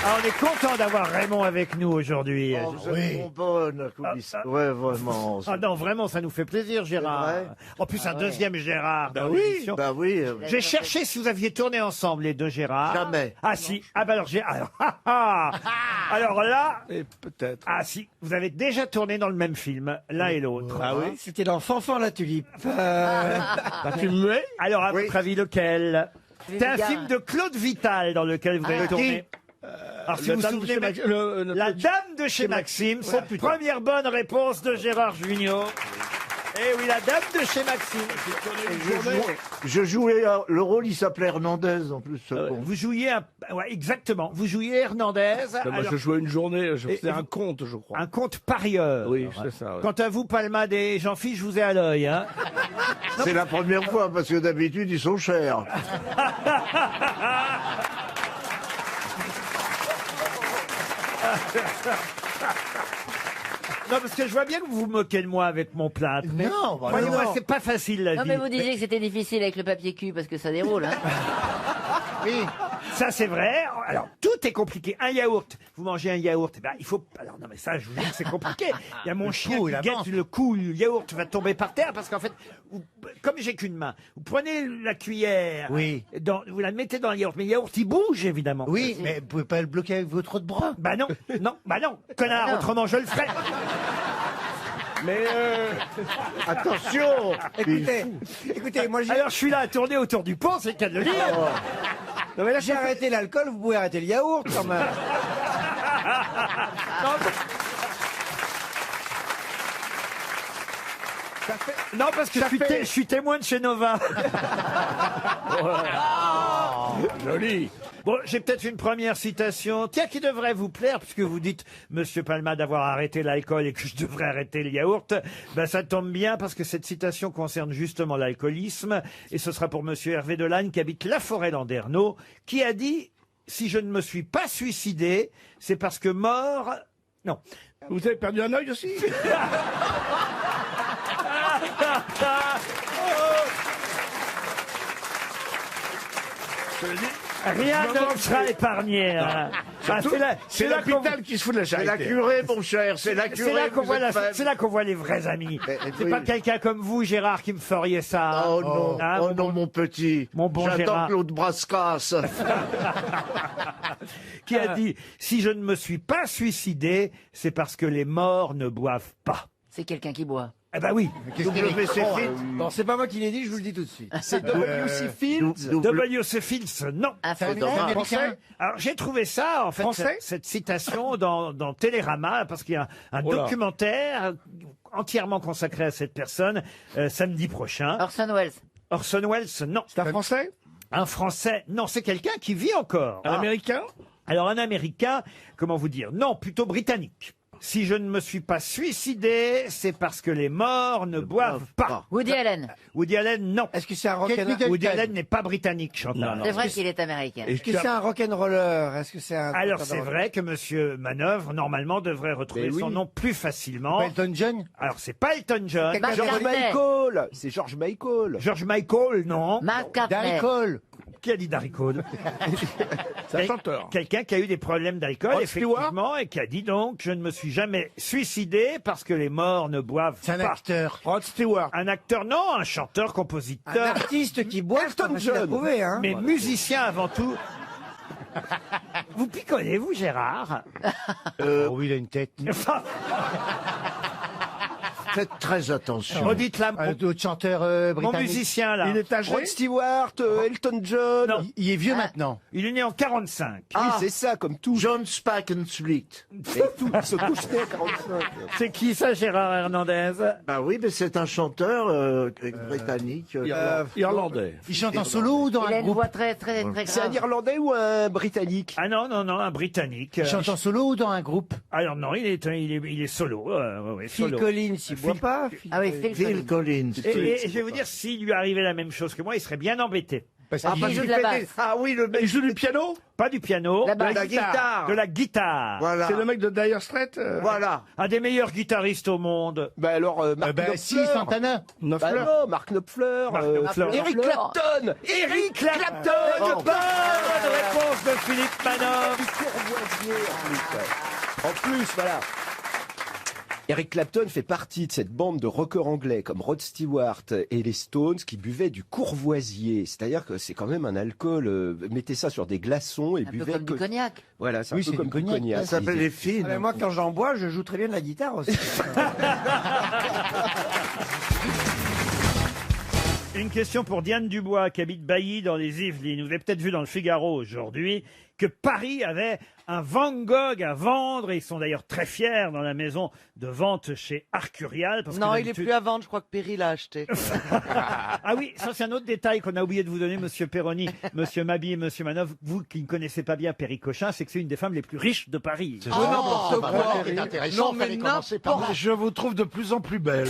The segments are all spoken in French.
Ah, on est content d'avoir Raymond avec nous aujourd'hui. Oh, vous êtes bonne, coulisse. Ouais, vraiment. Ah non, vraiment, ça nous fait plaisir, Gérard. vrai En plus, un deuxième Gérard. Bah dans oui, l'émission. bah oui. J'ai cherché si vous aviez tourné ensemble, les deux Gérard. Jamais. Ah si. Ah bah alors j'ai. Alors là. Et peut-être. Ah si. Vous avez déjà tourné dans le même film, l'un et l'autre. Ah oui. C'était dans Fanfan la tulipe. Un film muet. Alors à votre avis, lequel? C'est un Gare. film de Claude Vital dans lequel vous avez tourné. Alors si La vous dame vous souvenez, de chez La Dame de chez Maxime, c'est la première bonne réponse de Gérard Jugnot. Eh oui, la Dame de chez Maxime. Je jouais, le rôle, il s'appelait Hernandez, en plus. Bon. Vous jouiez ouais, exactement. Vous jouiez Hernandez. Moi, alors, je jouais une journée, je faisais et un conte, je crois. un conte parieur. Oui, c'est ça. ouais. Quant à vous, Palmade et Jean-Philippe, je vous ai à l'œil. Hein. C'est la première fois, parce que d'habitude, ils sont chers. Non, parce que je vois bien que vous vous moquez de moi avec mon plâtre. Mais Non, bah croyez-moi, non. c'est pas facile la Non, vie. mais vous disiez que c'était difficile avec le papier cul parce que ça déroule. Hein. Oui. Ça, c'est vrai. Alors, tout est compliqué. Un yaourt. Vous mangez un yaourt. Eh ben, il faut. Alors, non, mais ça, je vous dis que c'est compliqué. Il y a mon chien coup, qui il guette avance. le coup. Le yaourt va tomber par terre parce qu'en fait, comme j'ai qu'une main, vous prenez la cuillère. Oui. Vous la mettez dans le yaourt. Mais le yaourt, il bouge, évidemment. Oui, mais vous pouvez pas le bloquer avec votre autre bras. Bah non. Non, bah non. Connard, Ah non. autrement, je le ferai. Mais Attention. Écoutez, moi j'ai. Alors, je suis là à tourner autour du pont, c'est le cas de le dire. Non mais là j'ai arrêté l'alcool, vous pouvez arrêter le yaourt quand même. Non, parce que je suis témoin de chez Nova. joli. Bon, j'ai peut-être une première citation. Tiens, qui devrait vous plaire, puisque vous dites, Monsieur Palma, d'avoir arrêté l'alcool et que je devrais arrêter le yaourt. Ben, ça tombe bien, parce que cette citation concerne justement l'alcoolisme. Et ce sera pour Monsieur Hervé Delagne, qui habite La Forêt-Landerneau, qui a dit, si je ne me suis pas suicidé, c'est parce que mort... Non. Vous avez perdu un œil aussi. Je le dis. Rien ne sera épargné. Hein. Ah, C'est là qu'on- l'hôpital qui se fout de la C'est la charité. curée, mon cher, c'est la curée. c'est là qu'on vous voit, êtes faible. c'est là qu'on voit les vrais amis. C'est oui. pas quelqu'un comme vous, Gérard, qui me feriez ça. Oh non, Hein, oh mon non, mon petit. mon bon J'attends Gérard. Claude Brascasse. qui a dit « Si je ne me suis pas suicidé, c'est parce que les morts ne boivent pas. C'est quelqu'un qui boit. » Eh ben oui. WC Fit. Non, c'est pas moi qui l'ai dit, je vous le dis tout de suite. C'est W.C. Fields. W.C. Fields, non. Un C'est Français. américain. Alors j'ai trouvé ça, en fait, Français cette citation dans Télérama, parce qu'il y a un Oh là. documentaire entièrement consacré à cette personne, samedi prochain. Orson Welles. Orson Welles, non. C'est un Français. Un Français, non, c'est quelqu'un qui vit encore. Un Américain. Alors un Américain, comment vous dire? Non, plutôt britannique. Si je ne me suis pas suicidé, c'est parce que les morts ne boivent pas. Woody Allen. Woody Allen, non. Est-ce que c'est un rock'n'roller? Woody Allen n'est pas britannique, Chantal. C'est vrai qu'il est américain. Est-ce que c'est un rock'n'roller? Est-ce que c'est un. Alors c'est vrai que Monsieur Manœuvre, normalement, devrait retrouver Mais oui. son nom plus facilement. Elton John? Alors c'est pas Elton John. Mark George Cartney. Michael. C'est George Michael. George Michael, non. Mark Cartney. Darry Cole. Qui a dit Darry Cole? C'est un chanteur. Quelqu'un qui a eu des problèmes d'alcool, Rod effectivement, et qui a dit donc, je ne me suis jamais suicidé parce que les morts ne boivent C'est un pas. acteur. Rod Stewart. Un acteur, non, un chanteur, Un compositeur, artiste qui boit, c'est pas facile à trouver, hein. mais musicien avant tout. Vous picolez, vous, Gérard? Oh oui, il a une tête. Enfin, Faites très attention. redites-la, Un autre chanteur mon britannique. musicien, là. Il est âgé. Rod Stewart, Elton John. Non. Il est vieux maintenant. Il est né en 45. Oui, c'est ça, comme tout. John Spakensplit. Tout se touche à 45. C'est qui ça, Gérard Hernandez? Bah oui, mais c'est un chanteur britannique. Irlandais. Il chante en solo ou dans Il a un une groupe? voix très, très, très C'est un grave. Irlandais ou un Britannique? Ah non, non, non, un Britannique. Il chante en solo ou dans un groupe? Alors non, il est solo. Ouais, Phil solo. Collins, il boit pas. Ah oui, Phil Phil Collins. Collins. Et je vais vous dire, s'il lui arrivait la même chose que moi, il serait bien embêté. Parce Ah, qu'il parce joue qu'il fait de la des- basse. Ah oui, le mec. Il joue du piano. Pas du piano, La basse. La guitare. de la guitare. Voilà. C'est le mec de Dire Straits. Voilà. Un des meilleurs guitaristes au monde. Bah alors, Mark Knopfler. Si, Santana. Bah Knopfler. non, Mark Knopfler. Mark Knopfler. Eric Knopfler. Clapton. Eric Clapton, bonne réponse de Philippe Manoff. Du Courvoisier, en plus. Ouais. En plus, voilà. Eric Clapton fait partie de cette bande de rockers anglais comme Rod Stewart et les Stones qui buvaient du Courvoisier. C'est-à-dire que c'est quand même un alcool. Mettez ça sur des glaçons et Un peu buvez comme du cognac. Voilà, c'est un Oui, peu c'est comme du du cognac. Ça s'appelle les filles. Mais moi, quand j'en bois, je joue très bien de la guitare aussi. Une question pour Diane Dubois, qui habite Bailly dans les Yvelines. Vous avez peut-être vu dans le Figaro aujourd'hui que Paris avait un Van Gogh à vendre. Et ils sont d'ailleurs très fiers dans la maison de vente chez Arcurial. Parce Non, que il est d'habitude- plus à vendre, je crois que Perry l'a acheté. Ah oui, ça c'est un autre détail qu'on a oublié de vous donner, Monsieur Perroni, Monsieur Mabi et Monsieur Manoff. Vous qui ne connaissez pas bien Perry Cochin, c'est que c'est une des femmes les plus riches de Paris. Ah, n'importe quoi. C'est intéressant, Non, mais fallait commencer par là. Je vous trouve de plus en plus belle.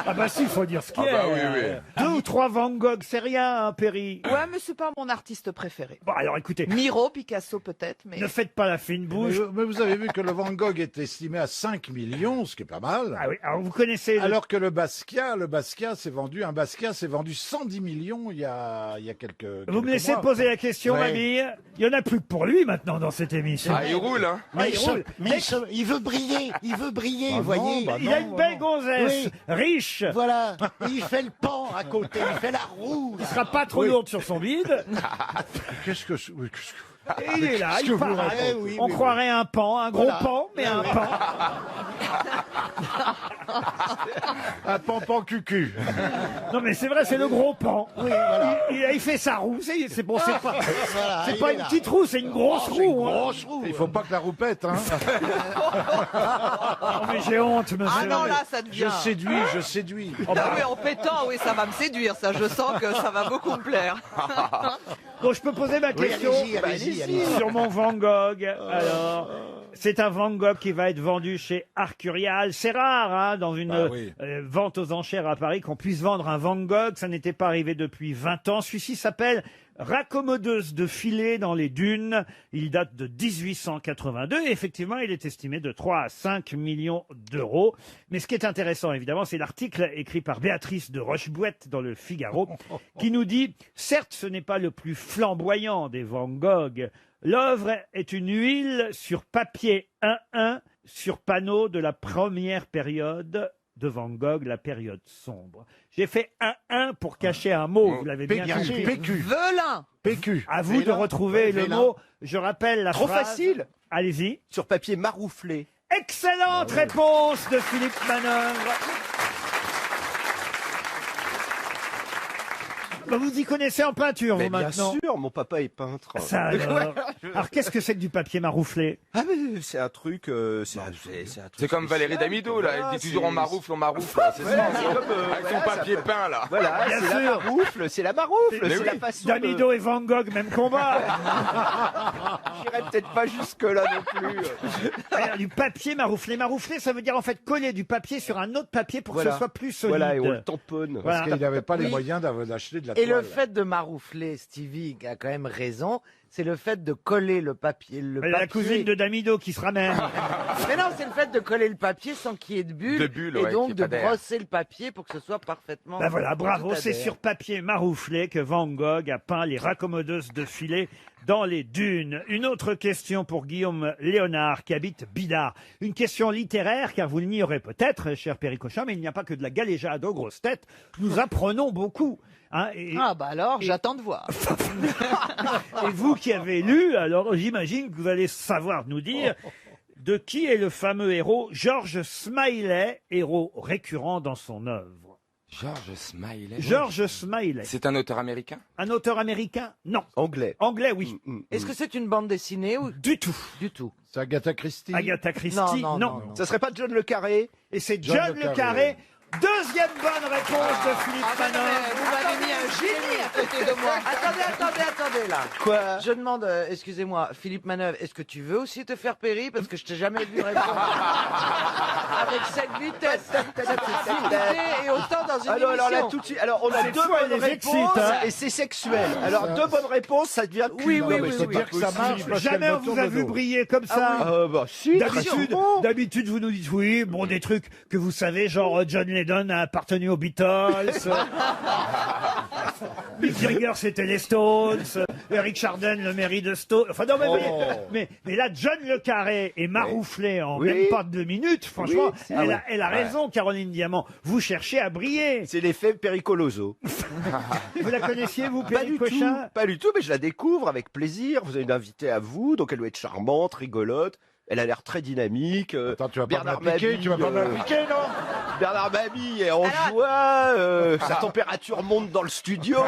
Ah bah si, il faut dire ce qu'il y Ah a. bah oui, oui. 2 ou 3 Van Gogh, c'est rien, hein, Perry. Ouais, mais c'est pas mon artiste préféré. Bon, alors écoutez, Miro, Picasso peut-être, mais... ne faites pas la fine bouche. Mais vous avez vu que le Van Gogh est estimé à 5 millions, ce qui est pas mal. Ah oui, alors vous connaissez... le- Alors que le Basquiat s'est vendu 110 millions il y a quelques Vous me quelques laissez mois. poser la question, Ouais. Mabille. Il y en a plus que pour lui maintenant dans cette émission. Ah, il roule, hein. Ah, il roule. Il veut briller, Bah vous voyez. non, bah Il a une belle gonzesse, Oui. riche. Voilà, et il fait le pan à côté, il fait la roue. Il sera pas trop lourde sur son bide. Qu'est-ce que qu'est-ce que- Et il est là, Qu'est-ce que il vous parle. racontez oui, On oui, croirait un pan, un gros Voilà. pan, mais un pan. Un pampan cucu. Non mais c'est vrai, c'est le gros pan. Oui, voilà. Il fait sa roue, c'est bon, c'est pas, Voilà, c'est il pas est une là. petite roue, c'est une grosse C'est une roue. hein. grosse roue. Il faut pas que la roue pète, hein. Oh, mais j'ai honte, monsieur. Ah non, là, ça devient... Je séduis. Oh, bah, Ah oui, en pétant, oui, ça va me séduire, ça. Je sens que ça va beaucoup me plaire. bon, je peux poser ma Oui, question allez-y. sur mon Van Gogh. Alors, c'est un Van Gogh qui va être vendu chez Arcurial. C'est rare, hein, dans une Bah oui. vente aux enchères à Paris, qu'on puisse vendre un Van Gogh. Ça n'était pas arrivé depuis 20 ans. Celui-ci s'appelle Raccommodeuse de filet dans les dunes. Il date de 1882 et effectivement, il est estimé de 3 à 5 millions d'euros. Mais ce qui est intéressant, évidemment, c'est l'article écrit par Béatrice de Rochebouette dans le Figaro qui nous dit « Certes, ce n'est pas le plus flamboyant des Van Gogh. L'œuvre est une huile sur papier 1-1 sur panneau de la première période de Van Gogh, la période sombre. » J'ai fait 1-1 pour cacher un mot, vous l'avez bien compris. PQ. Velin. PQ. À vous de Vélin. retrouver le Vélin. mot. Je rappelle la Trop phrase. facile. Allez-y. Sur papier marouflé. Excellente réponse de Philippe Manœuvre. Bah, vous y connaissez en peinture, Mais vous, bien maintenant. sûr, mon papa est peintre. Ça, alors, qu'est-ce que c'est que du papier marouflé? Ah mais c'est un truc, c'est un truc. C'est comme Valérie spécial, Damido, là. voilà, Elle dit toujours on maroufle, c'est Ouais, ça. c'est comme, Avec son voilà, ça papier peut- peint, là. Voilà, Bien c'est la sûr. maroufle, c'est la maroufle, Mais c'est oui. la façon Damido et Van Gogh, même combat. J'irai peut-être pas jusque là non plus. Alors, du papier marouflé. Marouflé, ça veut dire en fait coller du papier sur un autre papier pour que Voilà. ce soit plus solide. Voilà, et on le tamponne. Voilà. Parce qu'il n'avait pas les Oui. moyens d'acheter de la Et toile. le fait de maroufler, Stevie a quand même raison, c'est le fait de coller le papier. La cousine de Damido qui se ramène. Mais non, c'est le fait de coller le papier sans qu'il y ait de bulles. De bulles, et ouais, donc qu'il y de ait pas d'air. brosser le papier pour que ce soit parfaitement. Ben voilà, bravo, tout c'est adhère. sur papier marouflé que Van Gogh a peint les raccommodeuses de filet dans les dunes. Une autre question pour Guillaume Léonard qui habite Bidart. Une question littéraire, car vous l'ignorez peut-être, cher Péricochin, mais il n'y a pas que de la galéjade aux grosses têtes. Nous apprenons beaucoup. Hein, et, Ah bah alors, j'attends de voir. et vous qui avez lu, alors j'imagine que vous allez savoir nous dire de qui est le fameux héros George Smiley, héros récurrent dans son œuvre. George Smiley. George Smiley. C'est un auteur américain? Un auteur américain? Non. Anglais. Anglais, oui. Est-ce que c'est une bande dessinée ou Du tout. du tout? C'est Agatha Christie. Agatha Christie, Non, non, non, non. Ça serait pas John le Carré? Et c'est John John le Le Carré. Carré. Deuxième bonne réponse de Philippe Ah, mais non, mais Manon. vous m'avez mis un génie à côté de moi. Attendez là. Quoi? Je demande, excusez-moi, Philippe Manœuvre, est-ce que tu veux aussi te faire périr parce que je t'ai jamais vu répondre avec cette vitesse, cette facilité et autant dans une Alors là, émission. tout de suite. Alors, on a Cette deux fois, bonnes elle les réponses excite, hein. et c'est sexuel. Alors, deux bonnes réponses, ça devient Oui, Non, oui, mais oui, c'est oui. dire que ça marche parce Jamais qu'elle on me vous tourne a le vu dos. briller comme ça. Bah, si. D'habitude, vous nous dites oui, bon, des trucs que vous savez, genre John Lennon a appartenu aux Beatles. Mick Jagger, c'était les Stones. Eric Chardin, le mairie de Stones. Enfin, non, mais là, John Le Carré est marouflé en même pas 2 minutes. Franchement, elle a raison, Caroline Diamant. Vous cherchez à briller. C'est l'effet Pericoloso. Vous la connaissiez, vous, Pas du tout, Cochin? pas du tout, mais je la découvre avec plaisir. Vous avez une invitée à vous, donc elle doit être charmante, rigolote. Elle a l'air très dynamique. Attends, tu vas pas Bernard m'appliquer, Mabille, tu vas pas m'appliquer, non Bernard Mabille est en joie, sa température monte dans le studio.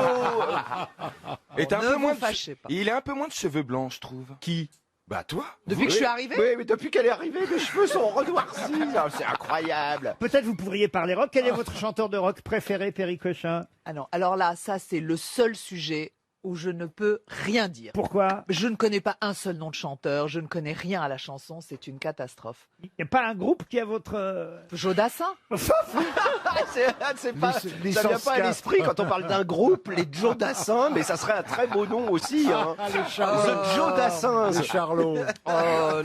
Et t'as un Ne peu vous moins de... fâchez pas. Il a un peu moins de cheveux blancs, je trouve. Qui? Bah toi. Depuis que je suis arrivée Oui, mais depuis qu'elle est arrivée, mes cheveux sont renoircis. Ah, c'est incroyable. Peut-être vous pourriez parler rock. Quel est votre chanteur de rock préféré, Perry Cochin? Ah non, alors là, ça c'est le seul sujet où je ne peux rien dire. Pourquoi? Je ne connais pas un seul nom de chanteur, je ne connais rien à la chanson, c'est une catastrophe. Il n'y a pas un groupe qui a votre... Jodassin C'est pas, ça vient pas à l'esprit quand on parle d'un groupe, les Joe Dassin, mais ça serait un très beau nom aussi. Hein. The Joe Dassin. Les Charlots.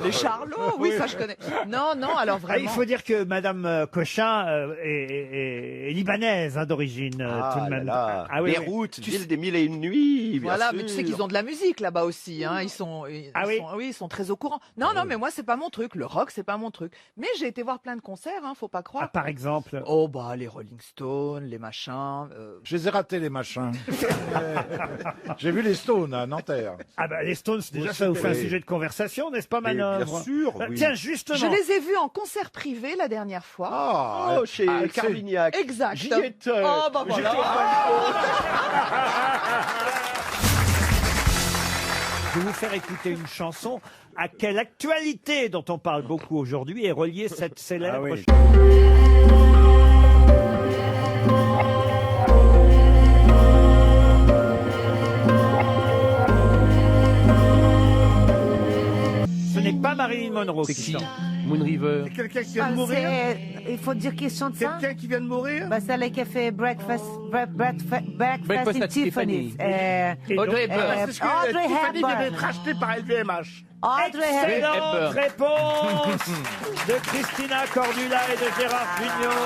Les Charlots, oui, ça je connais. Non, alors Ah, vraiment. il faut dire que Madame Cochin est libanaise hein, d'origine. tout de même. Là. Ah oui, Les oui. routes, ville des mille et une nuits. bien Voilà, sûr. mais tu sais qu'ils ont de la musique là-bas aussi, hein. Ils sont très au courant. Non, mais moi c'est pas mon truc. Le rock, c'est pas mon truc. Mais j'ai été voir plein de concerts, hein, faut pas Ah, croire. par exemple. Oh bah les Rolling Stones, les machins. Je les ai ratés, les machins. J'ai vu les Stones à Nanterre. Ah bah les Stones, déjà ça vous fait un oui. sujet de conversation, n'est-ce pas, Mais Manœuvre? bien sûr, oui. Tiens, justement. Je les ai vus en concert privé la dernière fois. Ah, Oh, chez c'est- Carmignac. Exact. J'y étais. Oh bah voilà. Je vais vous faire écouter une chanson à quelle actualité dont on parle beaucoup aujourd'hui est reliée cette célèbre chanson. Ce n'est pas Marilyn Monroe qui chante. Moon River. Quelqu'un qui vient de mourir. Il faut dire qu'il chante ça. Quelqu'un qui vient de mourir. Bah, c'est elle qui a fait Breakfast Breakfast in at Tiffany's. Tiffany's. Et donc, Audrey Hepburn. Parce que Audrey Tiffany vient Hepburn. d'être rachetée par LVMH. Audrey Hepburn. excellente réponse de Christina Cordula et de Gérard Jugnot.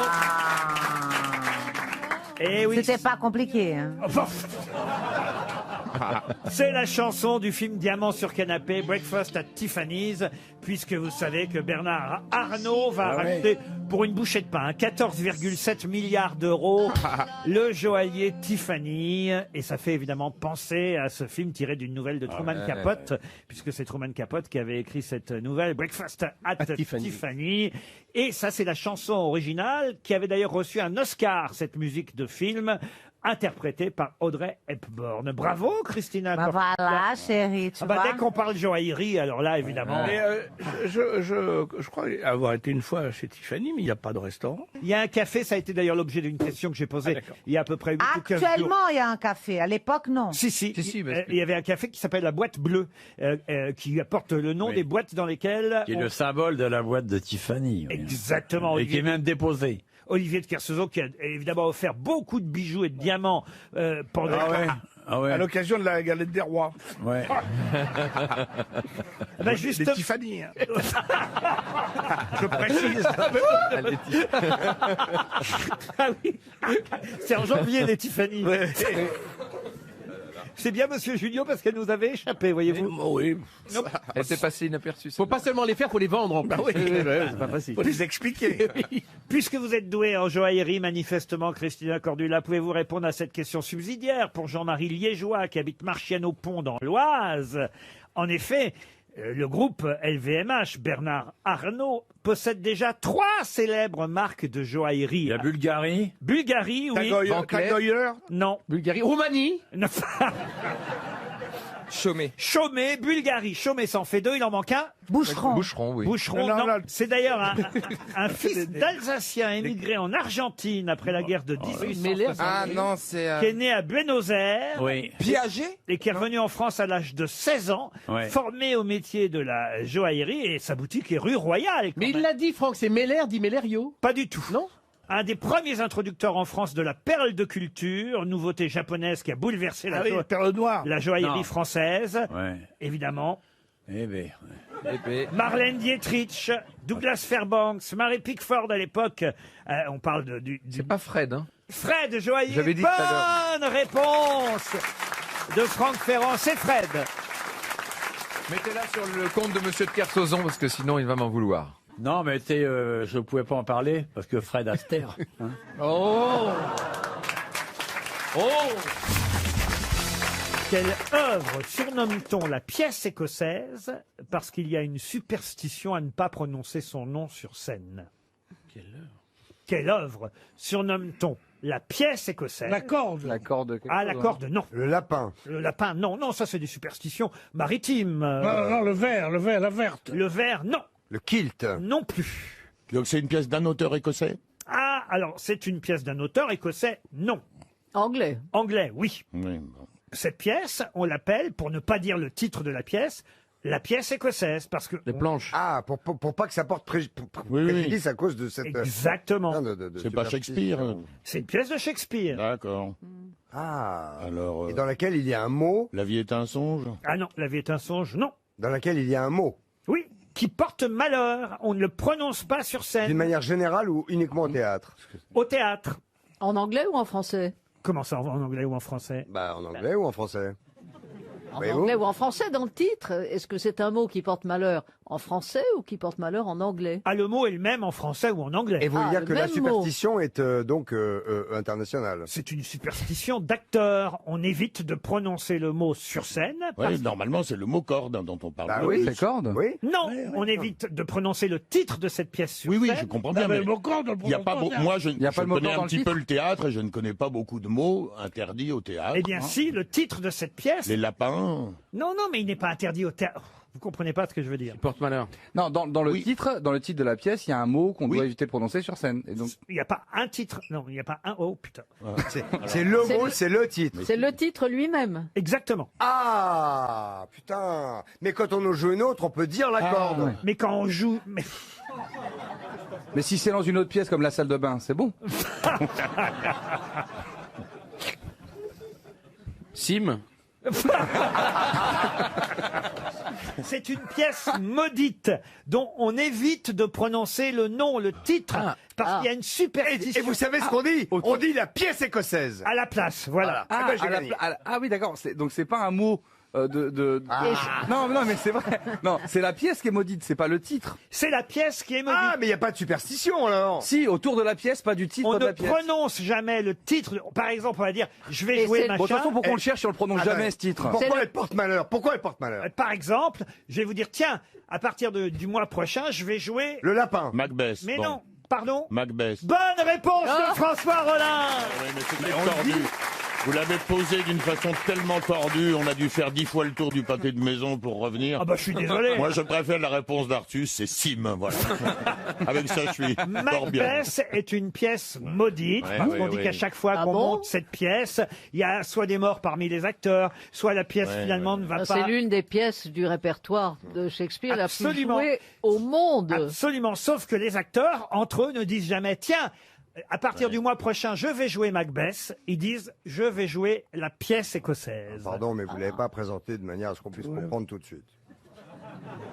Et oui, C'était pas compliqué. Hein. c'est la chanson du film Diamant sur canapé, Breakfast at Tiffany's, puisque vous savez que Bernard Arnault va racheter pour une bouchée de pain 14,7 milliards d'euros le joaillier Tiffany. Et ça fait évidemment penser à ce film tiré d'une nouvelle de Truman Capote, puisque c'est Truman Capote qui avait écrit cette nouvelle, Breakfast at Tiffany. Et ça, c'est la chanson originale qui avait d'ailleurs reçu un Oscar, cette musique de film, interprétée par Audrey Hepburn. Bravo, Christina. Bah Cordula. voilà, chérie, tu Ah bah, vois. dès qu'on parle joaillerie, alors là, évidemment. Mais je crois avoir été une fois chez Tiffany, mais il n'y a pas de restaurant. Il y a un café, ça a été d'ailleurs l'objet d'une question que j'ai posée il y a à peu près 8 ou 15 jours. Actuellement, il y a un café. À l'époque, non. Si, il y avait un café qui s'appelle la boîte bleue, qui apporte le nom des boîtes dans lesquelles... Qui est le symbole de la boîte de Tiffany. Exactement. Et qui est même déposé. Olivier de Kersauzon, qui a évidemment offert beaucoup de bijoux et de diamants pendant... Ah ouais. À l'occasion de la galette des rois. Ouais. Bah, juste... Les Tiffany. Hein. Je précise. Ah oui, c'est en janvier les Tiffany. C'est bien, monsieur Junio, parce qu'elle nous avait échappé, voyez-vous. Oui. Elle s'est passée inaperçue. Faut pas seulement les faire, faut les vendre en plus. C'est pas facile. Faut les expliquer. Puisque vous êtes doué en joaillerie, manifestement, Christina Cordula, pouvez-vous répondre à cette question subsidiaire pour Jean-Marie Liégeois, qui habite Marchienne-au-Pont dans l'Oise? En effet, le groupe LVMH, Bernard Arnault, possède déjà 3 célèbres marques de joaillerie. La Bulgarie. Bulgarie, oui. Banquet. Non. Bulgarie. Roumanie. Non. Chômé. Chaumet, Bulgarie. Chaumet s'en fait 2, il en manque un. Boucheron. Boucheron, oui. Boucheron, Non, non. non. C'est d'ailleurs un fils d'Alsacien émigré en Argentine après la guerre de 1860, Ah non, c'est... qui est né à Buenos Aires Oui. Piaget. et qui est revenu en France à l'âge de 16 ans, Ouais. formé au métier de la joaillerie, et sa boutique est rue Royale. quand Mais il même. l'a dit, Franck, c'est Meller, dit Mellerio. Pas du tout. Non. Un des premiers introducteurs en France de la perle de culture, nouveauté japonaise qui a bouleversé Ah oui, perle noire. la joaillerie Non. française, Ouais. évidemment. Eh ben. Marlène Dietrich, Douglas Fairbanks, Mary Pickford à l'époque. On parle du... C'est pas Fred, hein. Fred Joaillier. J'avais dit tout à Bonne réponse de Franck Ferrand. C'est Fred. Mettez-la sur le compte de Monsieur de Kersauzon, parce que sinon il va m'en vouloir. Non, mais je ne pouvais pas en parler parce que Fred Astaire. Hein. Oh. Quelle œuvre surnomme-t-on la pièce écossaise parce qu'il y a une superstition à ne pas prononcer son nom sur scène? Quelle œuvre surnomme-t-on la pièce écossaise? La corde. La corde. Ah, la corde, non. Le lapin. Le lapin, non. Non, ça c'est des superstitions maritimes. Non, le verre, la verte. Le verre, non. Le kilt. Non plus. Donc c'est une pièce d'un auteur écossais? Ah, alors c'est une pièce d'un auteur écossais? Non. Anglais. Anglais, oui. Oui, bon. Cette pièce, on l'appelle, pour ne pas dire le titre de la pièce écossaise, parce que... Les planches. Ah, pour pas que ça porte préjudice à cause de cette... Exactement. C'est pas Shakespeare. C'est une pièce de Shakespeare. D'accord. Ah. Alors, Et dans laquelle il y a un mot, la vie est un songe? Ah non, la vie est un songe, non. dans laquelle il y a un mot, Oui, qui porte malheur. On ne le prononce pas sur d'une scène. manière générale ou uniquement au théâtre? Au théâtre. En anglais ou en français? Comment ça, en anglais ou en français? Bah, en anglais ou en français? En Mais anglais où ou en français dans le titre? Est-ce que c'est un mot qui porte malheur en français ou qui porte malheur en anglais? Ah, le mot est le même en français ou en anglais. Et vous voulez Ah, dire le que la même superstition est donc internationale? C'est une superstition d'acteur. On évite de prononcer le mot sur scène. Oui, normalement c'est le mot corde dont on parle. Bah oui. C'est corde. Oui. Non, on évite de prononcer le titre de cette pièce sur Oui, oui, scène. je comprends bien. Mais il y a pas moi, je a pas le mot connais corde dans un le petit titre peu le théâtre et je ne connais pas beaucoup de mots interdits au théâtre. Eh bien, si, le titre de cette pièce... Les lapins. Non, non, mais il n'est pas interdit au théâtre. Vous comprenez pas ce que je veux dire. Porte malheur. Non, dans le titre de la pièce, il y a un mot qu'on Oui. doit éviter de prononcer sur scène. Et donc, Il n'y a pas un titre. Non, il n'y a pas un... Oh, putain. C'est le C'est mot, le- c'est le titre. C'est le titre lui-même. Exactement. Ah, putain. Mais quand on en joue une autre, on peut dire la corde. ouais. Mais quand on joue... mais si c'est dans une autre pièce comme la salle de bain, c'est bon. Sim. C'est une pièce maudite dont on évite de prononcer le nom, le titre, parce qu'il y a une superstition. Et vous savez ce qu'on dit? On dit la pièce écossaise. À la place, voilà. Ah, ben, j'ai gagné. Oui, d'accord. Donc c'est pas un mot Non, mais c'est vrai. Non, c'est la pièce qui est maudite, c'est pas le titre. C'est la pièce qui est maudite. Ah, mais il n'y a pas de superstition alors. Si, autour de la pièce, pas du titre On de ne la pièce. prononce jamais le titre. Par exemple, on va dire, je vais Et jouer c'est- machin. Bon, de toute façon, pour qu'on le cherche, on le prononce Attends, jamais ce titre. Pourquoi elle porte malheur? Pourquoi elle porte malheur? Par exemple, je vais vous dire, tiens, à partir du mois prochain, je vais jouer... Le lapin. Macbeth. Mais bon. non, pardon. Macbeth. Bonne réponse de François Rollin. Oui, mais c'est tordu. Vous l'avez posé d'une façon tellement tordue, on a dû faire 10 fois le tour du pâté de maison pour revenir. Ah bah je suis désolé. Moi, je préfère la réponse d'Artus, c'est Sim, voilà. Avec ça, je suis fort bien. Macbeth est une pièce maudite, Ouais, parce ouais, qu'on dit ouais. qu'à chaque fois Ah qu'on bon monte cette pièce, il y a soit des morts parmi les acteurs, soit la pièce Ouais, finalement ouais. ne va C'est pas... l'une des pièces du répertoire de Shakespeare la plus Absolument. jouée au monde. Absolument, sauf que les acteurs, entre eux, ne disent jamais, tiens, à partir du mois prochain, je vais jouer Macbeth. Ils disent, je vais jouer la pièce écossaise. Pardon, mais vous ne l'avez pas présenté de manière à ce qu'on puisse comprendre tout de suite.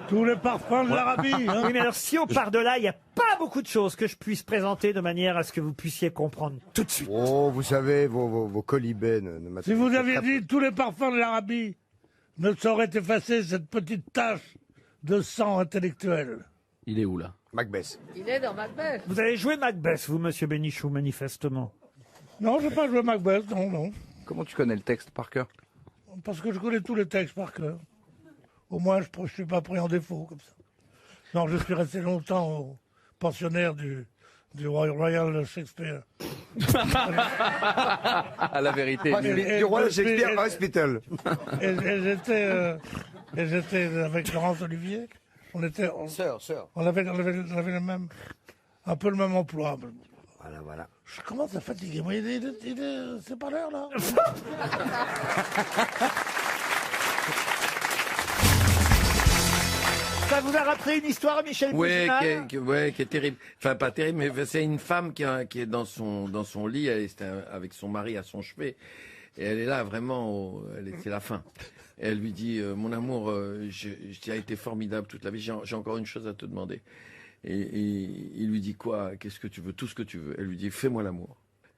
Tous les parfums de l'Arabie. Oui, mais alors si on part de là, il n'y a pas beaucoup de choses que je puisse présenter de manière à ce que vous puissiez comprendre tout de suite. Oh, vous savez, vos colibets ne Si vous aviez dit tous les parfums de l'Arabie, ne saurait effacer cette petite tache de sang intellectuel. Il est où là? Macbeth. Il est dans Macbeth. Vous avez joué Macbeth, vous, monsieur Bénichou, manifestement. Non, je n'ai pas joué Macbeth, non. Comment tu connais le texte par cœur? Parce que je connais tous les textes par cœur. Au moins, je ne suis pas pris en défaut, comme ça. Non, je suis resté longtemps au pensionnaire du Royal Shakespeare. À la vérité. Du Royal Shakespeare Hospital. Et j'étais avec Laurence Olivier. On était... Sœur. On avait le même... Un peu le même emploi. Voilà. Je commence à fatiguer. Moi, c'est pas l'heure, là. Ça vous a rappelé une histoire, Michel Bougenat qui est terrible. Enfin, pas terrible, mais c'est une femme qui est dans son lit, avec son mari à son chevet. Et elle est là, vraiment, c'est la fin. Et elle lui dit, mon amour, tu as été formidable toute la vie, j'ai encore une chose à te demander. Et il lui dit quoi? Qu'est-ce que tu veux? Tout ce que tu veux. Elle lui dit, fais-moi l'amour.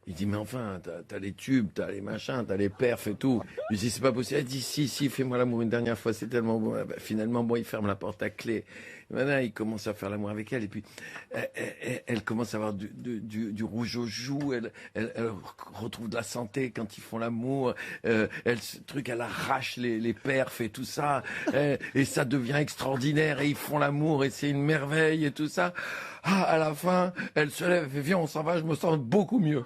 Il dit, mais enfin, t'as les tubes, t'as les machins, t'as les perfs et tout. Je lui dis, c'est pas possible. Elle dit, si, fais-moi l'amour une dernière fois, c'est tellement bon. Ben, finalement, bon, il ferme la porte à clé. Maintenant, il commence à faire l'amour avec elle, et puis elle commence à avoir du rouge aux joues, elle retrouve de la santé quand ils font l'amour, elle arrache les perfs et tout ça, et ça devient extraordinaire, et ils font l'amour, et c'est une merveille, et tout ça. Ah, à la fin, elle se lève, elle fait, viens, on s'en va, je me sens beaucoup mieux.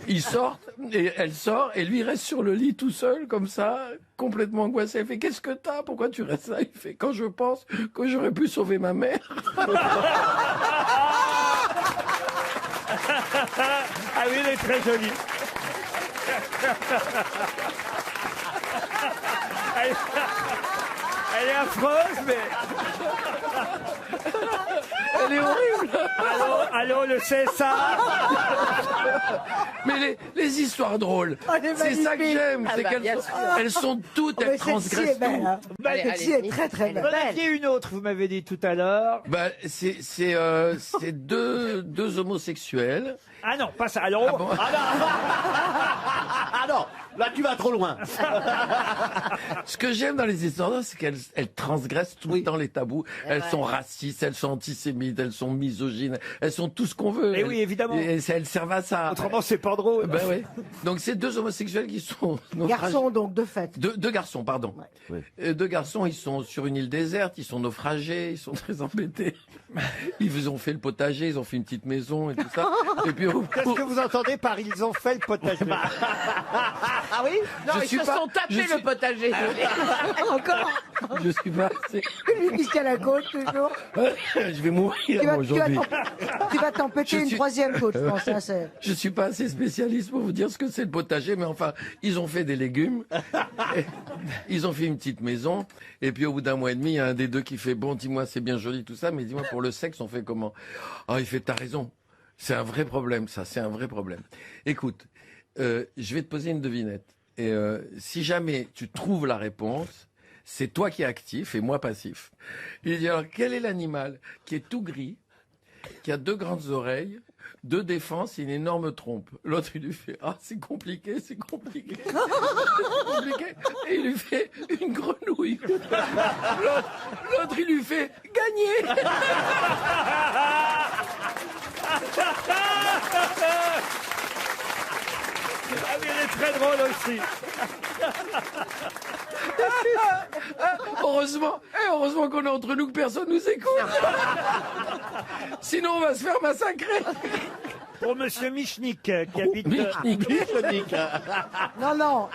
Ils sortent, et elle sort, et lui reste sur le lit tout seul, comme ça, complètement angoissé. Elle fait, qu'est-ce que t'as? Pourquoi tu restes là? Il fait, quand je pense que j'aurais pu sauver ma mère. Ah oui, elle est très jolie. Elle est affreuse, mais... Elle est horrible. Allô, le CSA. Mais les histoires drôles, est c'est ça que magnifique. j'aime, c'est elles sont toutes, elles transgressent tout. Celle-ci est très très Vous en belle. aviez une autre, vous m'avez dit tout à l'heure. Bah, c'est deux homosexuels. Ah non, pas ça. Alors, Ah bon Ah non, là tu vas trop loin. Ce que j'aime dans les histoires, c'est qu'elles transgressent tout le temps les tabous. Elles sont racistes, elles sont antisémites, elles sont misogynes, elles sont tout ce qu'on veut. Eh oui, évidemment. Et elles servent à ça. autrement, c'est pas drôle. Ben ouais. Donc c'est deux homosexuels qui sont Garçon donc, de fait. Deux garçons, pardon. Deux garçons, ils sont sur une île déserte, ils sont naufragés, ils sont très embêtés. Ils ont fait le potager, ils ont fait une petite maison et tout ça. Et puis Qu'est-ce que vous entendez par ils ont fait le potager? Ah oui? Non, ils se sont tapés le potager. Encore. Je suis pas assez... Lui qui se tient la côte, toujours. Je vais mourir moi, aujourd'hui. Tu vas t'en péter une troisième côte, je pense. Hein, Je suis pas assez spécialiste pour vous dire ce que c'est le potager, mais enfin, ils ont fait des légumes, ils ont fait une petite maison, et puis au bout d'un mois et demi, il y a un des deux qui fait, bon, dis-moi, c'est bien joli tout ça, mais dis-moi, pour le sexe, on fait comment? Ah, il fait, t'as raison, c'est un vrai problème, ça, c'est un vrai problème. Écoute, je vais te poser une devinette, et si jamais tu trouves la réponse, c'est toi qui es actif et moi passif. Il dit, alors, quel est l'animal qui est tout gris, qui a deux grandes oreilles, deux défenses et une énorme trompe? L'autre, il lui fait, ah, c'est compliqué, c'est compliqué. C'est compliqué. Et il lui fait une grenouille. L'autre, il lui fait gagner. Ah mais elle est très drôle aussi. Heureusement qu'on est entre nous, que personne nous écoute. Sinon, on va se faire massacrer. Pour Monsieur Michnik, qui habite... Non,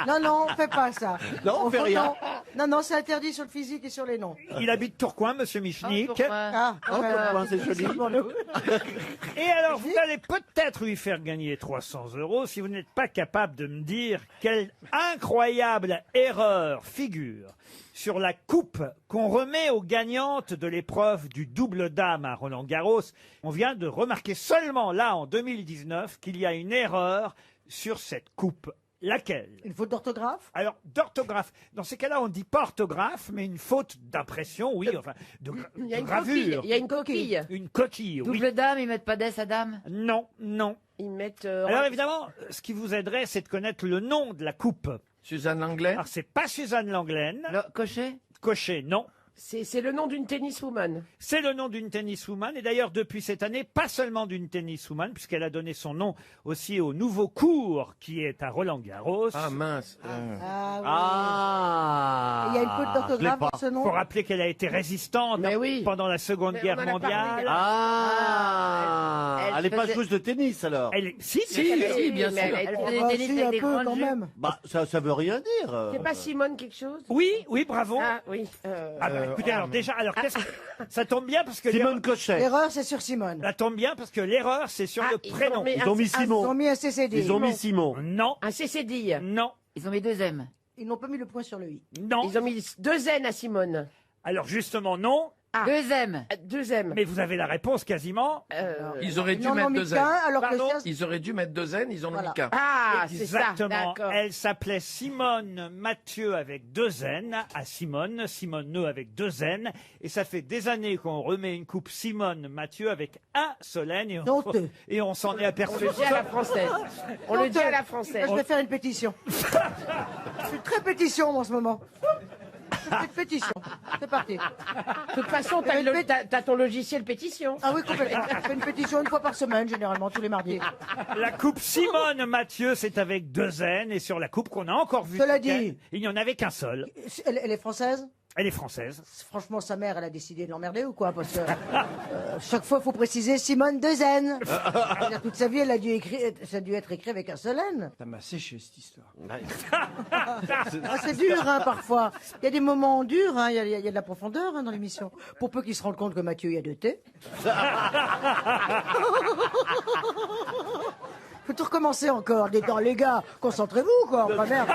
fais pas ça. Non, on fait rien. Non, c'est interdit sur le physique et sur les noms. Il habite Tourcoing, Monsieur Michnik. C'est joli. Et alors, vous allez peut-être lui faire gagner 300 € si vous n'êtes pas capable de me dire quelle incroyable erreur figure sur la coupe qu'on remet aux gagnantes de l'épreuve du double dame à Roland-Garros. On vient de remarquer seulement là, en 2019, qu'il y a une erreur sur cette coupe. Laquelle? Une faute d'orthographe? Alors, d'orthographe. Dans ces cas-là, on dit pas orthographe, mais une faute d'impression, oui, enfin, de gravure. Il y a une coquille. Une coquille, oui. Double dame, ils mettent pas d'S à dame? Non. Ils mettent. Alors évidemment, ce qui vous aiderait, c'est de connaître le nom de la coupe. Suzanne Langlais? Alors c'est pas Suzanne Langlaine. Cochet? Cochet, non. C'est le nom d'une tenniswoman. C'est le nom d'une tenniswoman, et d'ailleurs depuis cette année, pas seulement d'une tenniswoman, puisqu'elle a donné son nom aussi au nouveau cours qui est à Roland-Garros. Ah mince. Il y a une faute d'orthographe dans ce nom? Faut rappeler qu'elle a été résistante pendant la Seconde Mais Guerre on en a mondiale. Elle n'est pas joueuse de tennis alors. Si, bien sûr. Elle faisait des tennis avec des grandes jupes. Bah ça veut rien dire. C'est pas Simone quelque chose? Oui, bravo. Ah oui. Écoutez, alors déjà, ça tombe bien parce que Simone Cochet. L'erreur, c'est sur Simone. ça tombe bien parce que l'erreur, c'est sur le prénom. Ils ont mis Ils Simon. ont mis un CCD. Ils ont mis Simon. Non, Un CCD. non, Ils ont mis 2 M. Ils n'ont pas mis le point sur le i. non. Ils ont mis 2 N à Simone. Alors justement, non. Deuxième. Mais vous avez la réponse quasiment. Ils auraient dû en ont mettre mis deux qu'un, N. alors que ça, Ils auraient dû mettre 2 N, ils en ont mis qu'un. Ah, c'est ça. Exactement. D'accord. Elle s'appelait Simone Mathieu avec 2 N à Simone Neu avec 2 N. Et ça fait des années qu'on remet une coupe Simone Mathieu avec un seul N. Et on s'en est On aperçu. le dit à la française. On le dit à la française. Je vais faire une pétition. Je suis très pétition moi, en ce moment. Je fais une pétition. C'est parti. De toute façon, t'as ton logiciel pétition. Ah oui, complètement. Je fais une pétition une fois par semaine, généralement, tous les mardis. La coupe Simone Mathieu, c'est avec 2 N. Et sur la coupe qu'on a encore vue, Cela ce week-end, dit. il n'y en avait qu'un seul. Elle est française? Elle est française. Franchement, sa mère, elle a décidé de l'emmerder ou quoi? Parce que chaque fois, il faut préciser Simone 2 N. C'est-à-dire, toute sa vie, elle a dû écrire, ça a dû être écrit avec un seul N. Ça m'a séché cette histoire. Ah, c'est dur, hein, parfois. Il y a des moments durs, hein, il y a de la profondeur hein, dans l'émission. Pour peu qu'ils se rendent compte que Mathieu, il y a 2 T. Faut tout recommencer encore. Des temps, les gars, concentrez-vous, quoi. Enfin, merde.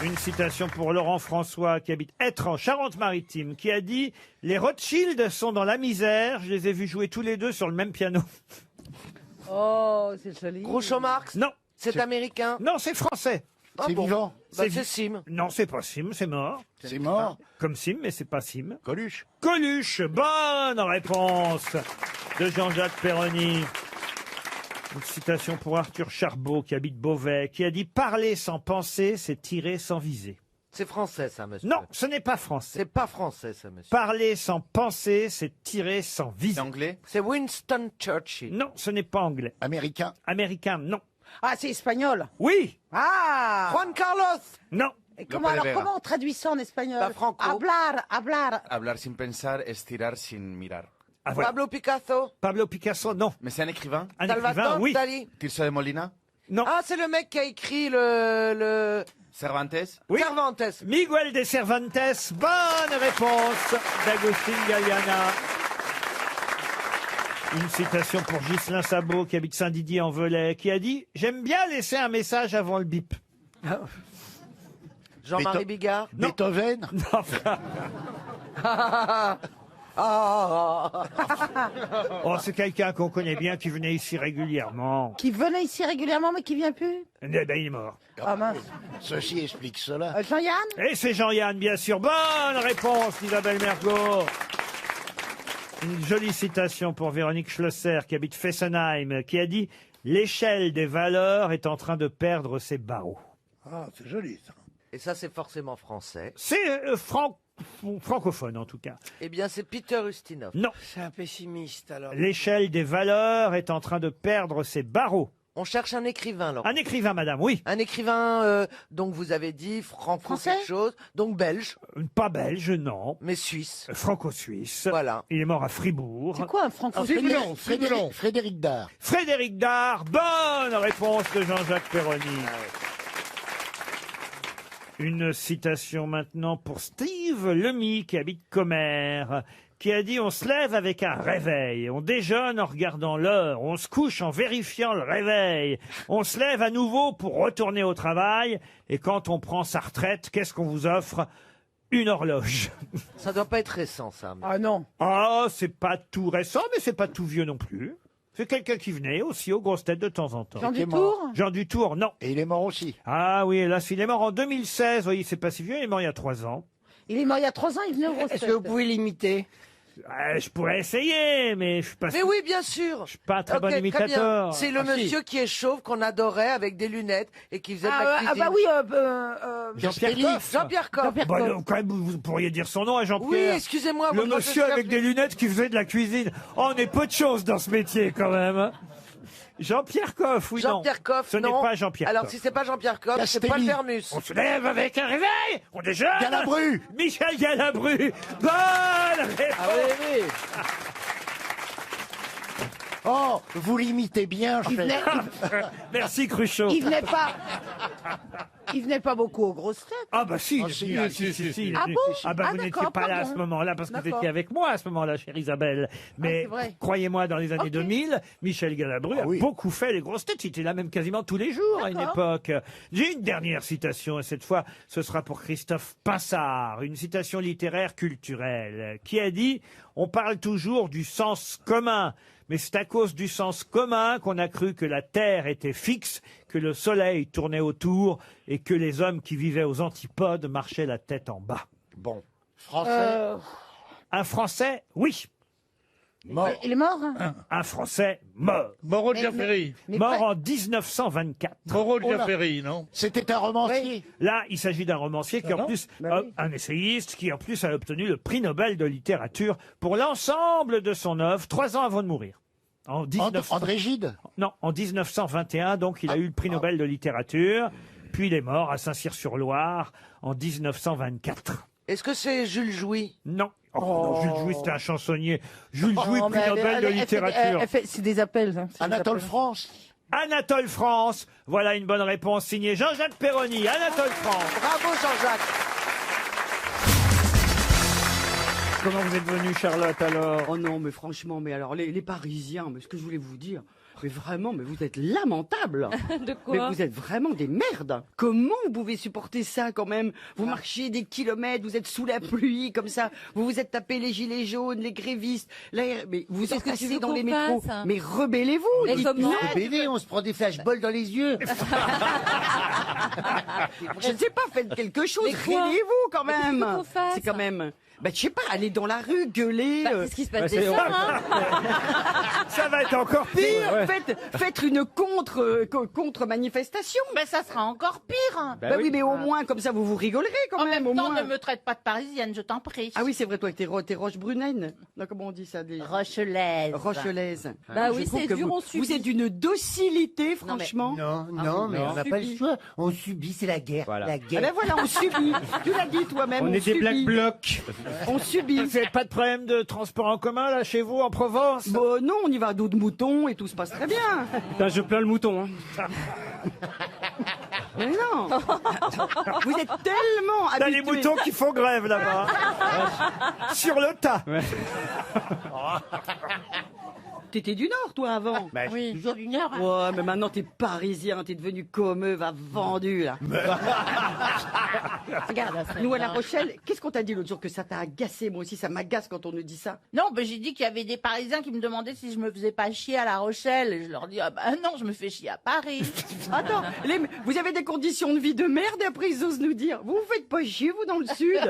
Une citation pour Laurent François, qui habite Être en Charente-Maritime, qui a dit « Les Rothschild sont dans la misère, je les ai vus jouer tous les deux sur le même piano. Oh, c'est joli. Groucho Marx » Non. C'est américain. Non, c'est français. Ah C'est bon. vivant. Bah, c'est Sim. Non, c'est pas Sim, c'est mort. C'est mort. Comme Sim, mais c'est pas Sim. Coluche. Coluche, bonne réponse de Jean-Jacques Perroni. Une citation pour Arthur Charbot, qui habite Beauvais, qui a dit « Parler sans penser, c'est tirer sans viser C'est français, ça, ». monsieur. Non, ce n'est pas français. C'est pas français, ça, monsieur. Parler sans penser, c'est tirer sans viser. Anglais? C'est Winston Churchill. Non, ce n'est pas anglais. Américain. Américain, non. Ah, c'est espagnol. Oui, Ah. Juan Carlos. non. Et comment, Lope de Vega. comment on traduit ça en espagnol? Bah, Franco. Hablar. Hablar sin pensar, estirar sin mirar. Ah, voilà. Pablo Picasso. Pablo Picasso, non. Mais c'est un écrivain? Un écrivain, Salvatore oui. Dali. Tirso de Molina? Non. Ah, c'est le mec qui a écrit le... Cervantes? Oui. Cervantes. Miguel de Cervantes, bonne réponse d'Agustin Galliana. Une citation pour Ghislain Sabot, qui habite Saint-Didier-en-Velay, qui a dit « J'aime bien laisser un message avant le bip Jean-Marie Bigard. Non. Beethoven. ». Oh, c'est quelqu'un qu'on connaît bien, qui venait ici régulièrement. Qui venait ici régulièrement, mais qui vient plus? Eh ben, il est mort. Ah mince. Ceci explique cela. Jean-Yann? Et c'est Jean-Yann, bien sûr. Bonne réponse d'Isabelle Mergo. Une jolie citation pour Véronique Schlosser, qui habite Fessenheim, qui a dit « L'échelle des valeurs est en train de perdre ses barreaux Ah, c'est joli, ça. Et ça, c'est forcément français. ». C'est francophone, en tout cas. Eh bien, c'est Peter Ustinov. Non. C'est un pessimiste, alors. L'échelle des valeurs est en train de perdre ses barreaux. On cherche un écrivain, Laurent. Un écrivain, madame, oui. Un écrivain, donc vous avez dit franco quelque chose, donc belge. Pas belge, non. Mais suisse. Franco-suisse. Voilà. Il est mort à Fribourg. C'est quoi un franco-suisse? Frédéric Dard. Frédéric Dard, bonne réponse de Jean-Jacques Perroni. Une citation maintenant pour Steve Lemy, qui habite Commères, qui a dit « On se lève avec un réveil, on déjeune en regardant l'heure, on se couche en vérifiant le réveil, on se lève à nouveau pour retourner au travail, et quand on prend sa retraite, qu'est-ce qu'on vous offre ? Une horloge. » Ça doit pas être récent, ça. mais- Ah non. Ah, c'est pas tout récent, mais c'est pas tout vieux non plus. C'est quelqu'un qui venait aussi aux grosses têtes de temps en temps. Jean Dutour? Jean Dutour, non. Et il est mort aussi. Ah oui, hélas, il est mort en 2016. Vous voyez, c'est pas si vieux, il est mort il y a 3 ans. Il est mort il y a 3 ans, il venait au grosses Est-ce que vous pouvez l'imiter? Je pourrais essayer, mais je suis pas. Mais oui, bien sûr. Je suis pas un très Ok, bon très imitateur. bien. C'est le Ah, si. monsieur qui est chauve, qu'on adorait, avec des lunettes, et qui faisait de la cuisine. bah oui, Jean-Pierre Coff. Jean-Pierre Coff. Bah, non, quand même, vous pourriez dire son nom à Oui, Jean-Pierre. excusez-moi. Le moi, monsieur je avec des lunettes qui faisait de la cuisine. Oh, on est peu de choses dans ce métier quand même. hein. Jean-Pierre Coff, oui, non. Jean-Pierre Coff, Ce n'est non. pas Jean-Pierre Alors, Coff. si c'est pas Jean-Pierre Coff, c'est Castelli. Paul Vermus. On se lève avec un réveil, on déjeune. Galabru. Michel Galabru. Bonne réponse. Ah oui, oui. Oh, vous l'imitez bien, Il venait, Merci Cruchot. il venait pas. Il venait pas beaucoup aux grosses têtes. Ah bah si, Ah, si, si, si, si, si, si. Ah bon Ah bah Ah, vous n'étiez d'accord, pas là à pardon. ce moment-là parce que vous D'accord. étiez avec moi à ce moment-là, chère Isabelle. Mais c'est vrai. croyez-moi, dans les années Ok. 2000, Michel Galabru a oui. beaucoup fait les grosses têtes. Il était là même quasiment tous les jours à une D'accord. époque. J'ai une dernière citation et cette fois, ce sera pour Christophe Pinsard, une citation littéraire culturelle qui a dit « On parle toujours du sens commun ». Mais c'est à cause du sens commun qu'on a cru que la Terre était fixe, que le Soleil tournait autour et que les hommes qui vivaient aux antipodes marchaient la tête en bas. Bon. Français. Un Français, oui. Mort. Il est mort hein Un Français mort. Moreau de Mais- Jaffery. mais Mort pas- en 1924. Moreau de Oh là. Jaffery, non? C'était un romancier. Là, il s'agit d'un romancier qui, Ah en non plus, Bah oui. un essayiste, qui, en plus, a obtenu le prix Nobel de littérature pour l'ensemble de son œuvre, 3 ans avant de mourir. En 19... André Gide. Non, en 1921, donc, il a eu le prix Nobel de littérature. Puis il est mort à Saint-Cyr-sur-Loire en 1924. Est-ce que c'est Jules Jouy? Non. Oh, non, Jules Jouy, c'était un chansonnier. Jules Jouy, Oh, prix mais Nobel de elle fait- littérature. c'est des appels. hein, c'est des Anatole appels. France. Anatole France. Voilà une bonne réponse signée Jean-Jacques Perroni. Anatole France. Bravo Jean-Jacques. Comment vous êtes venue, Charlotte, alors? Oh non, mais franchement, mais alors, les Parisiens, mais ce que je voulais vous dire, mais vraiment, mais vous êtes lamentables. De Mais quoi? vous êtes vraiment des merdes. Comment vous pouvez supporter ça quand même? Vous marchez des kilomètres, vous êtes sous la pluie comme ça, vous vous êtes tapé les gilets jaunes, les grévistes, mais vous Qu'est-ce que tu entassez veux dans les qu'on métros. fasse Mais rebellez-vous. Mais dites-nous. comment? Bébé, on se prend des flashballs dans les yeux. Je ne sais pas, faites quelque chose, Mais quoi? réveillez-vous quand Mais qu'est-ce même. qu'il faut qu'on fasse? C'est quand même, je sais pas, aller dans la rue, gueuler. C'est ce qui se passe des fois, hein. Ça va être encore pire. Faites une contre-manifestation. Mais ça sera encore pire. hein. Bah oui, mais au moins, comme ça, vous vous rigolerez quand En même. même au temps, moins. ne me traite pas de parisienne, je t'en prie. Ah oui, c'est vrai, toi, t'es roche-brunaine. Non, comment on dit ça des... Rochelaise. Rochelaise. Bah Je oui, trouve c'est que dur, vous, on subit. vous êtes d'une docilité, franchement. Non, non, mais on n'a pas le choix. On subit, c'est la guerre. La Ah guerre. ben voilà, on subit. Tu l'as dit toi-même, on subit. blocs. On subit. Vous n'avez pas de problème de transport en commun, là, chez vous, en Provence? Bon, non, on y va à dos de mouton et tout se passe très bien. Putain, je plains le mouton. Mais non. Vous êtes tellement T'as les habitués. moutons qui font grève, là-bas. Sur le tas. T'étais du Nord, toi, avant. Bah, je suis toujours du hein. Nord. Ouais, mais maintenant t'es parisien, t'es devenu commeux, va vendu là. Regarde, nous à La Rochelle, qu'est-ce qu'on t'a dit l'autre jour que ça t'a agacé? Moi aussi, ça m'agace quand on nous dit ça. Non, mais j'ai dit qu'il y avait des Parisiens qui me demandaient si je me faisais pas chier à La Rochelle. Et je leur dis, ah bah non, je me fais chier à Paris. Attends, vous avez des conditions de vie de merde et après ils osent nous dire, vous vous faites pas chier vous dans le sud?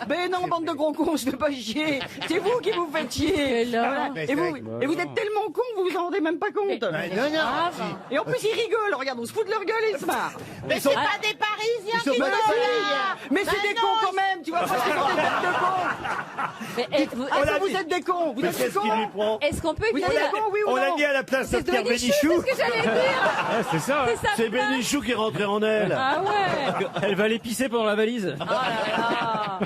Ben non, bande de gros cons, je fais pas chier. C'est vous qui vous faites chier. Voilà. Mais Et c'est vous, vrai et vous êtes tellement cons, vous vous en rendez même pas compte. Bah, non, non. Et en plus ils rigolent, regarde, on se fout de leur gueule et ils se marrent. Mais c'est pas des Parisiens Ils sont qui pas sont des là. Mais Bah c'est des non, cons quand même, tu vois pas ce que c'est des têtes de cons. Mais Ah ça, vous êtes des cons, vous êtes des cons. est-ce qu'on peut Vous dire... êtes des cons, oui ou On l'a non? mis à la place de C'est Pierre Bénichou, Bénichou. c'est ce que j'allais dire. C'est ça. C'est sa place. Bénichou qui est rentré en elle. Ah ouais. Elle va aller pisser pendant la valise. Oh là là.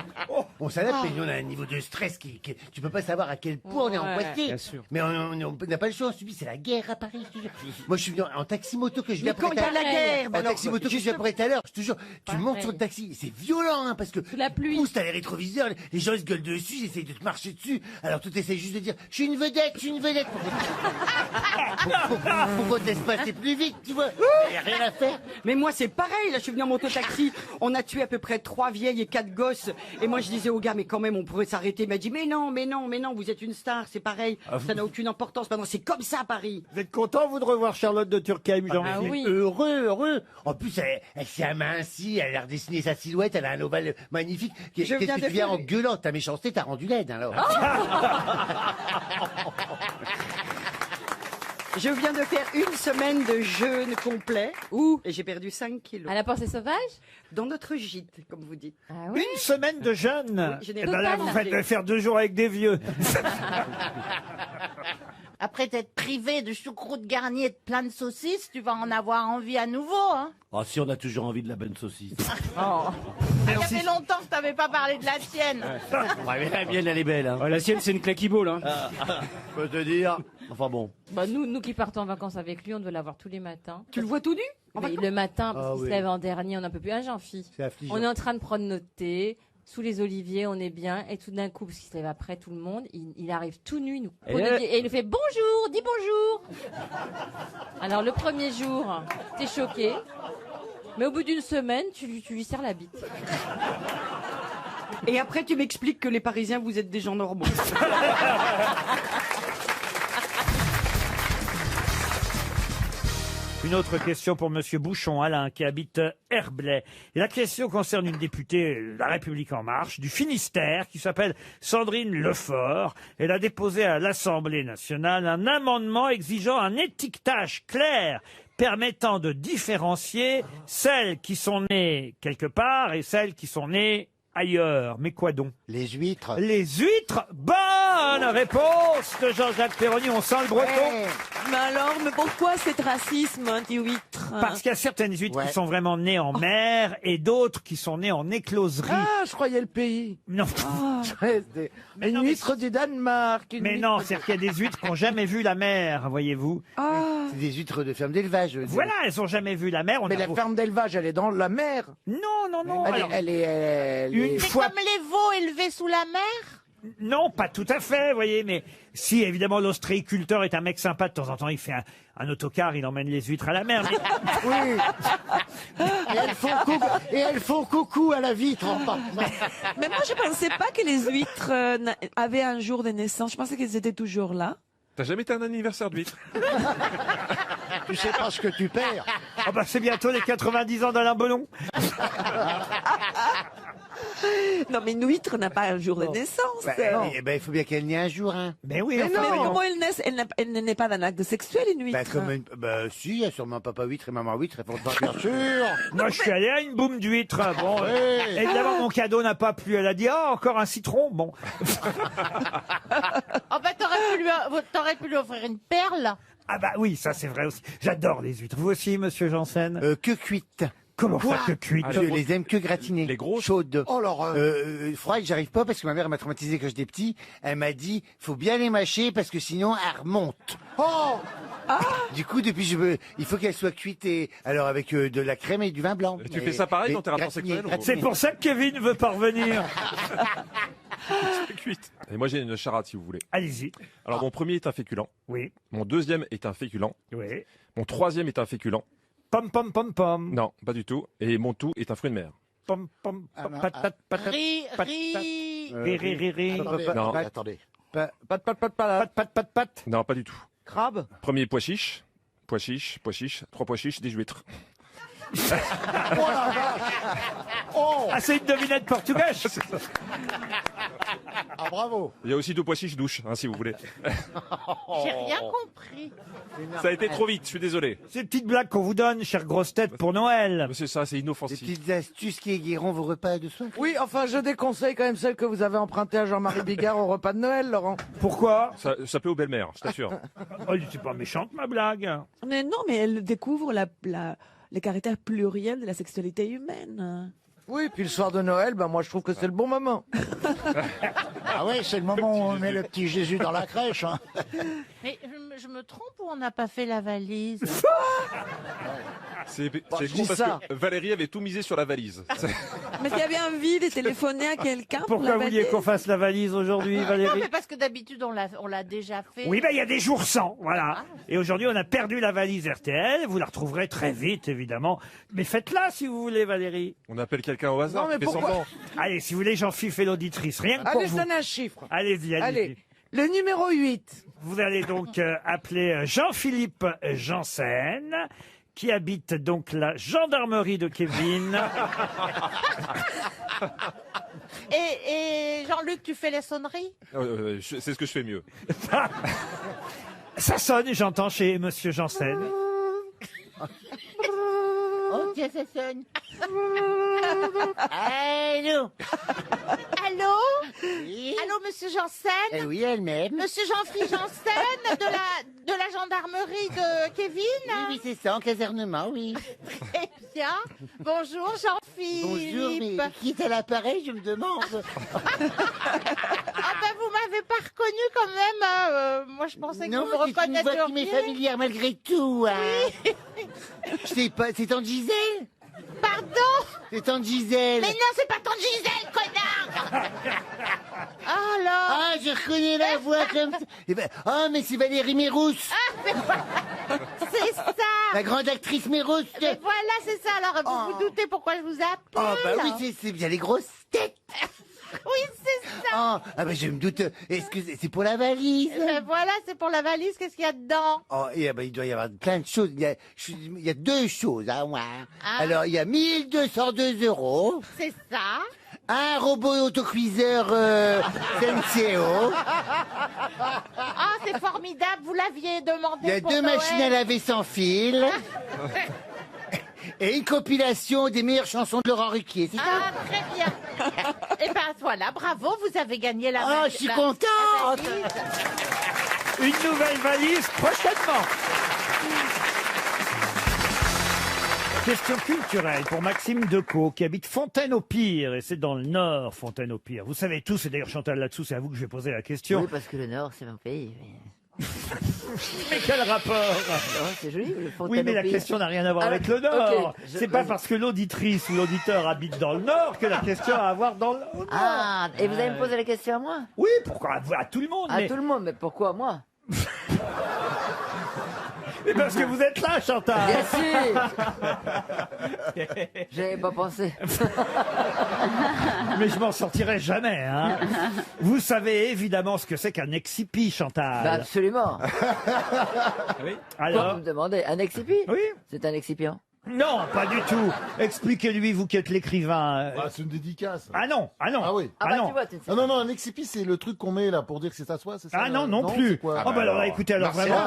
On s'adapte, mais nous, on a un niveau de stress tu peux pas savoir à quel point on est angoissé. bien sûr. Mais on n'a pas le choix, on subit, c'est la guerre à Paris, je te jure. Moi, je suis venu en taxi-moto que je viens Mais quand il y a la guerre, en taxi-moto que je viens tout à l'heure, je te jure, tu montes sur le taxi, c'est violent, hein, parce que la pluie. pousse, t'as les rétroviseurs, les gens ils se gueulent dessus, ils essayent de te marcher dessus, alors tout essaie juste de dire, je suis une vedette, pour qu'on te laisse passer plus vite, tu vois, y a rien à faire. Mais moi c'est pareil, là je suis venu en mototaxi, on a tué à peu près 3 vieilles et 4 gosses, et moi je disais au gars mais quand même on pourrait s'arrêter, il m'a dit mais non, vous êtes une star, c'est pareil, ça n'a aucune importance, maintenant c'est comme ça Paris. Vous êtes content, vous, de revoir Charlotte de Turckheim, Jean Ah oui. Heureux. En plus, elle s'est amincie, elle a redessiné sa silhouette, elle a un ovale magnifique. Qu'est-ce Je viens que de tu viens faire- en gueulant? Ta méchanceté t'a rendu laide, alors. Je viens de faire une semaine de jeûne complet. Où? Et j'ai perdu 5 kilos. À la Pensée Sauvage? Dans notre gîte, comme vous dites. Ah oui. Une semaine de jeûne. Oui, je n'ai Eh ben là, pas vous mangé. faites faire 2 jours avec des vieux. Après t'être privé de choucroute garnie et de plein de saucisses, tu vas en avoir envie à nouveau, hein. Oh, si on a toujours envie de la bonne saucisse. Il y avait longtemps que t'avais pas parlé de la tienne. Ouais, mais la mienne, elle est belle. Hein. La sienne, c'est une claquibole. Hein. Je peux te dire. Enfin bon. Bah nous qui partons en vacances avec lui, on doit l'avoir tous les matins. Tu le vois tout nu Mais le matin, parce Ah qu'il oui. se lève en dernier, on n'en peut plus. Jean-Phi. C'est affligeant. On est en train de prendre notre thé, sous les oliviers, on est bien, et tout d'un coup, parce qu'il se lève après tout le monde, il arrive tout nu, nous. Et il nous fait bonjour, dis bonjour. Alors le premier jour, t'es choqué, mais au bout d'une semaine, tu lui serres la bite. Et après, tu m'expliques que les Parisiens, vous êtes des gens normaux. Une autre question pour Monsieur Bouchon, Alain, qui habite Herblay. Et la question concerne une députée de La République En Marche, du Finistère, qui s'appelle Sandrine Lefort. Elle a déposé à l'Assemblée nationale un amendement exigeant un étiquetage clair permettant de différencier celles qui sont nées quelque part et celles qui sont nées ailleurs. Mais quoi donc? Les huîtres. Les huîtres. Bonne réponse de Jean-Jacques Perroni. On sent le breton. Mais alors, mais pourquoi cet racisme anti-huître? Parce qu'il y a certaines huîtres qui sont vraiment nées en mer et d'autres qui sont nées en écloserie. Ah, je croyais le pays. Non. Une huître du Danemark. Mais non, c'est-à-dire qu'il y a des huîtres qui n'ont jamais vu la mer, voyez-vous. C'est des huîtres de ferme d'élevage. Voilà, elles n'ont jamais vu la mer. Mais la ferme d'élevage, elle est dans la mer. Non, non, non. Elle est Une C'est fois... comme les veaux élevés sous la mer? Non, pas tout à fait, vous voyez, mais si, évidemment, l'ostréiculteur est un mec sympa, de temps en temps, il fait un autocar, il emmène les huîtres à la mer. Oui. Et elles font coucou à la vitre. Mais moi, je pensais pas que les huîtres avaient un jour de naissance. Je pensais qu'elles étaient toujours là. T'as jamais été à un anniversaire d'huître? Tu sais pas ce que tu perds. Ah bah c'est bientôt les 90 ans d'Alain Belon. Non, mais une huître n'a pas un jour de naissance. Il faut bien qu'elle naisse un jour. Hein. Mais oui, Mais comment elle naît? Elle n'est pas d'un acte sexuel, une huître. Si, il y a sûrement papa huître et maman huître. Elles font pas Bien sûr. Moi, je suis allé à une boum d'huîtres. Bon, Oui. évidemment, mon cadeau n'a pas plu. Elle a dit, ah, encore un citron. Bon. Oh bah t'aurais pu lui offrir une perle. Ah bah oui, ça c'est vrai aussi. J'adore les huîtres. Vous aussi, monsieur Janssen? Que cuites. Comment ça que cuites? Je les aime que gratinées. Les grosses? Chaudes. Oh l'horreur. Froides, j'arrive pas parce que ma mère m'a traumatisé quand j'étais petit. Elle m'a dit, faut bien les mâcher parce que sinon elles remontent. Oh. Du coup, il faut qu'elles soient cuites et alors avec de la crème et du vin blanc. Et tu fais ça pareil dans tes rapports sexuels? C'est pour ça que Kevin veut pas revenir. Cuite. Et moi j'ai une charade si vous voulez. Allez-y. Alors mon premier est un féculent. Oui. Mon deuxième est un féculent. Oui. Mon troisième est un féculent. Pom pom pom pom. Non, pas du tout. Et mon tout est un fruit de mer. Pom pom pom patate patate. Ri. Ri. Non. Attendez. Pat. Pat pat. Non, pas du tout. Crabe. Premier pois chiche. Pois chiche. Trois pois chiches, des huîtres. Oh la vache. Oh. Ah, c'est une devinette portugaise. Ah bravo. Il y a aussi deux pois chiches douches, si vous voulez. J'ai rien compris. Ça a été trop vite, je suis désolé. C'est une petite blague qu'on vous donne, chère grosse tête, pour Noël. Mais c'est ça, c'est Des inoffensif. petites astuces qui aiguilleront vos repas de soir. Oui, enfin, je déconseille quand même celle que vous avez empruntée à Jean-Marie Bigard au repas de Noël, Laurent. Pourquoi? Ça plaît aux belles-mères, je t'assure. Oh, c'est pas méchante, ma blague. Mais non, mais elle découvre les caractères pluriels de la sexualité humaine. Oui, puis le soir de Noël, moi je trouve que c'est le bon moment. Ah ouais, c'est le moment où on met le petit Jésus dans la crèche. Hein. Mais je me trompe ou on n'a pas fait la valise? C'est je con dis parce ça. que Valérie avait tout misé sur la valise. Mais tu avais envie de téléphoner à quelqu'un pour Pourquoi la vouliez valise? qu'on fasse la valise aujourd'hui, Non, Valérie? mais parce que d'habitude on l'a déjà fait. Oui, il y a des jours sans, voilà. Et aujourd'hui, on a perdu la valise RTL. Vous la retrouverez très vite, évidemment. Mais faites-la si vous voulez, Valérie. On appelle quelqu'un au hasard, Non, mais fais pourquoi semblant. Allez, si vous voulez, Jean-Philippe fait l'auditrice. Rien que pour Allez, je vous. donne un chiffre. Allez-y, allez-y. Allez, le numéro 8. Vous allez donc appeler Jean-Philippe Janssen, qui habite donc la gendarmerie de Kevin. Et Jean-Luc, tu fais les sonneries? C'est ce que je fais mieux. Ça sonne, j'entends chez Monsieur Janssen. Oh, tiens, ça sonne. Allô? Allô? Oui. Allô, monsieur Janssen? Eh oui, elle-même. Monsieur Jean-Philippe Janssen de la gendarmerie de Kevin? Oui, c'est ça, en casernement, oui. Très bien. Bonjour, Jean-Philippe. Bonjour, mais qui est à l'appareil, je me demande. Ah ben, vous m'avez pas reconnu quand même. Moi, je pensais que Non, vous me c'est une voix qui reconnaîtriez. m'est familière malgré tout. Hein. Je sais pas, c'est tante Gisèle? Pardon? C'est tante Gisèle. Mais non, c'est pas tante Gisèle, connard. Ah là. Ah, je reconnais la voix comme ça. Eh ben, oh, mais c'est Valérie Mérous. C'est ça. La grande actrice Mérous. Mais voilà, c'est ça. Alors, vous vous doutez pourquoi je vous appelle? Oh, bah oui, c'est bien les grosses têtes. Oui, c'est ça. Oh, ah bah je me doute. Est-ce que c'est pour la valise? Ben voilà, c'est pour la valise. Qu'est-ce qu'il y a dedans? Oh, et ben, il doit y avoir plein de choses. Il y a deux choses à voir. Ah. Alors, il y a 1202 €. C'est ça. Un robot autocuiseur Senseo. Ah, c'est formidable. Vous l'aviez demandé. Il y a pour 2 Noël. machines à laver sans fil. Et une compilation des meilleures chansons de Laurent Ruquier, c'est ça? Ah, très bien. Et ben voilà, bravo, vous avez gagné la valise. Oh, je suis contente. Une nouvelle valise prochainement. Question culturelle pour Maxime Decaux, qui habite Fontaine-au-Pire, et c'est dans le Nord, Fontaine-au-Pire. Vous savez tous, et d'ailleurs Chantal là-dessous, c'est à vous que je vais poser la question. Oui, parce que le Nord, c'est mon pays. Mais quel rapport? C'est joli, le Oui, mais la question n'a rien à voir avec le Nord. C'est pas parce que l'auditrice ou l'auditeur habite dans le Nord que la question a à voir dans le Nord. Ah, et vous allez me poser la question à moi? Oui, pourquoi? À tout le monde. À mais... tout le monde, mais pourquoi moi? Mais parce que vous êtes là, Chantal. Bien sûr. J'avais pas pensé. Mais je m'en sortirai jamais, hein. Vous savez évidemment ce que c'est qu'un excipi, Chantal. Bah, absolument. Oui. Alors, Alors vous me demandez, un excipi? Oui. C'est un excipient. Non, pas du tout. Expliquez-lui, vous qui êtes l'écrivain. C'est une dédicace. Ah non, ah non. Ah oui. Ah bah, tu vois, tu ne sais Ah non, non, un excipi, c'est le truc qu'on met là pour dire que c'est à soi, c'est ça? Ah non, non plus. c'est quoi Oh bah alors là, écoutez, alors vraiment.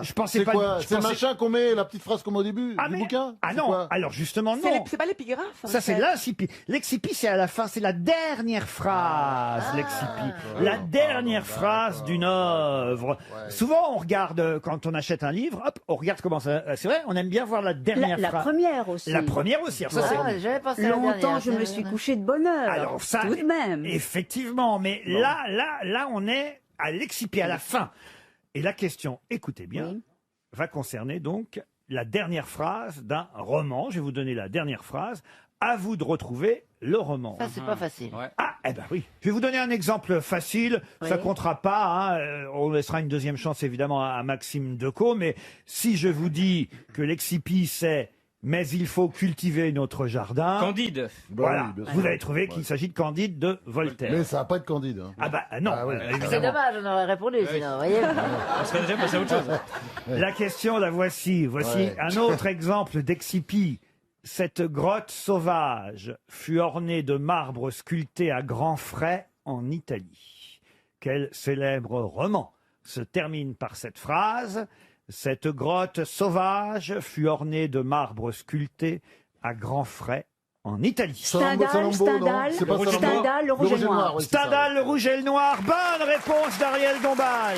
Je pensais C'est pas. quoi? je C'est le pensais- machin qu'on met, la petite phrase qu'on met au début du bouquin? Ah C'est non, quoi? alors justement non. C'est pas l'épigraphe. en Ça c'est fait. l'incipi. L'excipi c'est à la fin, c'est la dernière phrase, l'excipi. La dernière phrase d'une œuvre. Souvent on regarde, quand on achète un livre, hop, on regarde comment ça... C'est vrai, on aime bien voir la dernière La phrase. première aussi. La première aussi. Alors ça, c'est- Ah, j'avais pensé à la Longtemps, dernière, je c'est me vrai. suis couché de bonne heure. Alors ça, tout de même. effectivement, mais là, on est à l'excipi, à la fin. Et la question, écoutez bien, va concerner donc la dernière phrase d'un roman. Je vais vous donner la dernière phrase. À vous de retrouver le roman. Ça, c'est pas facile. Ah, eh ben oui. Je vais vous donner un exemple facile. Ça comptera pas. Hein. On laissera une deuxième chance évidemment à Maxime Decaux. Mais si je vous dis que l'excipi c'est mais il faut cultiver notre jardin. Candide. Voilà. Bah oui, bien sûr. Vous avez trouvé qu'il s'agit de Candide de Voltaire. Mais ça va pas être Candide. Hein. Ah bah non. Ah oui. C'est évidemment. dommage, on aurait répondu sinon, vous voyez. On serait déjà passé à autre chose. La question, la voici. Voici Ouais. un autre exemple d'excipi. Cette grotte sauvage fut ornée de marbre sculpté à grands frais en Italie. Quel célèbre roman se termine par cette phrase? Cette grotte sauvage fut ornée de marbre sculpté à grands frais en Italie. Stendhal, Salammbô, non Stendhal, C'est pas Salammbô Stendhal, le rouge et noir. oui, c'est ça. Stendhal, le rouge et le noir. Bonne réponse d'Ariel Dombal.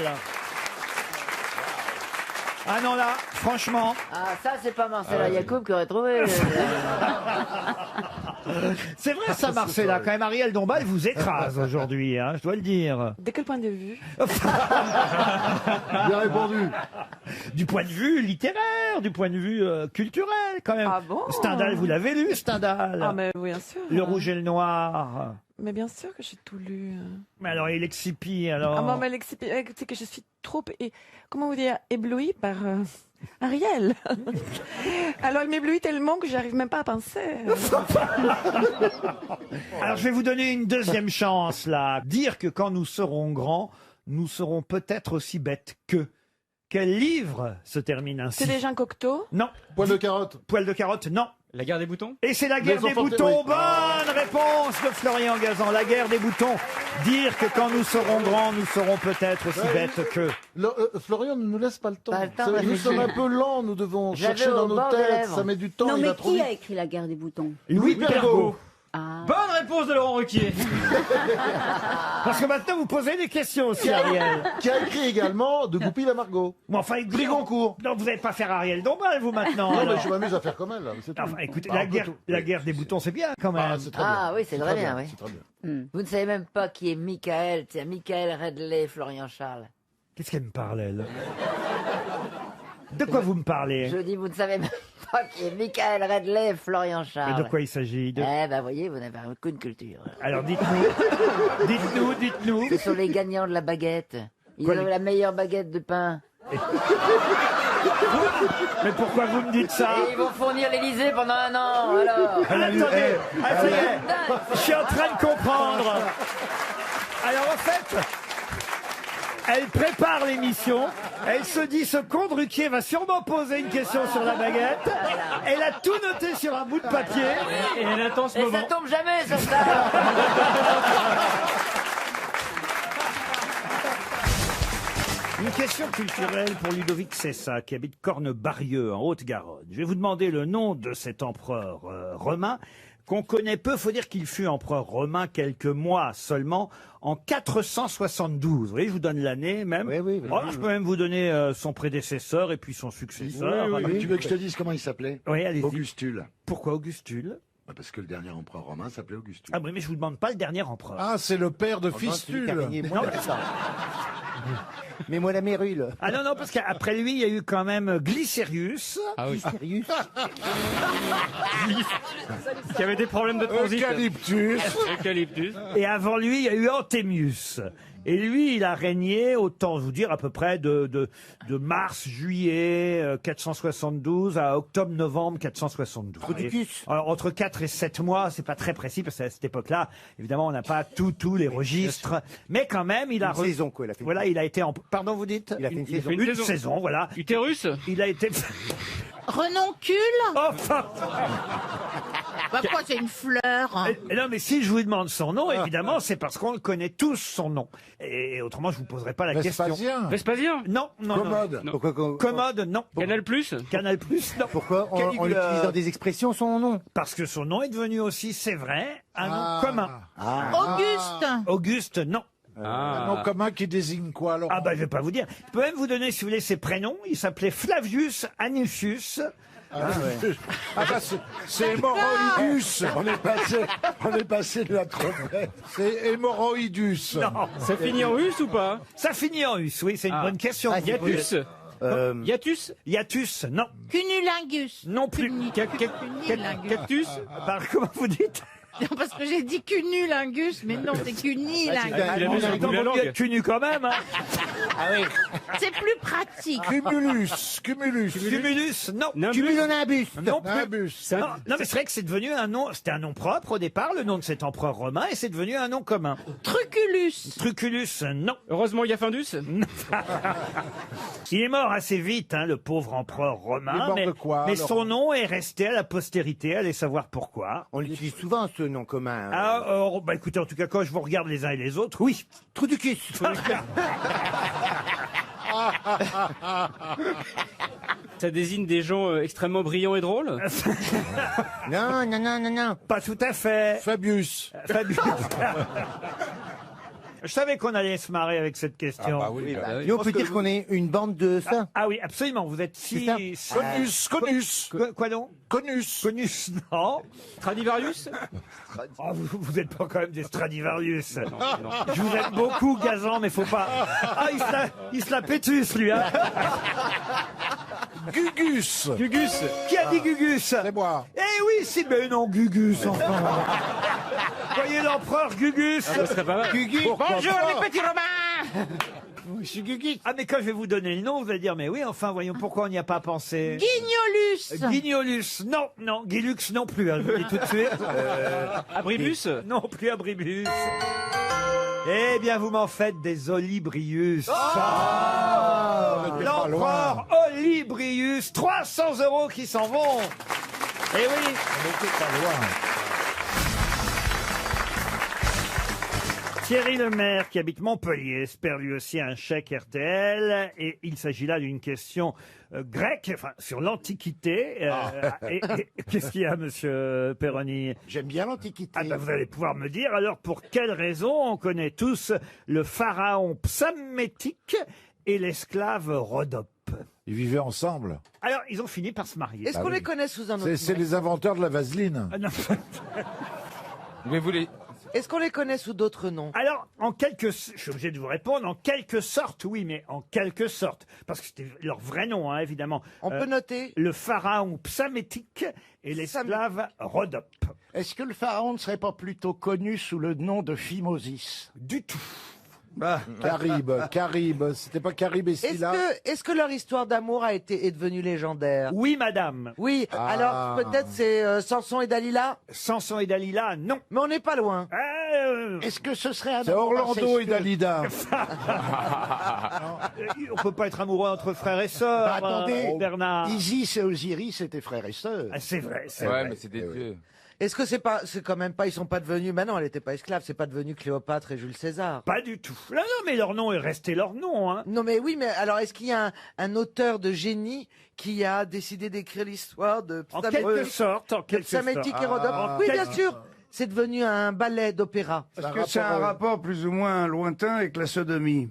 Ah non là, franchement. Ah, ça, c'est pas Marcella Yacoub qui aurait trouvé. C'est vrai ça, Marcella. Quand même, Ariel Dombal vous écrase aujourd'hui, hein, je dois le dire. De quel point de vue? Bien répondu. Du point de vue littéraire, du point de vue culturel, quand même. Ah bon? Stendhal, vous l'avez lu, Stendhal? Ah, mais oui, bien sûr. Le rouge et le noir. Mais bien sûr que j'ai tout lu. Mais alors, il excipi, alors. Ah, bon, mais c'est que je suis trop, comment vous dire, éblouie par Ariel. Alors, il m'éblouit tellement que j'arrive même pas à penser. Alors, je vais vous donner une deuxième chance, là. Dire que quand nous serons grands, nous serons peut-être aussi bêtes qu'eux. Quel livre se termine ainsi? C'est des Jean Cocteau? Non. Poil de carotte. Poil de carotte, non. La guerre des boutons. Et c'est la guerre Les des enfants boutons. terroristes. Bonne réponse de Florian Gazan. La guerre des boutons. Dire que quand nous serons grands, nous serons peut-être aussi bêtes que... Florian ne nous laisse pas le temps. Pas le temps de Nous réfléchir. sommes un peu lents, nous devons J'avais chercher dans au nos bord des têtes, lèvres. ça met du temps, Non, il mais va trop qui vite. a écrit La guerre des boutons Louis Pergaud. Ah. Bonne réponse de Laurent Ruquier. Parce que maintenant, vous posez des questions aussi, Ariel. Qui a écrit également De Goupil à Margot. Mais enfin, Brigoncourt. Non, vous n'allez pas faire Ariel Dombal, vous, maintenant. Non, alors. mais je m'amuse à faire comme elle. C'est tout. Enfin, écoutez, Bah, la un peu guerre, tout. la guerre des boutons, c'est bien, quand même. Ah, c'est très bien. Ah oui, c'est très bien, oui. C'est très bien. Vous ne savez même pas qui est Michael, c'est Michael Redley, Florian Charles. Qu'est-ce qu'elle me parle, elle? De quoi vous me parlez? Je dis, vous ne savez même pas qui est Michael Redley, Florian Charles. Mais de quoi il s'agit de... Eh ben, voyez, vous n'avez aucune culture. Alors, dites-nous. dites-nous. Ce sont les gagnants de la baguette. Ils Quoi, ont les- la meilleure baguette de pain. Mais pourquoi vous me dites ça? Et ils vont fournir l'Elysée pendant un an, alors. Attendez, ah, ça y est, je suis en train de comprendre. Alors en fait, elle prépare l'émission, elle se dit ce con de Ruquier va sûrement poser une question sur la baguette. Elle a tout noté sur un bout de papier. Et elle attend ce Et moment. ça tombe jamais, ça. Une question culturelle pour Ludovic Cessa, qui habite Cornebarieux, en Haute-Garonne. Je vais vous demander le nom de cet empereur romain qu'on connaît peu. Faut dire qu'il fut empereur romain quelques mois seulement, en 472. Vous voyez, je vous donne l'année même. Oh, je peux même vous donner son prédécesseur et puis son successeur. Tu veux que je te dise comment il s'appelait? Oui, allez-y. Augustule. Pourquoi Augustule? Bah, parce que le dernier empereur romain s'appelait Augustule. Ah oui, mais je vous demande pas le dernier empereur. Ah, c'est le père de Oh non, c'est lui Fistule. qui a gagné moins Non. que ça. Mais moi la mérule. Ah non, non, parce qu'après lui, il y a eu quand même Glycérius. Ah oui. Sérieux Qui avait des problèmes de transit. Eucalyptus. Eucalyptus. Et avant lui, il y a eu Antémius. Et lui, il a régné, autant vous dire, à peu près de mars, juillet 472 à octobre-novembre 472. Producus. Alors, entre 4 et 7 mois, c'est pas très précis, parce qu'à cette époque-là, évidemment, on n'a pas tous les registres. Mais quand même, il a... Une saison, quoi, il a fait une Voilà, il a été en... Pardon, vous dites? Il a fait une saison. Une saison, voilà. Utérus. Il a été... Renoncule Enfin Bah quoi, c'est une fleur. Non, mais si je vous demande son nom, évidemment, c'est parce qu'on le connaît tous, son nom. Et autrement, je vous poserai pas la question. Vespasien. Vespasien. Non, non, Commode. Non. Pourquoi, Commode, non. Canal Plus. Canal Plus, non. pourquoi on Caligula. utilise dans des expressions son nom? Parce que son nom est devenu aussi, c'est vrai, un Ah. nom commun. Auguste. Auguste, non. Un nom commun qui désigne quoi, alors? Ah bah je vais pas vous dire. Je peux même vous donner, si vous voulez, ses prénoms. Il s'appelait Flavius Annucius. Ah, bah, c'est hémorroïdus. On est passé de la trompette. C'est hémorroïdus. Non. Ça finit en russe ou pas? Ça finit en us, oui, c'est une bonne question. Hiatus. Hiatus. Hiatus, non. Cunnilingus. Non plus. Cunnilingus. Cactus. Comment vous dites? Non, parce que j'ai dit cunnilingus, mais non, c'est cunnilingus. Il a mis sur le bout de la langue. Cunu quand même. Hein. Ah oui. C'est plus pratique. Cumulus. Cumulus, non. Cumulonimbus. Non plus. Nimbus. Non, non, mais c'est vrai que c'est devenu un nom, c'était un nom propre au départ, le nom de cet empereur romain, et c'est devenu un nom commun. Truculus. Truculus, non. Heureusement, il y a Findus. Il est mort assez vite, hein, le pauvre empereur Il est romain, mort mais, de quoi, mais alors son nom est resté à la postérité, allez savoir pourquoi. On l'utilise souvent ce nom commun. Ah, bah écoutez, en tout cas, quand je vous regarde les uns et les autres, oui. Trou du cul. Ça désigne des gens extrêmement brillants et drôles. Non, non, non, non, non. Pas tout à fait. Fabius. Fabius. Je savais qu'on allait se marrer avec cette question. Ah bah oui, bah Et on peut dire qu'on est une bande de ça. Ah oui, absolument. Vous êtes si... Conus. Quoi donc? Conus. Conus, non. Stradivarius. Oh, vous êtes pas quand même des Stradivarius. Je vous aime beaucoup, Gazan, mais faut pas... Ah, il se la pétus, lui, hein. Gugus. Gugus. Qui a dit Gugus? C'est moi. Eh oui, si, mais non, Gugus, enfin. Voyez l'empereur Gugus. Ah, ça serait pas mal. Gugus. Bonjour les petits Romains. Je suis Gugus. Ah, mais quand je vais vous donner le nom, vous allez dire, mais oui, enfin, voyons, pourquoi on n'y a pas pensé? Guignolus. Guignolus, non, non, Guilux non plus, hein, je vous le dis tout de suite. Abribus. Non plus Abribus. Eh bien, vous m'en faites des Olybrius. L'empereur Olybrius, 300 € qui s'en vont. Eh oui. On était pas loin. Thierry Lemaire, qui habite Montpellier, espère lui aussi un chèque RTL. Et il s'agit là d'une question grecque, enfin, sur l'Antiquité. Et qu'est-ce qu'il y a, monsieur Perroni? J'aime bien l'Antiquité. Ah ben, vous allez pouvoir me dire, alors, pour quelle raison on connaît tous le pharaon Psammétique et l'esclave Rhodope? Ils vivaient ensemble. Alors, ils ont fini par se marier. Est-ce qu'on les connaît sous un autre nom? C'est les inventeurs de la vaseline. Ah, non. Mais vous les... Est-ce qu'on les connaît sous d'autres noms? Alors, je suis obligé de vous répondre, en quelque sorte, oui, mais en quelque sorte. Parce que c'était leur vrai nom, hein, évidemment. On peut noter? Le pharaon Psammétique et l'esclave Rhodope. Est-ce que le pharaon ne serait pas plutôt connu sous le nom de Phimosis? Du tout. Caribe, c'était pas Caribe et Scylla. Est-ce que leur histoire d'amour est devenue légendaire? Oui, madame. Oui, Ah. alors peut-être c'est Samson et Dalila? Samson et Dalila, non. Mais on n'est pas loin. Est-ce que ce serait un C'est amour Orlando et incestueux? Dalida. On peut pas être amoureux entre frères et sœurs, Bah, attendez, Bernard. Isis et Osiris étaient frères et sœurs. Ah, c'est vrai, c'est Ouais, vrai. mais c'est des dieux. Est-ce que c'est quand même pas, ils sont pas devenus, non, elle était pas esclave, c'est pas devenu Cléopâtre et Jules César. Pas du tout. Non, mais leur nom est resté leur nom, hein. Non, mais oui, mais alors est-ce qu'il y a un auteur de génie qui a décidé d'écrire l'histoire de En quelque sorte, en quelque sorte. Psammétique et Rhodope? Oui, bien sûr. C'est devenu un ballet d'opéra. Est-ce que c'est un rapport plus ou moins lointain avec la sodomie?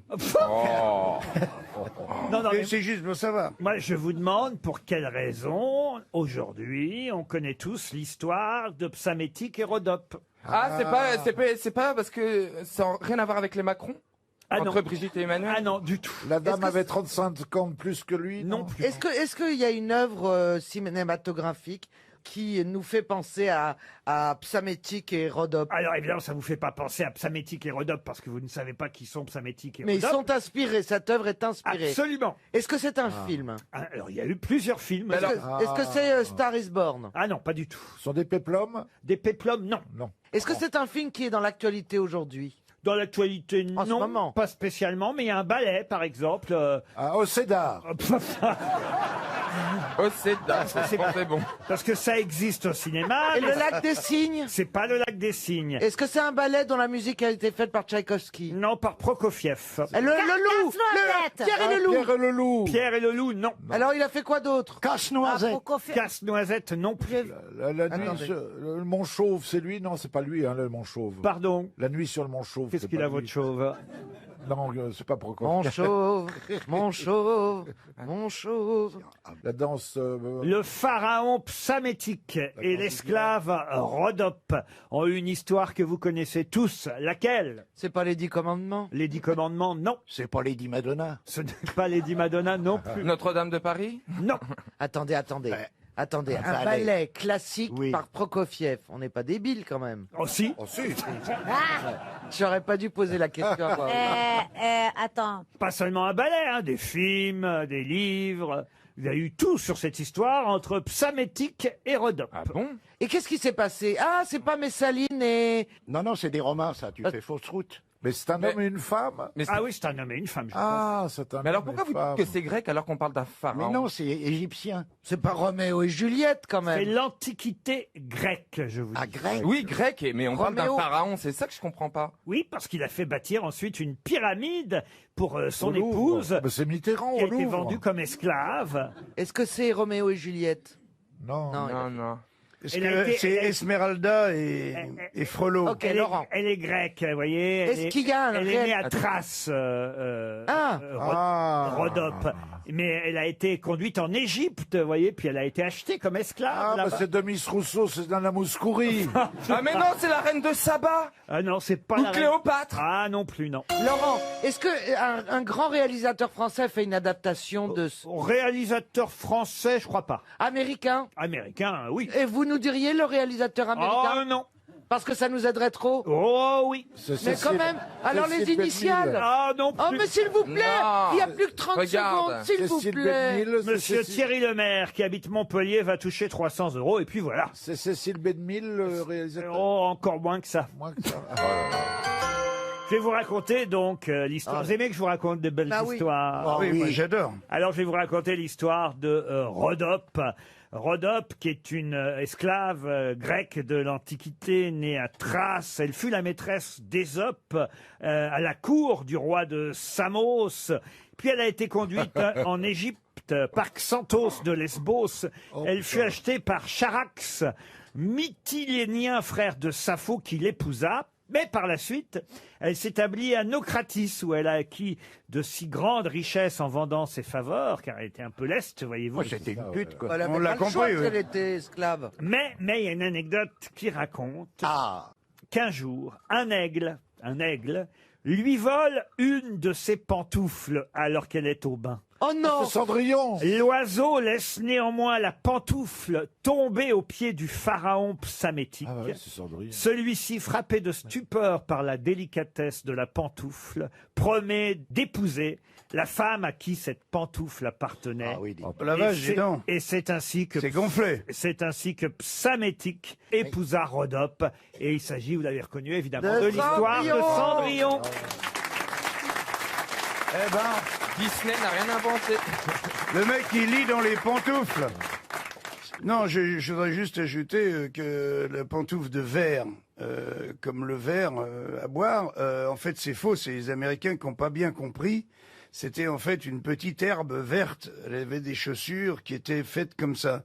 Non, non, mais C'est juste pour savoir. moi, je vous demande pour quelle raison, aujourd'hui, on connaît tous l'histoire de Psammétique et Rhodope. Ah, c'est pas parce que ça n'a rien à voir avec les Macron? Ah Entre non. Brigitte et Emmanuel? Ah non, du tout. La dame Est-ce que avait 35 ans de plus que lui. Non plus. Est-ce qu'il y a une œuvre cinématographique qui nous fait penser à Psammétique et Rhodope? Alors évidemment, ça vous fait pas penser à Psammétique et Rhodope parce que vous ne savez pas qui sont Psammétique et Mais ils Rhodope. sont inspirés, cette œuvre est inspirée. Absolument. Est-ce que c'est un film? Alors il y a eu plusieurs films. Est-ce que c'est Star is Born? Ah non, pas du tout. Ce sont des péplums? Des péplums, non. Non. Est-ce que c'est un film qui est dans l'actualité aujourd'hui? Dans l'actualité, En ce non, moment. pas spécialement, mais il y a un ballet, par exemple. Au Cédar. Oh, c'est bon. Parce que ça existe au cinéma. Et mais le lac des cygnes? C'est pas le lac des cygnes. Est-ce que c'est un ballet dont la musique a été faite par Tchaïkovski? Non, par Prokofiev. Le loup! Pierre et le loup! Pierre et le loup. Pierre et le loup, non. Alors il a fait quoi d'autre? Casse-noisette. Casse-noisette, non plus. La nuit Attendez. sur le Mont Chauve, c'est lui? Non, c'est pas lui, hein, le Mont Chauve. Pardon. La nuit sur le Mont Chauve. Qu'est-ce c'est qu'il pas a, lui. votre chauve? Non, c'est pas Prokofiev. Mon chauve, mon chauve, mon chauve. La danse. Le pharaon Psammétique et l'esclave Rhodope ont eu une histoire que vous connaissez tous. Laquelle? C'est pas les 10 commandements? Les 10 commandements, non. C'est pas Lady Madonna. Ce n'est pas Lady Madonna non plus. Notre-Dame de Paris? Non. Attendez. Attendez, Un un ballet. ballet classique Oui. par Prokofiev. On n'est pas débiles quand même. Oh si. Oh, si. J'aurais pas dû poser la question. à moi. Attends. Pas seulement un ballet, hein, des films, des livres. Il y a eu tout sur cette histoire entre Psammétique et Rhodope. Ah bon? Et qu'est-ce qui s'est passé? Ah, c'est pas Messaline et... Non, c'est des Romains, ça. Tu fais fausse route. Mais c'est un homme et une femme? Mais Ah oui, c'est un homme et une femme, je crois. Ah, c'est un Mais alors homme et pourquoi une vous femme. dites que c'est grec alors qu'on parle d'un pharaon? Mais non, c'est égyptien. C'est pas Roméo et Juliette quand C'est même. l'Antiquité grecque, je vous dis. Ah, grec. Oui, grec, mais on parle d'un Roméo. pharaon, c'est ça que je comprends pas. Oui, parce qu'il a fait bâtir ensuite une pyramide pour son Au Louvre. épouse, Mais c'est Mitterrand qui a au été Louvre. vendue comme esclave. Est-ce que c'est Roméo et Juliette? Non. Non. Non. Est-ce Elle a que été- c'est elle- Esmeralda et Frollo? Ok, Elle est, Laurent. elle est grecque, vous voyez. Est-ce qu'il y a un Elle est réel- née à Thrace, Ah. Rhodope. Mais elle a été conduite en Égypte, vous voyez, puis elle a été achetée comme esclave. Ah, bah là-bas. c'est Demis Rousseau, c'est Nana Mouskouri. Ah mais non, c'est la reine de Saba! Ah non, c'est pas Ou la reine- Cléopâtre! Ah non plus, non. Laurent, est-ce que un grand réalisateur français fait une adaptation de Réalisateur français, je crois pas. américain? Américain, oui. Et vous nous diriez le réalisateur américain? Oh non. Parce que ça nous aiderait trop? Oh oui. Mais quand même, alors les initiales? Ah non Oh plus. mais s'il vous plaît, Non. il y a plus que 30 Regarde. secondes, s'il vous Cécile plaît. Bédemille, c'est Monsieur Cécile- Thierry Lemaire, qui habite Montpellier, va toucher 300 €, et puis voilà. C'est Cécile Bédemille, le réalisateur. Oh, encore moins que ça. Moins que ça. Je vais vous raconter donc l'histoire. Ah. Vous aimez que je vous raconte des belles Ah oui. histoires? Ah oui, moi j'adore. Alors je vais vous raconter l'histoire de Rhodope. Rhodope, qui est une esclave grecque de l'Antiquité, née à Thrace. Elle fut la maîtresse d'Ésope à la cour du roi de Samos. Puis elle a été conduite en Égypte par Xanthos de Lesbos. Elle fut achetée par Charax, Mytilénien, frère de Sappho, qui l'épousa. Mais par la suite, elle s'établit à Naucratis, où elle a acquis de si grandes richesses en vendant ses faveurs, car elle était un peu leste, voyez-vous. C'était une pute, quoi. Elle avait On l'a pas le choix compris, si oui. elle était esclave. Mais il y a une anecdote qui raconte qu'un jour, un aigle, lui vole une de ses pantoufles alors qu'elle est au bain. Oh non! C'est Cendrillon. L'oiseau laisse néanmoins la pantoufle tomber aux pieds du pharaon psamétique. Ah ouais, c'est Cendrillon. Celui-ci, frappé de stupeur par la délicatesse de la pantoufle, promet d'épouser la femme à qui cette pantoufle appartenait. la vache, dis donc. Et c'est ainsi que... C'est gonflé. C'est ainsi que Psamétique épousa Rhodope. Et il s'agit, vous l'avez reconnu évidemment, de l'histoire de Cendrillon. Eh ben, Disney n'a rien inventé. le mec, il lit dans les pantoufles. Non, je voudrais juste ajouter que la pantoufle de verre, comme le verre à boire, en fait, c'est faux. C'est les Américains qui n'ont pas bien compris. C'était en fait une petite herbe verte. Elle avait des chaussures qui étaient faites comme ça.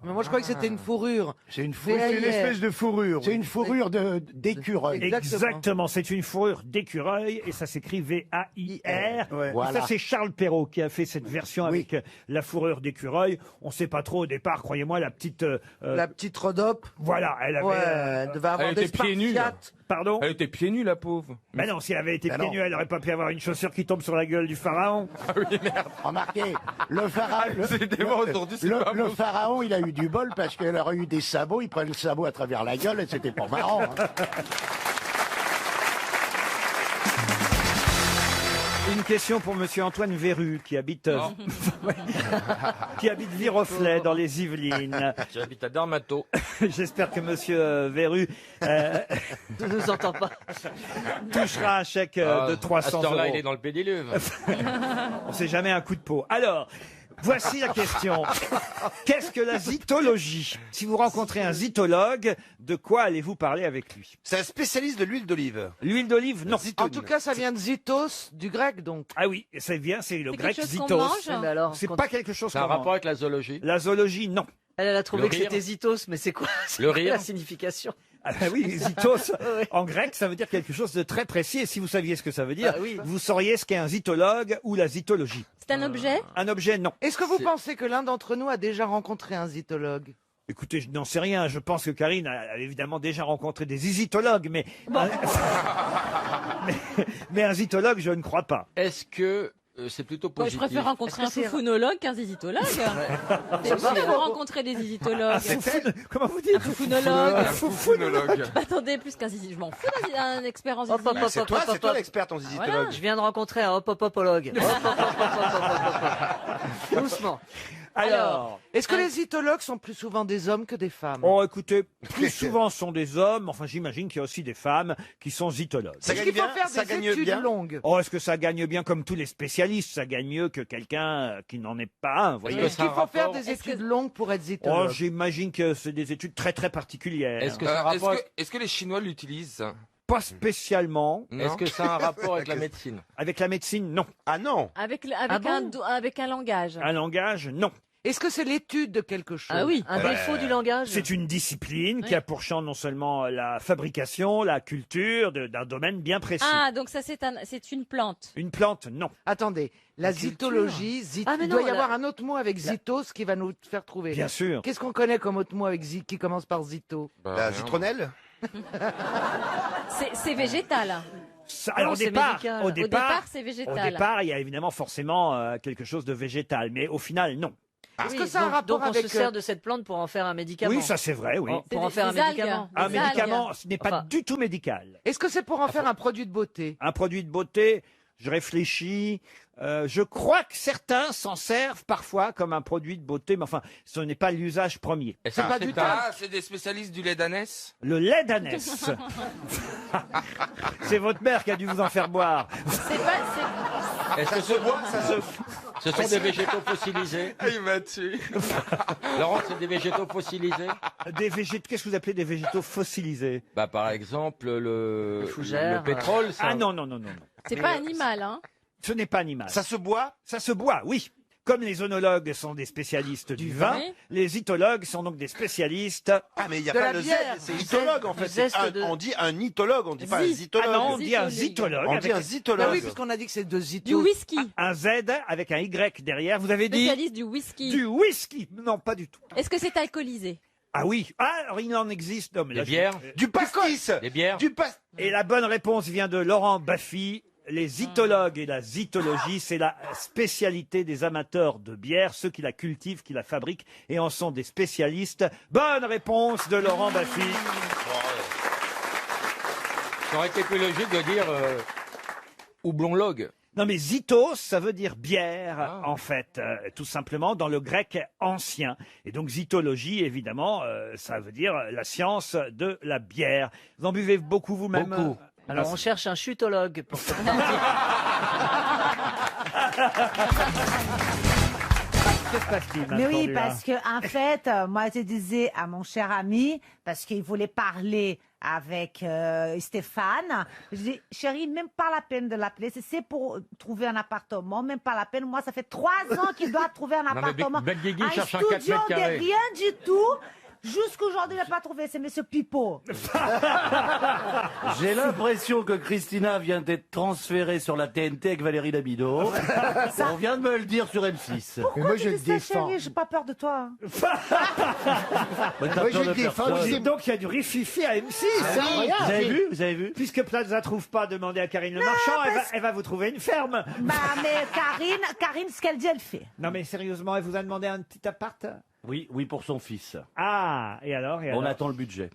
Mais moi, je croyais que c'était une fourrure. C'est une espèce de fourrure. C'est une fourrure d'écureuil. Exactement, c'est une fourrure d'écureuil et ça s'écrit V-A-I-R. Ouais. Et Voilà. ça, c'est Charles Perrault qui a fait cette version avec la fourrure d'écureuil. On ne sait pas trop au départ, croyez-moi, la petite... La petite Rhodope. Voilà, elle avait... Ouais, elle devait avoir Elle des était pieds nus. Spartiates. Pardon? Elle était pieds nus, la pauvre. Ben non, si elle avait été Ben pieds non. nus, elle n'aurait pas pu avoir une chaussure qui tombe sur la gueule du pharaon. Remarquez, le pharaon, C'était moi aujourd'hui, c'est pas le beau. pharaon, il a eu du bol parce qu'elle aurait eu des sabots, il prenait le sabot à travers la gueule et c'était pas marrant. Hein. Une question pour monsieur Antoine Verru, qui habite... qui habite Viroflay, dans les Yvelines. J'habite à Darmato. J'espère que monsieur Verru Ne nous entend pas. touchera un chèque de 300 À cette heure-là, euros. il est dans le pédiluve. On sait jamais un coup de peau. Alors, voici la question. Qu'est-ce que la zytologie? Si vous rencontrez un zytologue, de quoi allez-vous parler avec lui? C'est un spécialiste de l'huile d'olive. L'huile d'olive, non. En tout cas, ça vient de zytos, du grec, donc. Ah oui, c'est bien, c'est le C'est grec quelque chose qu'on zytos. mange Mais alors, C'est quand- pas quelque chose C'est un qu'on rapport mange. avec la zoologie. La zoologie, non. Elle a trouvé Le que rire. c'était Zitos, mais c'est quoi, Le rire. la signification? Ah bah oui, zytos, Ouais. en grec, ça veut dire quelque chose de très précis. Et si vous saviez ce que ça veut dire, Bah oui. vous sauriez ce qu'est un zytologue ou la zytologie. C'est un objet? Un objet, non. Est-ce que vous pensez que l'un d'entre nous a déjà rencontré un zytologue? Écoutez, je n'en sais rien. Je pense que Karine a évidemment déjà rencontré des zytologues, mais... mais un zytologue, je ne crois pas. Est-ce que c'est plutôt Moi, je positif? préfère rencontrer un Est-ce que c'est- foufounologue qu'un zizitologue. C'est pas bien de faux. rencontrer des zizitologues. Comment vous dites? Un foufounologue. Un foufounologue. Attendez, plus qu'un zizi. Je m'en fous d'un expert en Hop, hop, zizi. hop, C'est hop, toi, hop, c'est toi hop. l'experte en Voilà. zizitologue. Je viens de rencontrer un hop-hop-hopologue. Doucement. Alors, Est-ce que les zytologues sont plus souvent des hommes que des femmes? oh, écoutez, plus souvent ce sont des hommes. Enfin, j'imagine qu'il y a aussi des femmes qui sont zytologues. Ça Est-ce gagne qu'il faut bien? faire Ça des gagne études bien? longues? Oh, est-ce que ça gagne bien comme tous les spécialistes? Ça gagne mieux que quelqu'un qui n'en est pas un, vous voyez. que Est-ce ça a qu'il un faut faire rapport- des Est-ce que- études longues pour être Oh, zytologue? j'imagine que c'est des études très très particulières. Est-ce que ça a un rapport avec- Est-ce que les Chinois l'utilisent? Pas spécialement. Est-ce que ça a un rapport avec la médecine? Avec la médecine, non. Ah non. Avec Ah bon avec un langage. Un langage, non. Est-ce que c'est l'étude de quelque chose? Ah oui. Un défaut du langage? C'est une discipline qui Oui. a pour champ non seulement la fabrication, la culture d'un domaine bien précis. Ah, donc ça, c'est une plante. Une plante, non. Attendez, la culture. zytologie, Ah, mais il non, doit y la- avoir un autre mot avec zytos qui va nous faire trouver. Bien sûr. Qu'est-ce qu'on connaît comme autre mot avec qui commence par zyto? La citronnelle. C'est végétal. Alors, Non, au c'est départ, médical. au Au départ, départ, c'est au végétal. départ, il y a évidemment forcément quelque chose de végétal, mais au final, non. Est-ce Oui, que ça a un donc- rapport donc on avec se sert de cette plante pour en faire un médicament. Oui, ça c'est vrai, oui. Pour en faire un Des algues. médicament. Un Des médicament, algues. ce n'est pas Enfin- du tout médical. Est-ce que c'est pour en faire un produit de beauté? Un produit de beauté, je réfléchis. Je crois que certains s'en servent parfois comme un produit de beauté, mais enfin, ce n'est pas l'usage premier. C'est pas du talc. C'est des spécialistes du lait d'ânesse? Le lait d'ânesse. C'est votre mère qui a dû vous en faire boire. C'est pas. Ça se boit, ça se... Ce sont des végétaux fossilisés. Il m'a tué. Laurent, c'est des végétaux fossilisés. Des végétaux, qu'est-ce que vous appelez des végétaux fossilisés? Bah, par exemple, le fougère, pétrole. Ça... Ah non, non, non, non. C'est pas animal, hein. Ce n'est pas animal. Ça se boit? Ça se boit, oui. Comme les oenologues sont des spécialistes du vin, Oui. les itologues sont donc des spécialistes. Ah, mais il n'y a De pas la le Z, bière. c'est itologue en fait. On dit un itologue, on dit pas un zitologue. Ah non, on dit un zitologue. On dit un avec zitologue. Ah oui, puisqu'on a dit que c'est deux Du zitos. whisky. un Z avec un Y derrière. Vous avez dit Spécialiste du whisky. du whisky. Non, pas du tout. Est-ce que c'est alcoolisé? Ah oui. Ah, alors il en existe. Non, mais Des là, je- bières. Du pastis. Des bières. Du pastis. Et la bonne réponse vient de Laurent Baffy. Les zytologues et la zytologie, c'est la spécialité des amateurs de bière, ceux qui la cultivent, qui la fabriquent et en sont des spécialistes. Bonne réponse de Laurent Baffy. Ça aurait été plus logique de dire houblonlogue. Non mais zytos, ça veut dire bière, en fait, tout simplement dans le grec ancien. Et donc zytologie, évidemment, ça veut dire la science de la bière. Vous en buvez beaucoup vous-même? Beaucoup. Alors on cherche un chutologue pour ça. Que se passe-t-il, Mais Mme oui, Cordula parce que en fait, moi je disais à mon cher ami, parce qu'il voulait parler avec Stéphane, je dis, chérie, même pas la peine de l'appeler, c'est pour trouver un appartement, même pas la peine. Moi, ça fait 3 ans qu'il doit trouver un mais appartement. Bec Guigui un cherche un studio 4 mètres de carrés. rien du tout. Jusqu'aujourd'hui, il n'a pas trouvé, c'est Monsieur Pipo. J'ai l'impression que Christina vient d'être transférée sur la TNT avec Valérie Damido. On vient de me le dire sur M6. Pourquoi tu dis ça, chérie? J'ai pas peur de toi. Mais t'as peur de personne. Donc il y a du rififi à M6. Ah oui. Vous avez vu? Vous avez vu? Puisque Plaza trouve pas, demandez à Karine Le Marchand, elle va vous trouver une ferme. Bah, mais Karine, ce qu'elle dit, elle fait. Non mais sérieusement, elle vous a demandé un petit appart? Oui, oui, pour son fils. Ah, et alors, On attend le budget.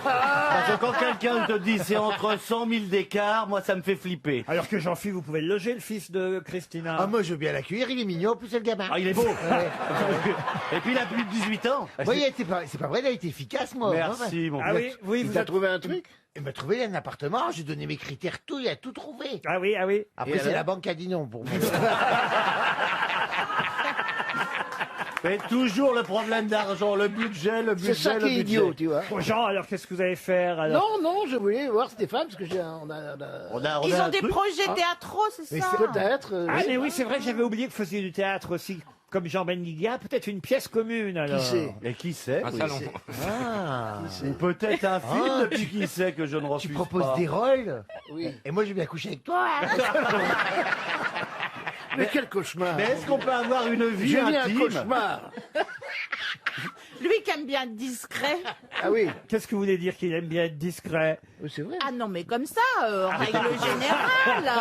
Parce que quand quelqu'un te dit c'est entre 100 000 d'écart, moi ça me fait flipper. Alors que Jean-Philippe, vous pouvez le loger, le fils de Christina. Ah, moi, je veux bien l'accueillir, il est mignon, en plus c'est le gamin. Ah, il est beau. Ouais. Et puis il a plus de 18 ans. Oui, c'est pas vrai, il a été efficace, moi. Merci, mon Ah oui, oui, Il vous t'a êtes... trouvé un truc? Il m'a trouvé un appartement, j'ai donné mes critères, tout, il a tout trouvé. Ah oui, ah oui. Après, c'est la banque qui a dit non pour moi. Mais toujours le problème d'argent, le budget, le budget, C'est ça le qui est budget. idiot, tu vois. Bon, Jean, alors qu'est-ce que vous allez faire alors? Non, non, je voulais voir Stéphane, parce que Ils ont des projets théâtraux, c'est Mais ça? c'est peut-être. Ah mais oui, c'est vrai que j'avais oublié que vous faisiez du théâtre aussi, comme Jean Benguigua, peut-être une pièce commune alors. Qui c'est? Et qui sait? Un salon. Ah. Ou peut-être un film Ah, depuis qui sait que je ne refuse Tu proposes pas. des rôles? Oui. Et moi, je vais bien coucher avec toi. Hein. Mais quel cauchemar. Mais est-ce qu'on peut avoir une vie J'ai vu un intime? cauchemar. Lui qui aime bien être discret. Ah oui. Qu'est-ce que vous voulez dire qu'il aime bien être discret? Oui, c'est vrai. Ah non, mais comme ça, en règle générale.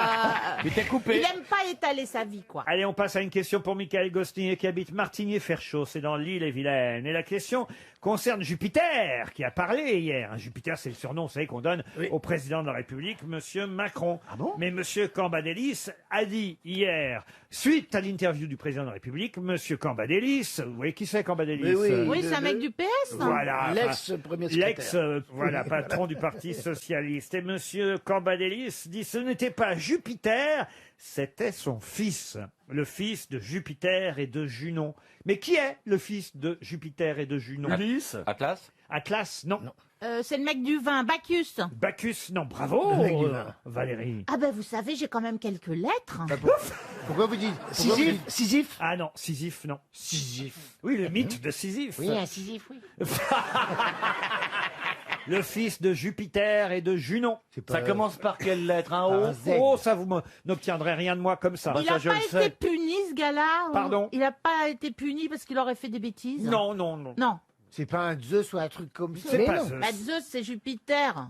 Il t'est coupé. Il aime pas étaler sa vie, quoi. Allez, on passe à une question pour Michael Gosnier qui habite Martigny-Ferchaud, c'est dans l'Île-et-Vilaine. Et la question concerne Jupiter, qui a parlé hier. Jupiter, c'est le surnom, vous savez, qu'on donne au président de la République, Monsieur Macron. Mais Monsieur Cambadélis a dit hier, suite à l'interview du président de la République, Monsieur Cambadélis, vous voyez qui c'est Cambadélis? Oui, c'est un mec du PS. Voilà. L'ex-premier secrétaire. Voilà, patron du Parti Socialiste. Et Monsieur Cambadélis dit ce n'était pas Jupiter, c'était son fils. Le fils de Jupiter et de Junon. Mais qui est le fils de Jupiter et de Junon? Ulysse. Atlas. Atlas, non. C'est le mec du vin, Bacchus. Bacchus, non. Bravo, Le mec du vin. Valérie. Ah ben vous savez, j'ai quand même quelques lettres. Pourquoi vous dites Sisyphe? Sisyphe? Ah non, Sisyphe, non. Sisyphe. Oui, le mythe de Sisyphe. Oui, un Sisyphe, oui. Le fils de Jupiter et de Junon. Ça commence par quelle lettre? Un O? Oh, ça, vous n'obtiendrez rien de moi comme ça. Il n'a pas été puni, ce gars-là. Pardon? Il n'a pas été puni parce qu'il aurait fait des bêtises. Non, non, non. Non. C'est pas un Zeus ou un truc comme ça. C'est pas non. Zeus. Bah, Zeus, c'est Jupiter.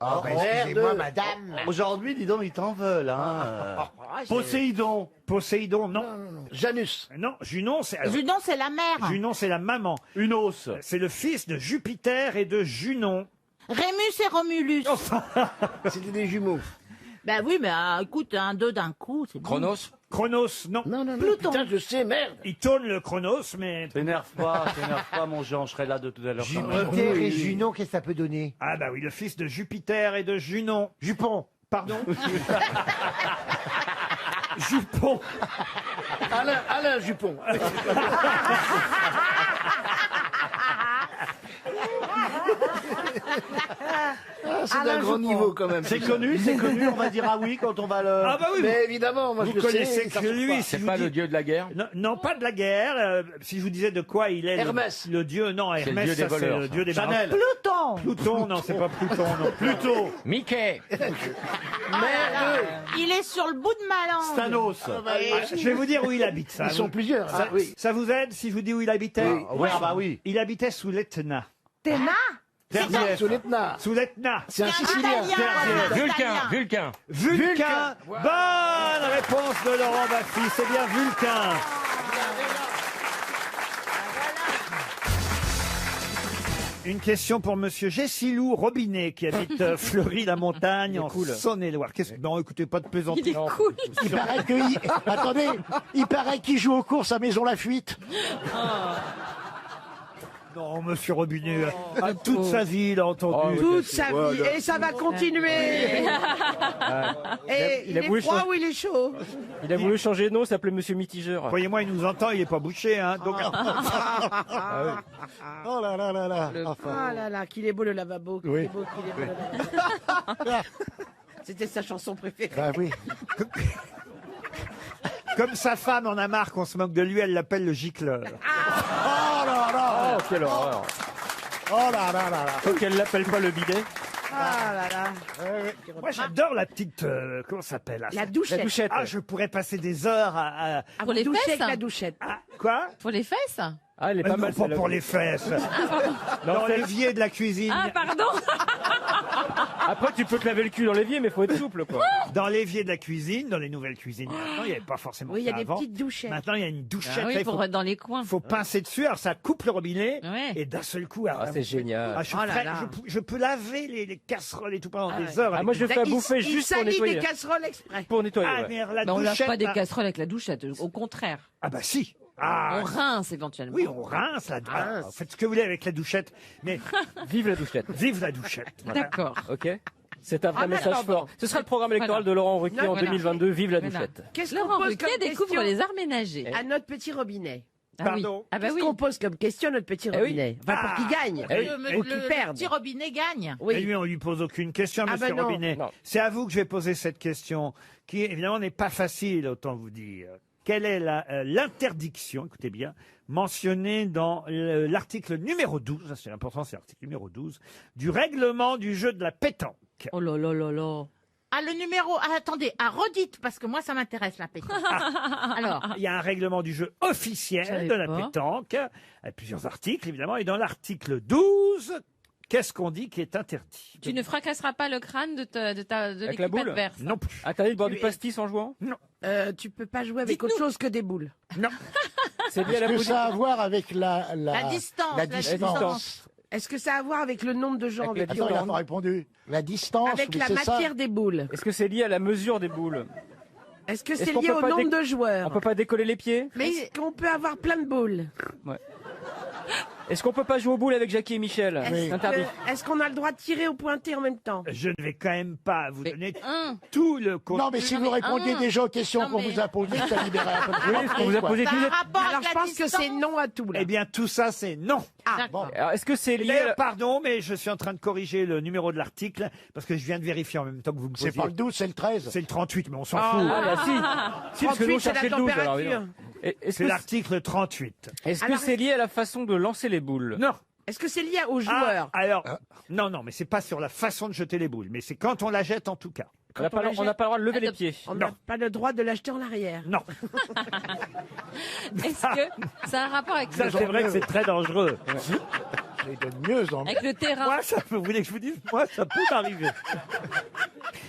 Ah, bah, excusez-moi, madame. Aujourd'hui, dis donc, ils t'en veulent, hein. Poséidon. Poséidon, non. Janus. Non, Junon, c'est... Junon, c'est la mère. Junon, c'est la maman. Unos. C'est le fils de Jupiter et de Junon. Rémus et Romulus. C'était des jumeaux. Bah oui, mais écoute, un deux d'un coup, c'est bon. Chronos. Chronos, non. Non, non, non. Pluton. Putain, je sais, merde. Il tourne le Chronos, mais... T'énerve pas, mon Jean, je serai là de tout à l'heure. Jupiter et Junon, qu'est-ce que ça peut donner? Ah bah oui, le fils de Jupiter et de Junon. Jupon. Pardon? Jupon. Alain Jupon. C'est d'un grand niveau quand même. C'est connu, on va dire ah oui quand on va le... Ah bah oui, Mais évidemment, moi vous je le connaissez sais. ça que change lui. pas. Si C'est je pas vous le dis- dieu de la guerre? Non, pas de la guerre. Si je vous disais de quoi il est Hermès. le dieu, non, le Hermès, dieu des ça, c'est voleurs, le ça. dieu des Chanel. Pluton. Pluton, non, c'est pas Pluton, non. Pluto, Mickey. Il est sur le bout de ma langue. Thanos. Je vais vous dire où il habite. Ça, Ils sont plusieurs. ça, Ah, oui. ça vous aide si je vous dis où il habitait? Oui, ah bah oui. Il habitait sous l'Etna. Téna. Sous l'Etna. Sous l'Etna. C'est un Sicilien. Vulcain. Vulcain. Bonne réponse de Laurent Baffy. C'est bien Vulcain. Une question pour Monsieur Gessilou Robinet qui habite Fleury-la-Montagne en Saône-et-Loire. Non, écoutez, pas de plaisanterie. Il est cool. Il paraît que... Attendez, il paraît qu'il joue aux courses à Maison Lafuite. Non, Monsieur Robinet, toute sa vie, il a entendu. Toute sa vie. Et ça va continuer. Et il a est voulu froid changer- ou il est chaud? Il a voulu changer de nom, s'appelait Monsieur Mitigeur. Croyez-moi, il nous entend, il est pas bouché, hein. Donc... Oh là là là là. Ah là là, qu'il est beau le lavabo. Qu'il Oui. est beau, qu'il est beau le lavabo. C'était sa chanson préférée. Bah oui. Comme sa femme en a marre qu'on se moque de lui, elle l'appelle le gicleur. Oh là là. Oh, quelle horreur. Oh là là là là. Faut qu'elle l'appelle pas le bidet. Ah là là. Moi, j'adore la petite... comment ça s'appelle là, La ça douchette. La douchette. Ah, je pourrais passer des heures à... Ah, Pour les doucher fesses avec la douchette. Ah, quoi? Pour les fesses? Ah, elle est Mais pas non, mal. pas celle-là. pour les fesses. Non, Dans celle- l'évier de la cuisine. Ah, pardon. Après, tu peux te laver le cul dans l'évier, mais faut être souple, quoi. Dans l'évier de la cuisine, dans les nouvelles cuisines. Maintenant, il n'y avait pas forcément Oui, il y a ça des avant. petites douchettes. Maintenant, il y a une douchette. Ah là, oui, il pour dans les coins. faut pincer dessus. Alors, ça coupe le robinet. Ouais. Et d'un seul coup... alors, Ah, c'est génial. ah, je, suis Oh là prêt- là. je peux laver les casseroles et tout pendant Ah des ouais. heures. Ah, avec moi, je une- fais à Il- bouffer il juste pour salit nettoyer. des casseroles exprès. Pour nettoyer, Ah, ouais. mais alors, la Mais on lave douchette... pas des là- casseroles avec la douchette, au contraire. Ah bah si. Ah, On rince éventuellement. oui, on rince la douchette. Faites ce que vous voulez avec la douchette, mais Vive la douchette. vive la douchette. Voilà. D'accord. Ok. C'est un vrai Ah, mais message alors, fort. Ce sera le programme électoral Voilà. de Laurent Ruquier en Voilà. 2022. Vive la Voilà. douchette. Qu'est-ce qu'on Laurent pose Ruquier comme découvre question les arts ménagers. à notre petit robinet? Ah oui. Pardon. Ah bah Qu'est-ce oui. qu'on pose comme question à notre petit Eh oui. robinet? Enfin, pour qu'il gagne. Eh oui. Ou qu'il perde. petit robinet gagne. Et Oui. lui, on lui pose aucune question, Ah Monsieur bah non. Robinet. Non. C'est à vous que je vais poser cette question, qui évidemment n'est pas facile, autant vous dire. Quelle est l'interdiction, écoutez bien, mentionnée dans l'article numéro 12, ça, c'est important, c'est l'article numéro 12, du règlement du jeu de la pétanque? Oh là là là là. Ah, le numéro. Ah, attendez, redites, parce que moi, ça m'intéresse, la pétanque. Alors, Il y a un règlement du jeu officiel J'avais de la pas. pétanque, avec plusieurs articles évidemment, et dans l'article 12, qu'est-ce qu'on dit qui est interdit? Tu ne fracasseras pas le crâne de Avec la l'équipe boule adverse. Non plus. Interdit de boire du pastis en jouant? Non. Tu peux pas jouer avec autre chose que des boules. Non. C'est lié à Est-ce la que position. ça a à voir avec la distance. la la distance. Est-ce que ça a à voir avec le nombre de gens Avec avec la qui Attends, il on n'a pas répondu. La distance, Avec oui, la c'est ça. matière des boules. Est-ce que c'est lié à la mesure des boules? Est-ce que Est-ce c'est qu'on lié peut au pas nombre déc- de joueurs? On peut pas décoller les pieds? Mais est-ce qu'on peut avoir plein de boules? Est-ce qu'on peut pas jouer aux boules avec Jackie et Michel? C'est interdit. Est-ce qu'on a le droit de tirer au pointé en même temps? Je ne vais quand même pas vous donner tout le contenu. Non, mais si vous répondiez déjà aux questions qu'on vous a posées, ça libérait un peu de Oui, ce qu'on vous a posé. Alors je pense que c'est non à tout là. Eh bien, tout ça, c'est non. Alors, est-ce que c'est Et lié à d'ailleurs, la- pardon, mais je suis en train de corriger le numéro de l'article, parce que je viens de vérifier en même temps que vous me posiez. C'est pas le 12, c'est le 13. C'est le 38, mais on s'en Ah, fout. bah si. Si, parce que nous, on 38, c'est la cherchait le 12. Alors, température. évidemment. Est-ce C'est que l'article 38. est-ce que Alors, c'est lié à la façon de lancer les boules? Non. Est-ce que c'est lié aux joueurs? Alors, non, mais c'est pas sur la façon de jeter les boules, mais c'est quand on la jette en tout cas. On n'a pas, on n'a pas le droit de lever les pieds. On n'a pas le droit de l'acheter en arrière. Non. Est-ce que ça a un rapport avec Ça, c'est vrai que c'est très dangereux. C'est de mieux en mieux. avec le terrain? Moi, ça peut, vous voulez que je vous dise, moi, ça peut m'arriver.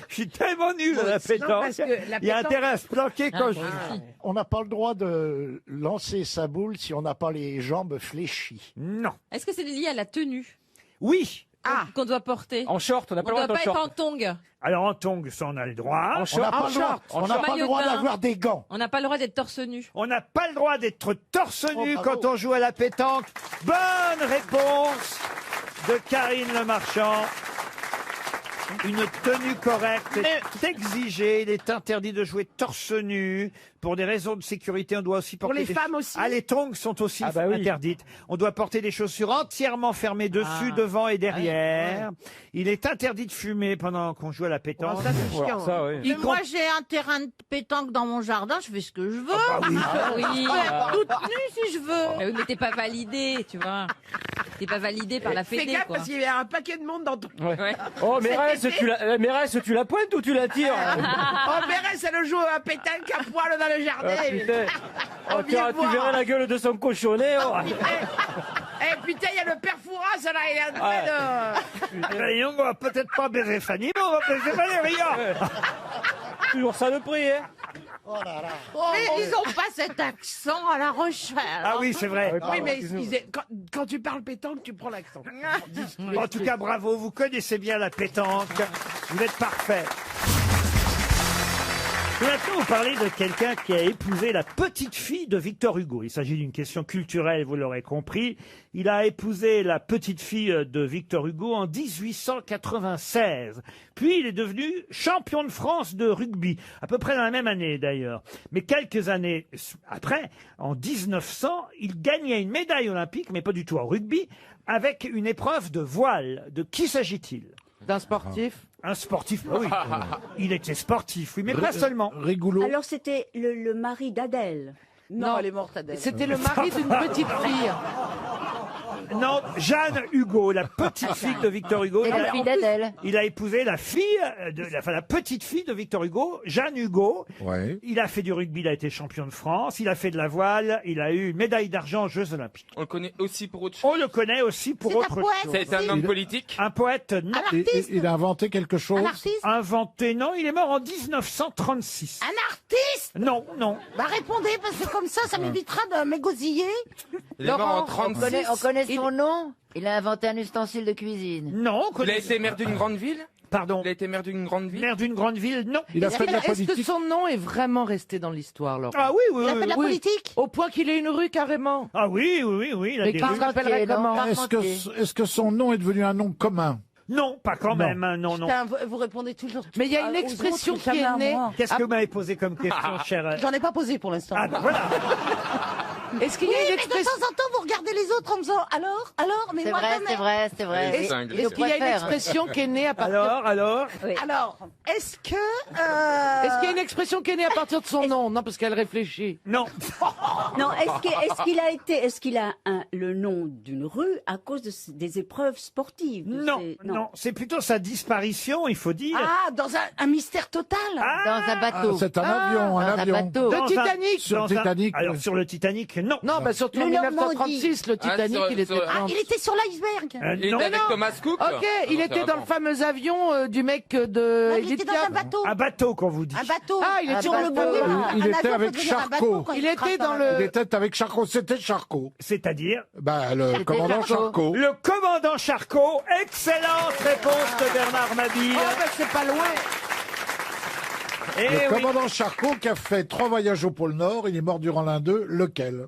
Je suis tellement nul à la pétanque. parce que la Il y a pétanque- intérêt à se planquer quand je... On n'a pas le droit de lancer sa boule si on n'a pas les jambes fléchies. Non. Est-ce que c'est lié à la tenue Oui. qu'on doit porter? En short, on n'a On pas ne le droit doit pas d'être être en en short. tongs. Alors en tongs, ça on a le droit. En On short. n'a pas le droit, on n'a pas le Maillot droit de bain. d'avoir des gants. On n'a pas le droit d'être torse nu. On n'a pas le droit d'être torse nu bravo. quand on joue à la pétanque. Bonne réponse de Karine Le Marchand. Une tenue correcte est exigée. Il est interdit de jouer torse nu. Pour des raisons de sécurité, on doit aussi porter les des... femmes aussi. Ah, les tongs sont aussi Ah bah oui. interdites. On doit porter des chaussures entièrement fermées dessus, devant et derrière. Il est interdit de fumer pendant qu'on joue à la pétanque. Oh, ça, c'est chiant. Alors, ça, oui. Mais moi, j'ai un terrain de pétanque dans mon jardin, je fais ce que je veux. Ah oui. Ah oui. Je peux être toute nue si je veux. Mais oui, mais t'es pas validé, tu vois. T'es pas validé par la Fais fédé, gaffe quoi. parce qu'il y a un paquet de monde dans ton... Ouais. Oh, Mérès, tu la pointes ou tu la tires? Oh, Mérès, elle joue à pétanque à poil dans le jardin. Ah, putain. Oh, On vient tu voir. verrais la gueule de son cochonnet. Oh. Eh putain, il y a le père Fouras là, il est en train de... Voyons, on va peut-être pas baiser Fanny, mais on va baiser Valérie. Toujours ça le prix, hein. Mais ils ont pas cet accent à La Rochelle. Ah oui, c'est vrai. Oui, mais quand tu parles pétanque, tu prends l'accent. En tout cas, bravo, vous connaissez bien la pétanque. Vous êtes parfait. Je vais maintenant vous parler de quelqu'un qui a épousé la petite-fille de Victor Hugo. Il s'agit d'une question culturelle, vous l'aurez compris. Il a épousé la petite-fille de Victor Hugo en 1896. Puis il est devenu champion de France de rugby, à peu près dans la même année d'ailleurs. Mais quelques années après, en 1900, il gagnait une médaille olympique, mais pas du tout en rugby, avec une épreuve de voile. De qui s'agit-il? D'un sportif? Un sportif, oui. Il était sportif, oui, mais pas seulement. Rigolo. Alors c'était le mari d'Adèle. Non, elle est morte, Adèle. C'était le mari d'une petite fille. Non, Jeanne Hugo, la petite fille de Victor Hugo. Et la fille d'Adèle. Il a épousé la fille, la petite fille de Victor Hugo, Jeanne Hugo. Ouais. Il a fait du rugby, il a été champion de France, il a fait de la voile, il a eu une médaille d'argent aux Jeux Olympiques. On le connaît aussi pour autre chose. On le connaît aussi pour C'est un autre poète. chose. C'est un homme politique. Un poète, non. Un artiste. Il a inventé quelque chose. Un artiste. Inventé, non, il est mort en 1936. Un artiste. Non, non. Bah répondez, parce que comme ça m'évitera de m'égosiller. Il est mort en On 36. connaît son nom. Il a inventé un ustensile de cuisine. Non, on Il connaît... a été maire d'une grande ville. Pardon. Il a été maire d'une grande ville. Maire d'une grande ville, non. Il a fait de la Est-ce que politique. son nom est vraiment resté dans l'histoire, Laurent? Ah oui, oui, Il a fait oui. de la Oui. politique. Au point qu'il ait une rue carrément. Ah oui, oui, oui, oui. Il a Mais des qui rues. se rappellerait non, comment? Est-ce que son nom est devenu un nom commun? Non, pas quand Non. même, hein, non, non. Putain, vous répondez toujours. Mais il y a une aux expression autres, qui est jamais à née. moi. Qu'est-ce que vous m'avez posé comme question, cher J'en ai pas posé pour l'instant. Ah, bah voilà. Est-ce qu'il y Oui, a une mais de expression? temps en temps, vous regardez les autres en me disant alors, mais C'est moi vrai, jamais. c'est vrai, c'est vrai. Est-ce- Est-ce qu'il y a une expression qui est née à partir? Alors Oui. Alors, est-ce que Est-ce qu'il y a une expression qui est née à partir de son nom? Non, parce qu'elle réfléchit. Non. Non, est-ce qu'il a le nom d'une rue à cause des épreuves sportives de Non, ces- non, c'est plutôt sa disparition, il faut dire. Ah, dans un mystère total. Dans un bateau. C'est un avion, un Dans un avion. bateau. Le Dans un- Titanic. Sur dans le Titanic, Alors, oui. sur le Titanic, non. Non, bah surtout en Le 1936, le Titanic, sur- il était sur- Ah, dans... il était sur l'iceberg. Il était Non. avec Thomas Cook. Ok, il était dans le fameux avion du mec de... Non, il était dans un bateau. Un bateau, qu'on vous dit. Un bateau. Ah, il était sur dans le le bout. bateau. Il Un était avion avec peut devenir un Charcot. bateau quand Il se était crache dans la le- Il était avec Charcot. C'était Charcot. C'est-à-dire Bah, le commandant Charcot. le commandant Charcot. Excellente réponse de Bernard Mabille. Oh, bah c'est pas loin. Eh Le oui. commandant Charcot qui a fait 3 voyages au pôle Nord, il est mort durant l'un d'eux. Lequel?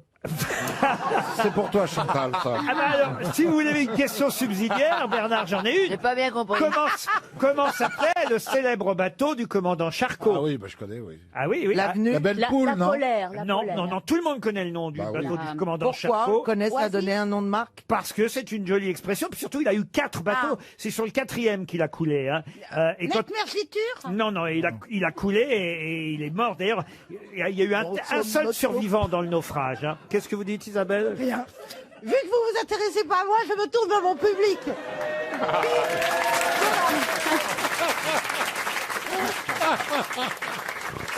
C'est pour toi, Chantal, ça. Ah bah alors, si vous voulez une question subsidiaire, Bernard, j'en ai J'ai une. pas bien compris. Comment s'appelait le célèbre bateau du commandant Charcot? Ah oui, bah, je connais, oui. Ah oui, oui. L'avenue. La belle La poule, non? polaire, la Non, polaire. non, non, tout le monde connaît le nom du Bah oui. bateau du commandant Pourquoi Charcot. connaît ça a donné un nom de marque? Parce que c'est une jolie expression. Puis surtout, il a eu 4 bateaux. C'est sur le 4e qu'il a coulé. Hein. Et quand... Nightmare Future. Non, non, il a coulé et il est mort. D'ailleurs, il y a eu un seul survivant dans le naufrage. Hein. Qu'est-ce que vous dites, Isabelle? Rien. Vu que vous vous intéressez pas à moi, je me tourne vers mon public.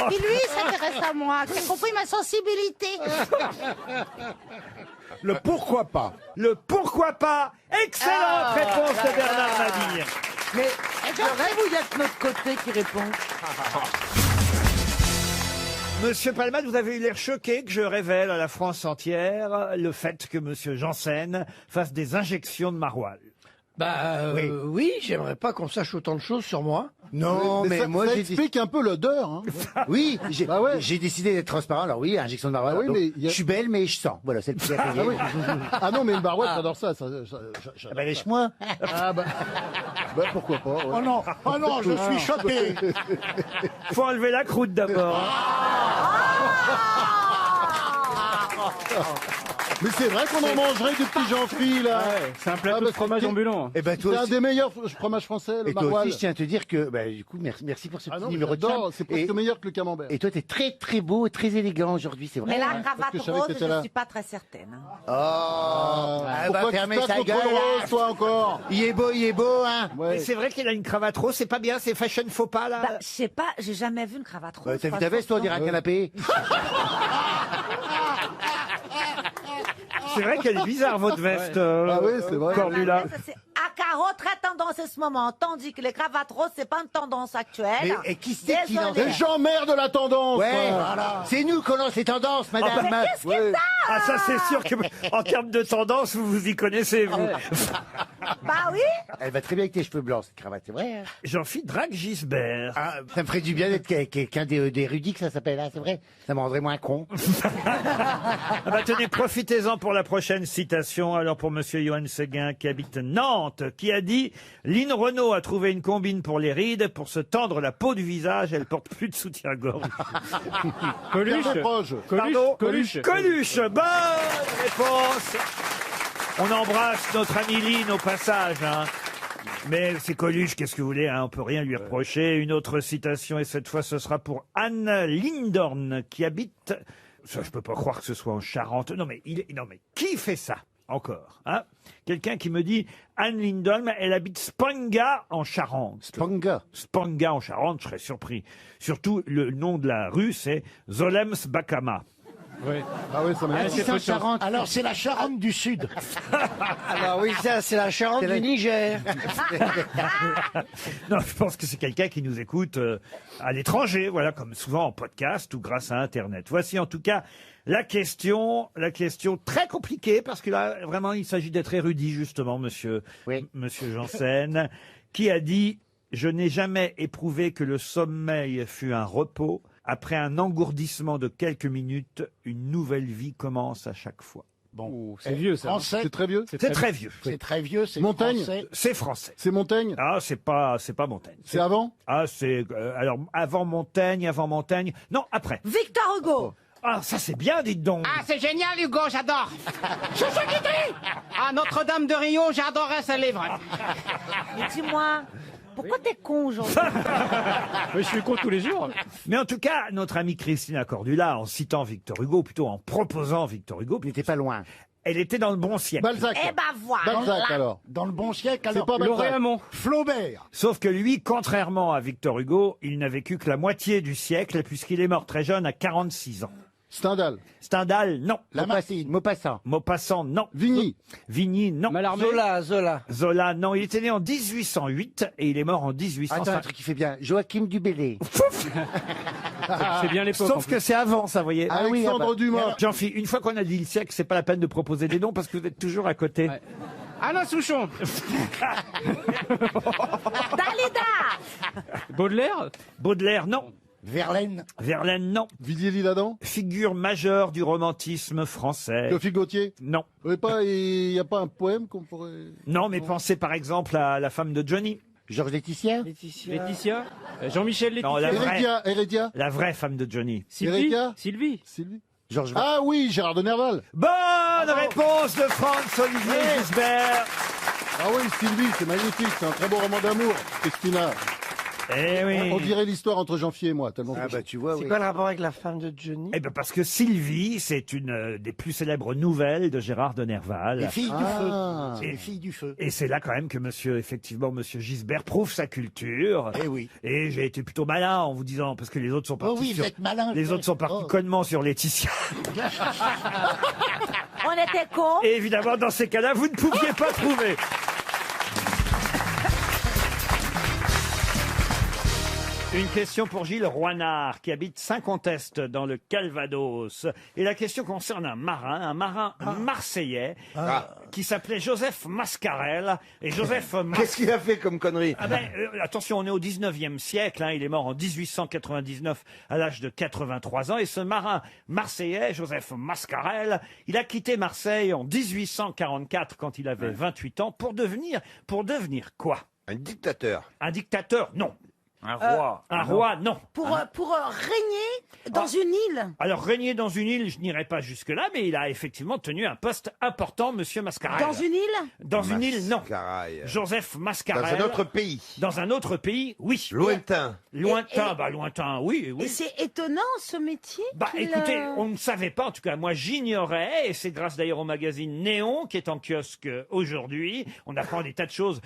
Qui lui s'intéresse à moi, qui a compris ma sensibilité. Le pourquoi pas. Le pourquoi pas. Excellente réponse de Bernard Mabille. Mais je rêve où il y a que notre côté qui répond. Monsieur Palmade, vous avez eu l'air choqué que je révèle à la France entière le fait que Monsieur Janssen fasse des injections de maroilles. Bah oui, j'aimerais pas qu'on sache autant de choses sur moi. Non, mais ça- moi ça j'ai explique un peu l'odeur. Hein. Oui, Bah ouais. j'ai décidé d'être transparent. Alors oui, injection de maroilles. Ah oui, donc, mais il y a- je suis belle, mais je sens. Voilà, c'est le prix à payer. Ah oui. Ah non, mais une barouette, Ah. j'adore ça. Ah bah lèche-moi. Ah bah. Ben, pourquoi pas, ouais. Oh non, je suis choqué. Faut enlever la croûte d'abord. Mais c'est vrai qu'on en mangerait des petits Jean-Phil, là. C'est un plateau de fromage ambulant. Eh ben, toi C'est un aussi, des meilleurs fromages français, le et toi maroilles. aussi, je tiens à te dire que, bah, du coup, merci pour ce Ah petit non, mais numéro de j'adore, charme. c'est presque Et- meilleur que le camembert. Et toi, t'es très très beau et très élégant aujourd'hui, c'est vrai. Mais la hein. cravate que je savais rose, que je t'étais là. ne suis pas très certaine. hein. Oh, Pourquoi tu fermer tapes sa contre gueule, le rose, là. toi, encore? Il est beau, hein. Mais c'est vrai qu'il a une cravate rose, c'est pas bien, c'est fashion faux pas là. Bah, je sais pas, j'ai jamais vu une cravate rose. T'as vu ta veste, toi, on dirait un canapé. C'est vrai qu'elle est bizarre votre veste, Ah oui, c'est vrai. Cordula. C'est à carreau, très tendance en ce moment, tandis que les cravates roses, c'est pas une tendance actuelle. Et qui c'est qui lance Désolée. Les gens mères de la tendance. Ouais, Voilà. c'est nous qu'on lance les tendances, madame. Mais qu'est-ce que Ouais. Ah ça c'est sûr que en termes de tendance vous vous y connaissez vous. Bah oui. Elle va très bien avec tes cheveux blancs, cette cravate, c'est vrai. Hein. Jean-Philippe Drague Gisbert. Ah, ça me ferait du bien d'être quelqu'un d'érudit, que ça s'appelle, là, c'est vrai. Ça me rendrait moins con. Ah bah tenez, profitez-en pour la prochaine citation. Alors pour monsieur Johan Séguin qui habite Nantes, qui a dit « Lynn Renault a trouvé une combine pour les rides, pour se tendre la peau du visage, elle porte plus de soutien-gorge. Coluche. Pierre Desproges. Pardon Coluche. Coluche, bonne réponse. On embrasse notre ami Lynn au passage. Hein. Mais c'est Coluche, qu'est-ce que vous voulez, hein, on peut rien lui reprocher. Une autre citation, et cette fois ce sera pour Anne Lindorn, qui habite... Ça, je peux pas croire que ce soit en Charente. Non mais, non mais qui fait ça encore hein? Quelqu'un qui me dit Anne Lindholm, elle habite Spanga en Charente. Spanga en Charente, je serais surpris. Surtout, le nom de la rue, c'est Zolems Bakama. Oui. Ah oui, ça m'a c'est peu de chance. Alors c'est la Charente du Sud. Alors oui, ça, c'est la Charente du Niger. Non, je pense que c'est quelqu'un qui nous écoute à l'étranger, voilà, comme souvent en podcast ou grâce à Internet. Voici en tout cas la question très compliquée, parce que là, vraiment, il s'agit d'être érudit, justement, monsieur Janssen, qui a dit « Je n'ai jamais éprouvé que le sommeil fut un repos. Après un engourdissement de quelques minutes, une nouvelle vie commence à chaque fois. » Bon, c'est vieux ça. Français. C'est très vieux. C'est très vieux. C'est très vieux, c'est Montaigne. français. C'est français. C'est Montaigne. Ah, c'est pas Montaigne. C'est avant. Ah, c'est alors avant Montaigne. Non, après. Victor Hugo. Ah, ça c'est bien, dites donc. Ah, c'est génial, Hugo, j'adore. Chouchou Guitry. Ah, Notre-Dame de Rio, j'adorais ce livre. Mais dis-moi, pourquoi t'es con aujourd'hui? Mais je suis con tous les jours. Mais en tout cas, notre amie Christina Cordula, en citant Victor Hugo, plutôt en proposant Victor Hugo, Il n'était pas loin. elle était dans le bon siècle. Balzac. Eh ben voilà. Balzac alors. Dans le bon siècle, C'est alors. pas Balzac. Lauréamont. Flaubert. Sauf que lui, contrairement à Victor Hugo, il n'a vécu que la moitié du siècle, puisqu'il est mort très jeune, à 46 ans. Stendhal. Stendhal, non. Maupassant. Maupassant, non. Vigny. Vigny, non. Mallarmé. Zola, non. Il était né en 1808 et il est mort en Attends, un 1805. truc qui fait bien. Joachim Dubélé. C'est bien l'époque. en Sauf plus. que c'est avant, ça, vous voyez. Ah oui, Alexandre ah bah. Dumas. Jean-Philippe, une fois qu'on a dit le siècle, c'est pas la peine de proposer des noms parce que vous êtes toujours à côté. Ouais. Alain Souchon. Dalida. Baudelaire. Baudelaire, non. Verlaine. Verlaine, non. Villiers-L'Isle-Adam. Figure majeure du romantisme français. Théophile Gautier. Non. Il n'y a pas un poème qu'on pourrait. Non, mais pensez par exemple à la femme de Johnny. Georges Laetitia. Laetitia. Jean-Michel Non, Laetitia. la vraie. Hérédia. La vraie femme de Johnny. Sylvie. Erika. Sylvie. Georges. Ah oui, Gérard de Nerval. Bonne réponse de Franz-Olivier Gisbert. Ah oui, Sylvie, c'est magnifique, c'est un très beau roman d'amour, Christina. Eh oui. On dirait l'histoire entre Jean-Philippe et moi, tellement. Ah bah tu vois, oui. C'est quoi le rapport avec la femme de Johnny? Eh ben parce que Sylvie, c'est une des plus célèbres nouvelles de Gérard de Nerval. Les filles du Ah. feu. C'est les filles du feu. Et c'est là quand même que monsieur Gisbert prouve sa culture. Eh oui. Et j'ai été plutôt malin en vous disant, parce que les autres sont partis Oh oui, vous sur... êtes malin. Les autres sont partis connement sur Laetitia. On était cons. Et évidemment, dans ces cas-là, vous ne pouviez pas trouver. Une question pour Gilles Roinard, qui habite Saint-Contest, dans le Calvados. Et la question concerne un marin marseillais, qui s'appelait Joseph Mascarel. Et Joseph Qu'est-ce qu'il a fait comme connerie? Ah ben, attention, on est au 19e siècle, hein, il est mort en 1899 à l'âge de 83 ans, et ce marin marseillais, Joseph Mascarel, il a quitté Marseille en 1844 quand il avait 28 ans pour devenir quoi? Un dictateur. Un dictateur, non. Un roi. Un roi, non. Pour régner dans une île. Alors, régner dans une île, je n'irai pas jusque-là, mais il a effectivement tenu un poste important, Monsieur Mascarel. Dans une île. Dans une île, non. Mascarel. Joseph Mascarel. Dans un autre pays. Dans un autre pays, oui. Lointain. Lointain, lointain, oui, oui. Et c'est étonnant ce métier. Bah qu'il, écoutez, on ne savait pas, en tout cas moi j'ignorais, et c'est grâce d'ailleurs au magazine Néon qui est en kiosque aujourd'hui. On apprend des tas de choses,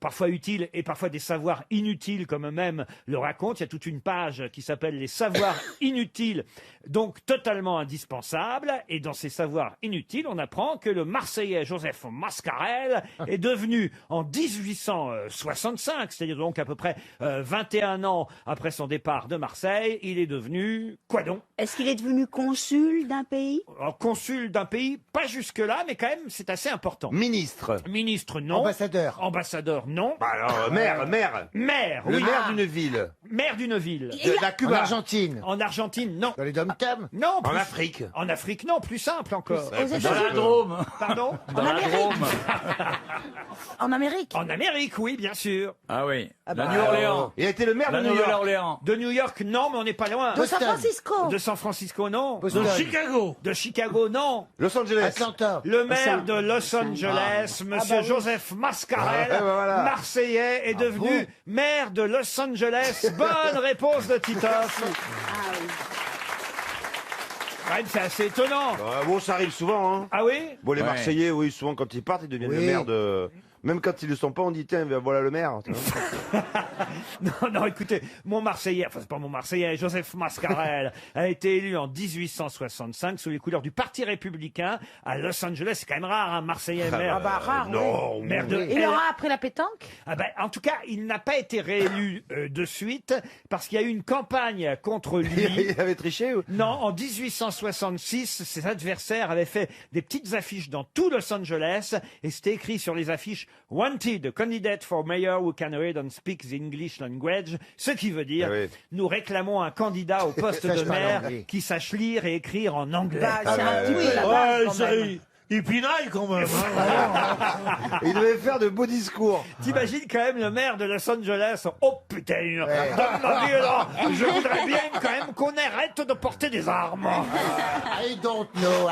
parfois utiles et parfois des savoirs inutiles comme eux-mêmes le racontent. Il y a toute une page qui s'appelle les savoirs inutiles, donc totalement indispensables. Et dans ces savoirs inutiles, on apprend que le Marseillais Joseph Mascarel est devenu en 1865, c'est-à-dire donc à peu près 21 ans après son départ de Marseille, il est devenu quoi donc? Est-ce qu'il est devenu consul d'un pays? Alors, consul d'un pays, pas jusque-là, mais quand même, c'est assez important. Ministre. Ministre, non. Ambassadeur. Ambassadeur, non. Bah alors, maire. Maire, Le oui. maire d'une ville. Maire d'une ville. De la En Cuba. Argentine. En Argentine, non. Dans les dom-toms. Non. En plus- Afrique. En Afrique, non. Plus simple encore. Aux Dans la Drôme. Pardon? Dans la Drôme. En Amérique. En Amérique, oui, bien sûr. Ah oui. La Bah, New-Orléans. Il a été le maire La de New York. Nouvelle-Orléans. De New York, non, mais on n'est pas loin. De San Francisco. De San Francisco, non. Boston. Chicago. De Chicago, non. Los Angeles. Atlanta. Le maire de Los Angeles, Monsieur Joseph Mascarel, Ah, bah voilà. Marseillais, est devenu maire de Los Angeles. Bonne réponse de Titoff. Quand même, c'est assez étonnant. Bon, ça arrive souvent, hein. Ah oui? Bon, les Ouais. Marseillais, oui, souvent quand ils partent, ils deviennent le maire de... Même quand ils ne le sont pas, on dit, tiens, voilà le maire. tu vois. Non, non, écoutez, mon Marseillais, enfin c'est pas mon Marseillais, Joseph Mascarel a été élu en 1865 sous les couleurs du Parti républicain à Los Angeles. C'est quand même rare, un Marseillais maire. Ah bah rare, non, Maire de Il aura appris la pétanque. Ah ben, en tout cas, il n'a pas été réélu de suite parce qu'il y a eu une campagne contre lui. Il avait triché ou... Non, en 1866, ses adversaires avaient fait des petites affiches dans tout Los Angeles et c'était écrit sur les affiches Wanted, a candidate for mayor who can read and speak the English language, ce qui veut dire Ah oui. nous réclamons un candidat au poste Sache de parler maire anglais. qui sache lire et écrire en anglais. Bah, c'est un petit peu la base, quand même. Il pinaille quand même. Il devait faire de beaux discours. T'imagines quand même le maire de Los Angeles, oh putain, donne-moi bien, là, je voudrais bien quand même qu'on arrête de porter des armes. I don't know.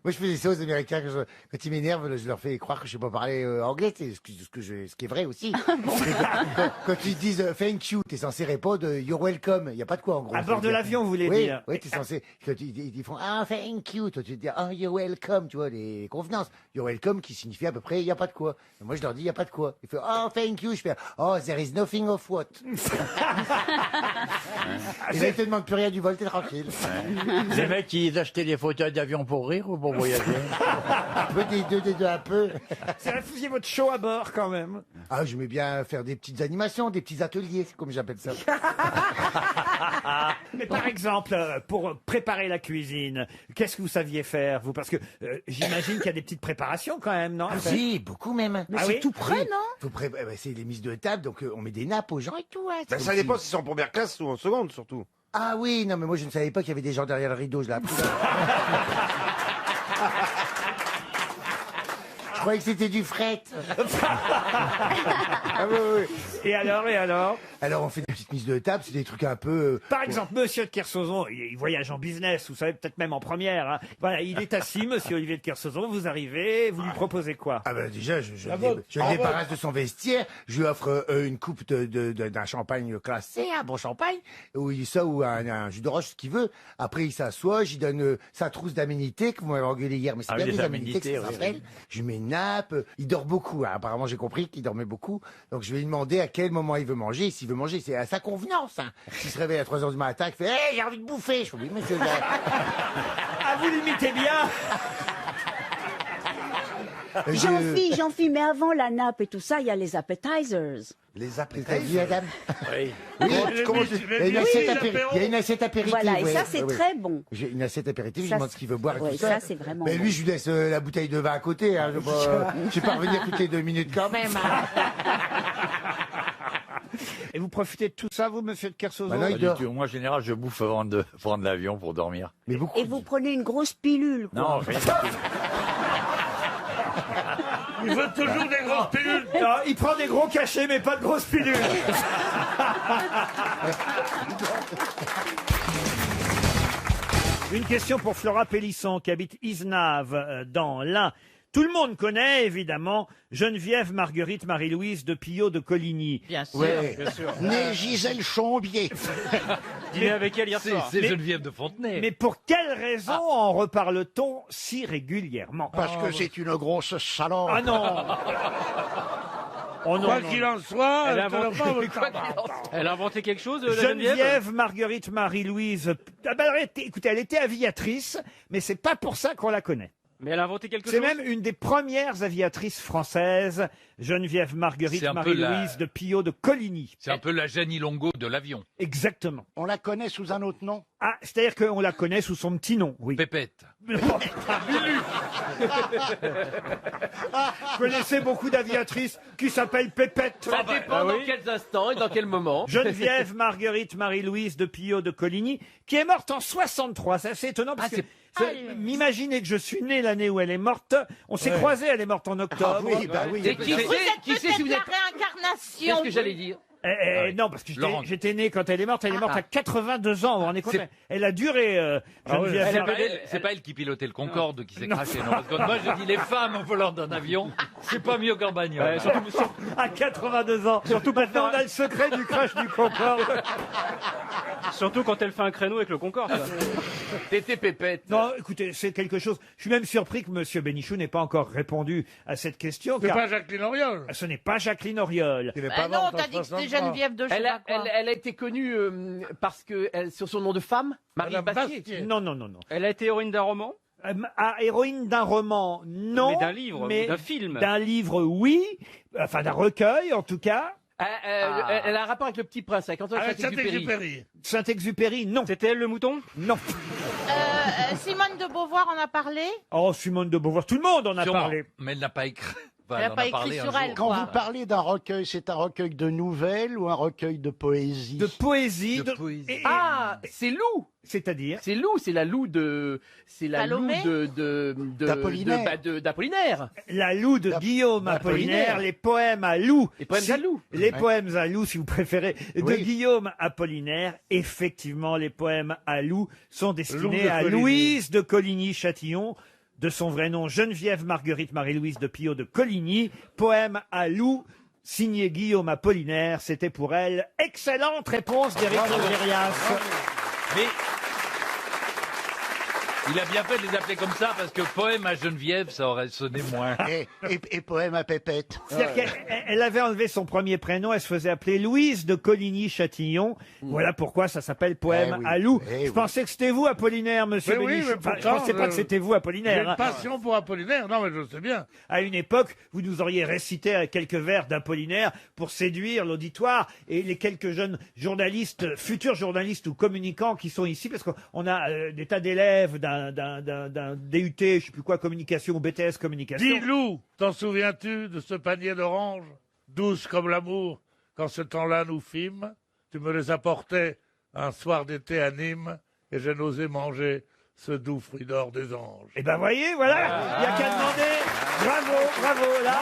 Moi, je fais des ça aux Américains. Quand ils m'énervent, je leur fais croire que je sais pas parler anglais. C'est ce qui est vrai aussi. Quand ils disent thank you, t'es censé répondre you're welcome. Il y a pas de quoi en gros. À bord de l'avion, vous voulez oui, dire. Oui, t'es censé. Quand ils font thank you, toi tu te dis you're welcome. Tu vois les convenances. You're welcome qui signifie à peu près il y a pas de quoi. Et moi, je leur dis il y a pas de quoi. Ils font thank you. Je fais there is nothing of what. Et là, ils te demandent plus rien du vol, t'es tranquille. Les mecs, ils achetaient des fauteuils d'avion pour rire ou pour voyager? Un peu des deux, un peu. C'est faisiez votre show à bord quand même. Ah, j'aimais bien faire des petites animations, des petits ateliers, c'est comme j'appelle ça. Mais par exemple, pour préparer la cuisine, qu'est-ce que vous saviez faire, vous? Parce que j'imagine qu'il y a des petites préparations quand même, non? Ah, si, beaucoup même. Mais Ah c'est oui tout prêt, Oui. non? C'est les mises de table, donc on met des nappes aux gens et tout. Hein. Ben, ça dépend si c'est en première classe ou en seconde, surtout. Ah oui, non, mais moi je ne savais pas qu'il y avait des gens derrière le rideau, je l'ai appris. Je croyais que c'était du fret. Ah oui, oui. Et alors? Alors on fait des petites mises de table, c'est des trucs un peu... Par exemple, Monsieur de Kersauzon, il voyage en business, vous savez, peut-être même en première. Hein. Voilà, il est assis, Monsieur Olivier de Kersauzon, vous arrivez, vous lui proposez quoi? Ah ben déjà, je le débarrasse de son vestiaire, je lui offre une coupe d'un champagne classé, un bon champagne, ou un jus d'orange, ce qu'il veut. Après, il s'assoit, j'y donne sa trousse d'aménités, que vous m'avez engueulé hier, mais c'est bien les des aménités que ça aménités, s'appelle. Je lui mets une nappe, il dort beaucoup, hein. Apparemment j'ai compris qu'il dormait beaucoup, donc je vais lui demander à quel moment il veut manger, s'il veut manger, c'est à sa convenance. Hein. S'il se réveille à 3h du matin, il fait « Hey, j'ai envie de bouffer !» Je fais « Oui, monsieur. » Ah, vous l'imitez bien. Jean-Phi, mais avant la nappe et tout ça, il y a les appetizers. Les T'as appétits. vu, Adam? Oui. Oui, il y a une assiette apéritive. Voilà, et ouais, ça, c'est ouais, ouais. très bon. J'ai une assiette apéritive, je Ça, lui demande ce qu'il veut boire et ouais, tout ça. ça, c'est vraiment Mais bon. lui, je lui laisse la bouteille de vin à côté. Hein. Je vais pas revenir toutes les 2 minutes quand même. Hein. Et vous profitez de tout ça, vous, Monsieur de Kersauzon? Bah non, il Pas du dort. tout. Moi, en général, je bouffe avant de prendre l'avion pour dormir. Mais beaucoup. Et vous prenez une grosse pilule, quoi. Non, rien du tout. Il veut toujours des grosses pilules. Non, il prend des gros cachets, mais pas de grosses pilules. Une question pour Flora Pélisson, qui habite Isnave, dans l'Ain. Tout le monde connaît, évidemment, Geneviève Marguerite Marie-Louise de Pillot de Coligny. Bien sûr. Ouais. Bien sûr. Née Gisèle Chambier. Dîner avec elle hier soir. Mais- Geneviève de Fontenay. Mais pour quelle raison en reparle-t-on si régulièrement? Parce que c'est une grosse salope. Ah non. Oh non, Quoi non, qu'il non. en soit, Elle a je te le inventé- parle, Elle a inventé quelque chose, la Geneviève Marguerite Marie-Louise. Ah ben, écoutez, elle était aviatrice, mais c'est pas pour ça qu'on la connaît. Mais elle a inventé quelque C'est chose. même une des premières aviatrices françaises, Geneviève Marguerite C'est un peu Marie-Louise la- de Pillot de Coligny. C'est un peu la Jenny Longo de l'avion. Exactement. On la connaît sous un autre nom. Ah, c'est-à-dire qu'on la connaît sous son petit nom, oui. Pépette. Vous connaissez beaucoup d'aviatrices qui s'appellent Pépette. Ça dépend dans quels instants et dans quel moment. Geneviève Marguerite Marie-Louise de Pillot de Coligny, qui est morte en 63. C'est assez étonnant parce que m'imaginez que je suis né l'année où elle est morte. On s'est Ouais. croisés, elle est morte en octobre. Ah oui, bah oui. Et qui sait si vous êtes la réincarnation? dire Non, parce que Laurent. j'étais né quand elle est morte. Elle est morte à 82 ans. Vous vous rendez compte? Elle a duré. Geneviève C'est Marguerite- pas elle qui pilotait le Concorde qui s'est craché. Non, parce que moi, je dis les femmes au volant d'un avion, c'est pas mieux qu'en bagnole. à 82 ans. Surtout maintenant, on a le secret du crash du Concorde. Surtout quand elle fait un créneau avec le Concorde. T'étais Pépette. Non, écoutez, c'est quelque chose. Je suis même surpris que Monsieur Bénichou n'ait pas encore répondu à cette question. C'est car pas Jacqueline Auriol. ce n'est pas Jacqueline Auriol. Bah non, t'as dit que c'était Geneviève de je sais pas quoi. Elle a été connue parce que sur son nom de femme, Marie Madame Bastier. Bastier. Non, non, non, non. Elle a été héroïne d'un roman. Héroïne d'un roman, non. Mais d'un livre, mais d'un film. D'un livre, oui. Enfin, d'un recueil, en tout cas. Elle a un rapport avec le Petit Prince, avec Antoine Avec Saint-Exupéry. Saint-Exupéry. Saint-Exupéry, non. C'était elle le mouton? Non. Simone de Beauvoir en a parlé? Oh, Simone de Beauvoir, tout le monde en a Sûrement, parlé. mais elle n'a pas écrit. Enfin, Elle a en pas a écrit parlé sur un elle, jour. Quand quoi. vous parlez d'un recueil, c'est un recueil de nouvelles ou un recueil de poésie? De poésie. De poésie. Ah, c'est Lou. C'est-à-dire? C'est Lou, c'est la Lou de, c'est la Lou Salomé d'Apollinaire. d'Apollinaire. La Loue de Guillaume Apollinaire, les poèmes à Lou. Les poèmes à Lou. Les Ouais. poèmes à Lou, si vous préférez, de Oui. Guillaume Apollinaire. Effectivement, les poèmes à Lou sont Lou destinés de à Coligny. Louise de Coligny-Châtillon, de son vrai nom Geneviève Marguerite Marie-Louise de Pillot de Coligny. Poème à Lou, signé Guillaume Apollinaire. C'était pour elle. Excellente réponse d'Éric Logérias. Mais il a bien fait de les appeler comme ça parce que poème à Geneviève, ça aurait sonné moins. Et poème à Pépette. C'est-à-dire qu'elle avait enlevé son premier prénom, elle se faisait appeler Louise de Coligny-Châtillon. Voilà pourquoi ça s'appelle Poème Eh oui, à Lou. eh Je oui. pensais que c'était vous, Apollinaire, monsieur Mais oui, Bénichou. mais Enfin, je pourtant, pensais pas que c'était vous, J'ai Apollinaire. une hein. passion pour Apollinaire. Non, mais je sais bien. À une époque, vous nous auriez récité quelques vers d'Apollinaire pour séduire l'auditoire et les quelques jeunes journalistes, futurs journalistes ou communicants qui sont ici, parce qu'on a des tas d'élèves d'un DUT, je sais plus quoi, communication ou BTS communication. Dis Lou, t'en souviens-tu de ce panier d'oranges, douce comme l'amour, quand ce temps-là nous fîmes? Tu me les apportais un soir d'été à Nîmes, et j'ai n'osé manger ce doux fruit d'or des anges. Eh ben voyez, voilà, il n'y a qu'à demander. Bravo, bravo, là.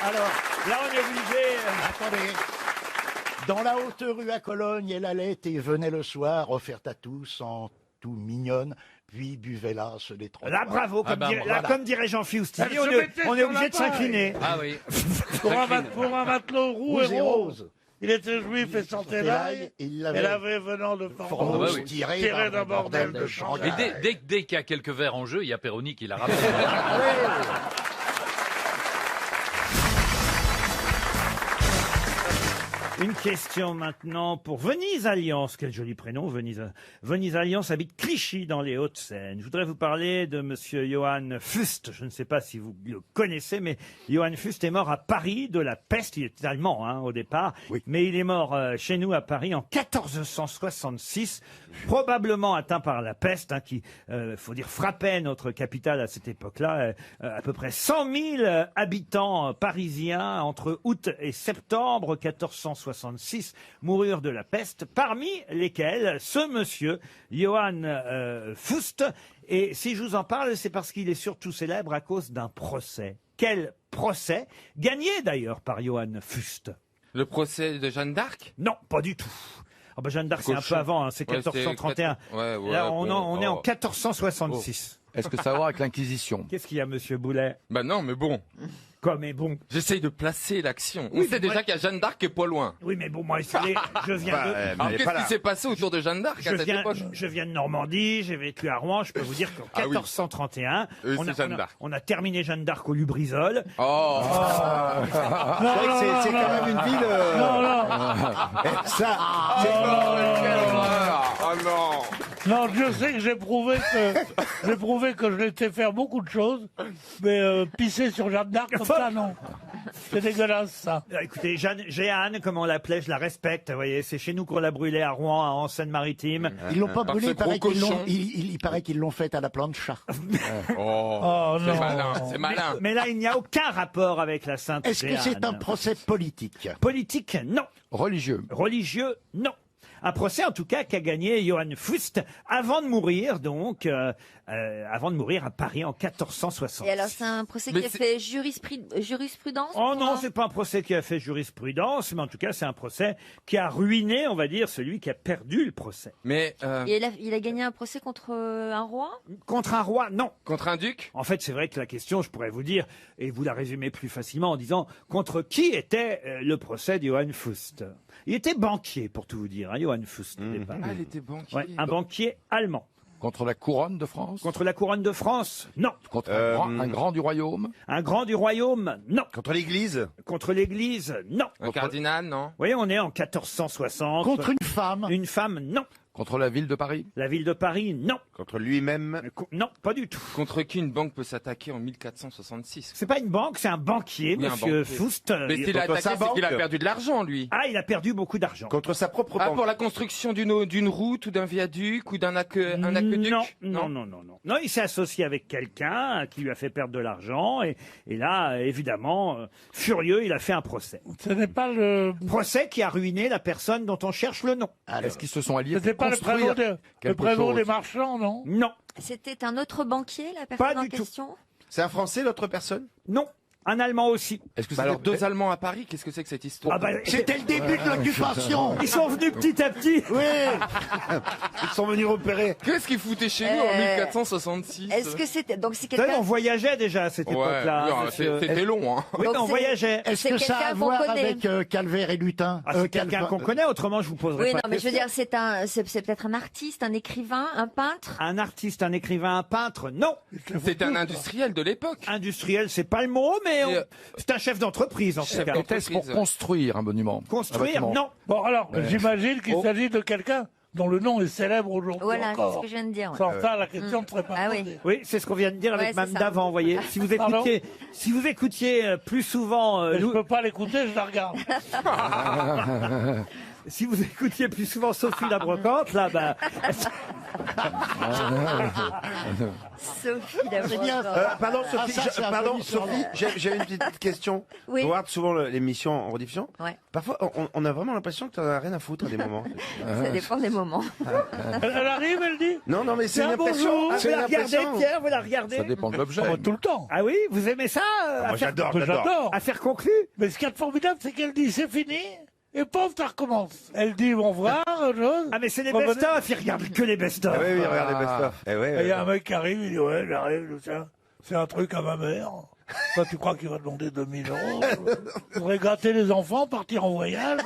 Alors, là on est obligé. Attendez. Dans la haute rue à Cologne, elle allait et venait le soir, offerte à tous, en tout mignonne, puis buvait l'as des trottoirs. Là, bravo, comme, là, comme dirait Jean Fioustini, Elle on se est, mettait on est sur obligé la de s'incliner. Ah oui. Pour un matelot roux Rouge et et rose. rose. Il était juif et sentait l'ail. Ah Elle avait venant de Formose, Ah bah oui. tiré d'un bordel de Shanghai. Et dès qu'il y a quelques verres en jeu, il y a Perroni qui l'a rappelé. Une question maintenant pour Venise Alliance. Quel joli prénom, Venise. Venise Alliance habite Clichy dans les Hauts-de-Seine. Je voudrais vous parler de monsieur Johann Fust. Je ne sais pas si vous le connaissez, mais Johann Fust est mort à Paris de la peste. Il était allemand, hein, au départ. Mais il est mort chez nous à Paris en 1466, probablement atteint par la peste, hein, qui, faut dire, frappait notre capitale à cette époque-là. À peu près 100 000 habitants parisiens entre août et septembre 1466 1466 moururent de la peste, parmi lesquels ce monsieur, Johann Fust. Et si je vous en parle, c'est parce qu'il est surtout célèbre à cause d'un procès. Quel procès? Gagné d'ailleurs par Johann Fust. Le procès de Jeanne d'Arc? Non, pas du tout. Oh ben Jeanne d'Arc, c'est un peu avant, hein, c'est 1431. Là, on est en 1466. Est-ce que ça a à voir avec l'Inquisition? Qu'est-ce qu'il y a, monsieur Boulet? Bah non, mais bon. Quoi, mais bon? J'essaye de placer l'action. Oui, On sait déjà qu'il y a Jeanne d'Arc qui est pas loin. Oui, mais bon, moi, je viens de... Alors, qu'est-ce qui s'est passé autour de Jeanne d'Arc à cette époque? Je viens de Normandie, j'ai vécu à Rouen, je peux vous dire qu'en 1431, on a terminé Jeanne d'Arc au Lubrizol. Oh, C'est quand même une ville. Ça. Oh non. Non, Dieu sait que j'ai prouvé que je laissais faire beaucoup de choses, mais pisser sur Jeanne d'Arc comme ça, non. C'est dégueulasse, ça. Écoutez, Jeanne, comme on l'appelait, je la respecte. Vous voyez, c'est chez nous qu'on l'a brûlée à Rouen, en Seine-Maritime. Ils l'ont pas brûlée, il paraît qu'ils l'ont faite à la plancha. Oh, non. C'est malin, c'est malin. Mais là, il n'y a aucun rapport avec la Sainte Est-ce que Jeanne. c'est un procès politique? Politique, non. Religieux? Religieux, non. Un procès, en tout cas, qu'a gagné Johann Fust avant de mourir, donc, avant de mourir à Paris en 1460. Et alors, c'est un procès qui a fait jurisprudence? Oh non, c'est pas un procès qui a fait jurisprudence, mais en tout cas, c'est un procès qui a ruiné, on va dire, celui qui a perdu le procès. Mais Et il a gagné un procès contre un roi? Contre un roi, non. Contre un duc? En fait, c'est vrai que la question, je pourrais vous dire, et vous la résumez plus facilement en disant, contre qui était le procès de Johann Fust? Il était banquier, pour tout vous dire, hein, Johann Fust, au départ. Ah, il était banquier. Ouais, un banquier allemand. Contre la couronne de France? Contre la couronne de France, non. Contre un grand du royaume? Un grand du royaume, non. Contre l'Église? Contre l'Église, non. Un cardinal, non? Vous voyez, on est en 1460. Contre une femme? Une femme, non. Contre la ville de Paris? La ville de Paris, non. Contre lui-même? Non, pas du tout. Contre qui une banque peut s'attaquer en 1466? C'est pas une banque, c'est un banquier, Oui, un monsieur banquier. Fust. Mais s'il a attaqué, c'est qu'il a perdu de l'argent, lui. Ah, il a perdu beaucoup d'argent. Contre sa propre banque? Pour la construction d'une route ou d'un viaduc ou d'un aqueduc? Non. Non, il s'est associé avec quelqu'un qui lui a fait perdre de l'argent et là, évidemment, furieux, il a fait un procès. Ce n'est pas le procès qui a ruiné la personne dont on cherche le nom. Est-ce qu'ils se sont alliés C'était pas le prévôt des marchands, non? Non. C'était un autre banquier, la personne en question? C'est un Français, l'autre personne? Non. Un Allemand aussi. Est-ce que alors deux Allemands à Paris, qu'est-ce que c'est que cette histoire? C'était le début de l'occupation. Ils sont venus petit à petit. Oui. Ils sont venus repérer. Qu'est-ce qu'ils foutaient chez nous en 1466? Est-ce que c'était donc c'est Vous savez, quelqu'un? on voyageait déjà à cette époque-là. non, c'était long, hein. Oui, mais on voyageait. Est-ce que ça a à voir avec Calvaire et Lutin? C'est quelqu'un qu'on connaît, autrement je vous poserai Oui, pas non, la mais je veux question. dire, c'est peut-être un artiste, un écrivain, un peintre. Un artiste, un écrivain, un peintre, non. C'était un industriel de l'époque. Industriel, c'est pas le mot, mais c'est un chef d'entreprise en tout cas. Était-ce pour construire un monument? Construire, non. Bon, alors, j'imagine qu'il s'agit de quelqu'un dont le nom est célèbre aujourd'hui Voilà, c'est encore. ce que je viens de dire. Sans ça, la question ne serait pas Ah posée. oui. Oui, c'est ce qu'on vient de dire avec Ouais, Mme c'est ça. d'avant, vous voyez. Si vous écoutiez plus souvent... Mais je peux pas l'écouter, je la regarde. Si vous écoutiez plus souvent Sophie la Brocante, là, bah... Sophie la C'est bien. Pardon, Sophie, ça, c'est un joli surnom. j'ai une petite question. Oui. On regarde souvent l'émission en rediffusion. Ouais. Parfois, on a vraiment l'impression que tu n'en as rien à foutre à des moments. Ça dépend des moments. Elle arrive, elle dit? Non, mais c'est une Tiens, impression. bonjour. Vous C'est la une regardez, impression. Pierre, vous la regardez? Ça dépend de l'objet. Tout le temps. Ah oui, vous aimez ça Moi, j'adore. Affaire conclue? Mais ce qui est formidable, c'est qu'elle dit c'est fini, et pauvre, ça recommence. Elle dit au revoir, autre chose. Ah mais c'est les Revenez. best-of, ils regardent que les best-of. Oui, regarde les best-of. Et il y a un mec qui arrive, il dit ouais, j'arrive, tiens, c'est un truc à ma mère. Toi, tu crois qu'il va demander 2000 €? Je voudrais gâter les enfants, partir en voyage,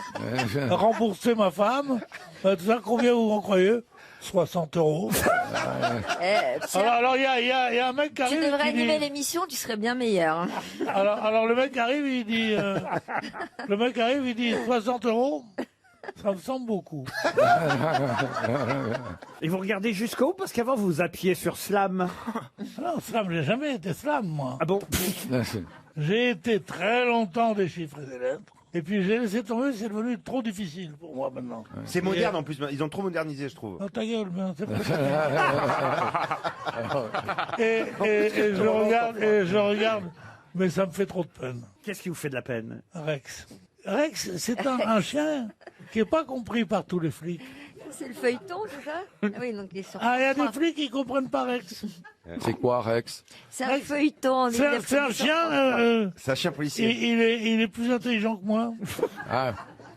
rembourser ma femme. Tout ça, combien vous en croyez? 60 €. Alors, il y a un mec qui Tu arrive. devrais qui dit- animer l'émission, tu serais bien meilleur. Alors, le mec arrive, il dit. Le mec arrive, il dit 60 €. Ça me semble beaucoup. Et vous regardez jusqu'au bout parce qu'avant vous zappiez sur Slam. Non, Slam, j'ai jamais été Slam, moi. Ah bon? J'ai été très longtemps des chiffres et des lettres. Et puis j'ai laissé tomber, c'est devenu trop difficile pour moi maintenant. C'est moderne en plus, ils ont trop modernisé, je trouve. Oh, ta gueule, ben, c'est pas et je regarde, mais ça me fait trop de peine. Qu'est-ce qui vous fait de la peine? Rex. Rex, c'est un chien qui n'est pas compris par tous les flics. C'est le feuilleton, c'est ça? Ah oui, donc ils sont. Ah, il y a des flics qui ne comprennent pas Rex. C'est quoi, Rex? C'est un feuilleton. C'est un chien. C'est un chien policier. Il est plus intelligent que moi. Ah.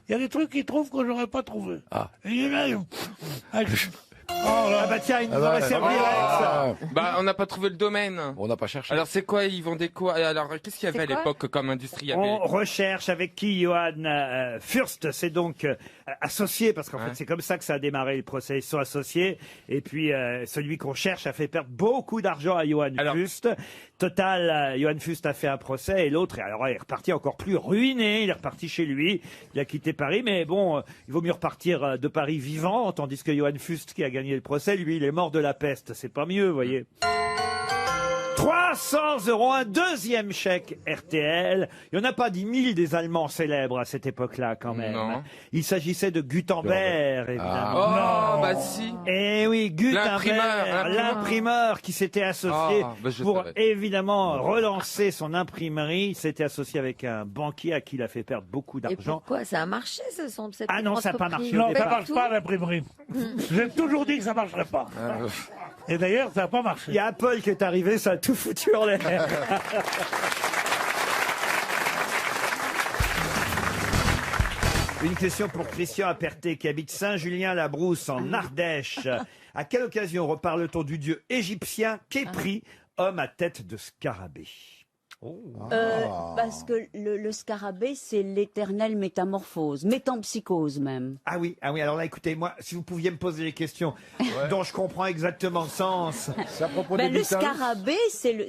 Il y a des trucs qu'il trouve que j'aurais pas trouvé. Ah. Et il est là. Ah bah tiens, il nous aurait servi Rex. Bah, on n'a pas trouvé le domaine. On n'a pas cherché. Alors, c'est quoi? Ils vendaient quoi? Alors, qu'est-ce qu'il y avait à C'est quoi l'époque comme industrie? Il y avait- On recherche avec qui Johann Fürst s'est donc associé, parce qu'en fait c'est comme ça que ça a démarré le procès. Ils sont associés, et puis celui qu'on cherche a fait perdre beaucoup d'argent à Johann Fürst. Total, Johann Fürst a fait un procès, et l'autre, alors il est reparti encore plus ruiné. Il est reparti chez lui, il a quitté Paris, mais bon, il vaut mieux repartir de Paris vivant, tandis que Johann Fürst, qui a gagné le procès, lui, il est mort de la peste. C'est pas mieux, vous voyez. 300 €, un deuxième chèque RTL. Il n'y en a pas 10 000 des Allemands célèbres à cette époque-là, quand même. Non. Il s'agissait de Gutenberg, évidemment. Oh, bah si. Eh oui, Gutenberg, L'imprimeur. l'imprimeur qui s'était associé Ah, bah je pour savais. évidemment relancer son imprimerie. Il s'était associé avec un banquier à qui il a fait perdre beaucoup Et d'argent. pourquoi ça a marché, ce sont cette Ah non, ça a pas entreprise? marché au Non, ça départ. marche pas l'imprimerie. J'ai toujours dit que ça marcherait pas. Et d'ailleurs, ça n'a pas marché. Il y a Apple qui est arrivé, ça a tout foutu en l'air. Une question pour Christian Aperté qui habite Saint-Julien-la-Brousse en Ardèche. À quelle occasion reparle-t-on du dieu égyptien Képri, homme à tête de scarabée? Parce que le scarabée, c'est l'éternelle métamorphose, métampsychose même. Ah oui, alors là, écoutez, moi, si vous pouviez me poser les questions dont je comprends exactement le sens. C'est à propos Ben, des le Beatles. scarabée,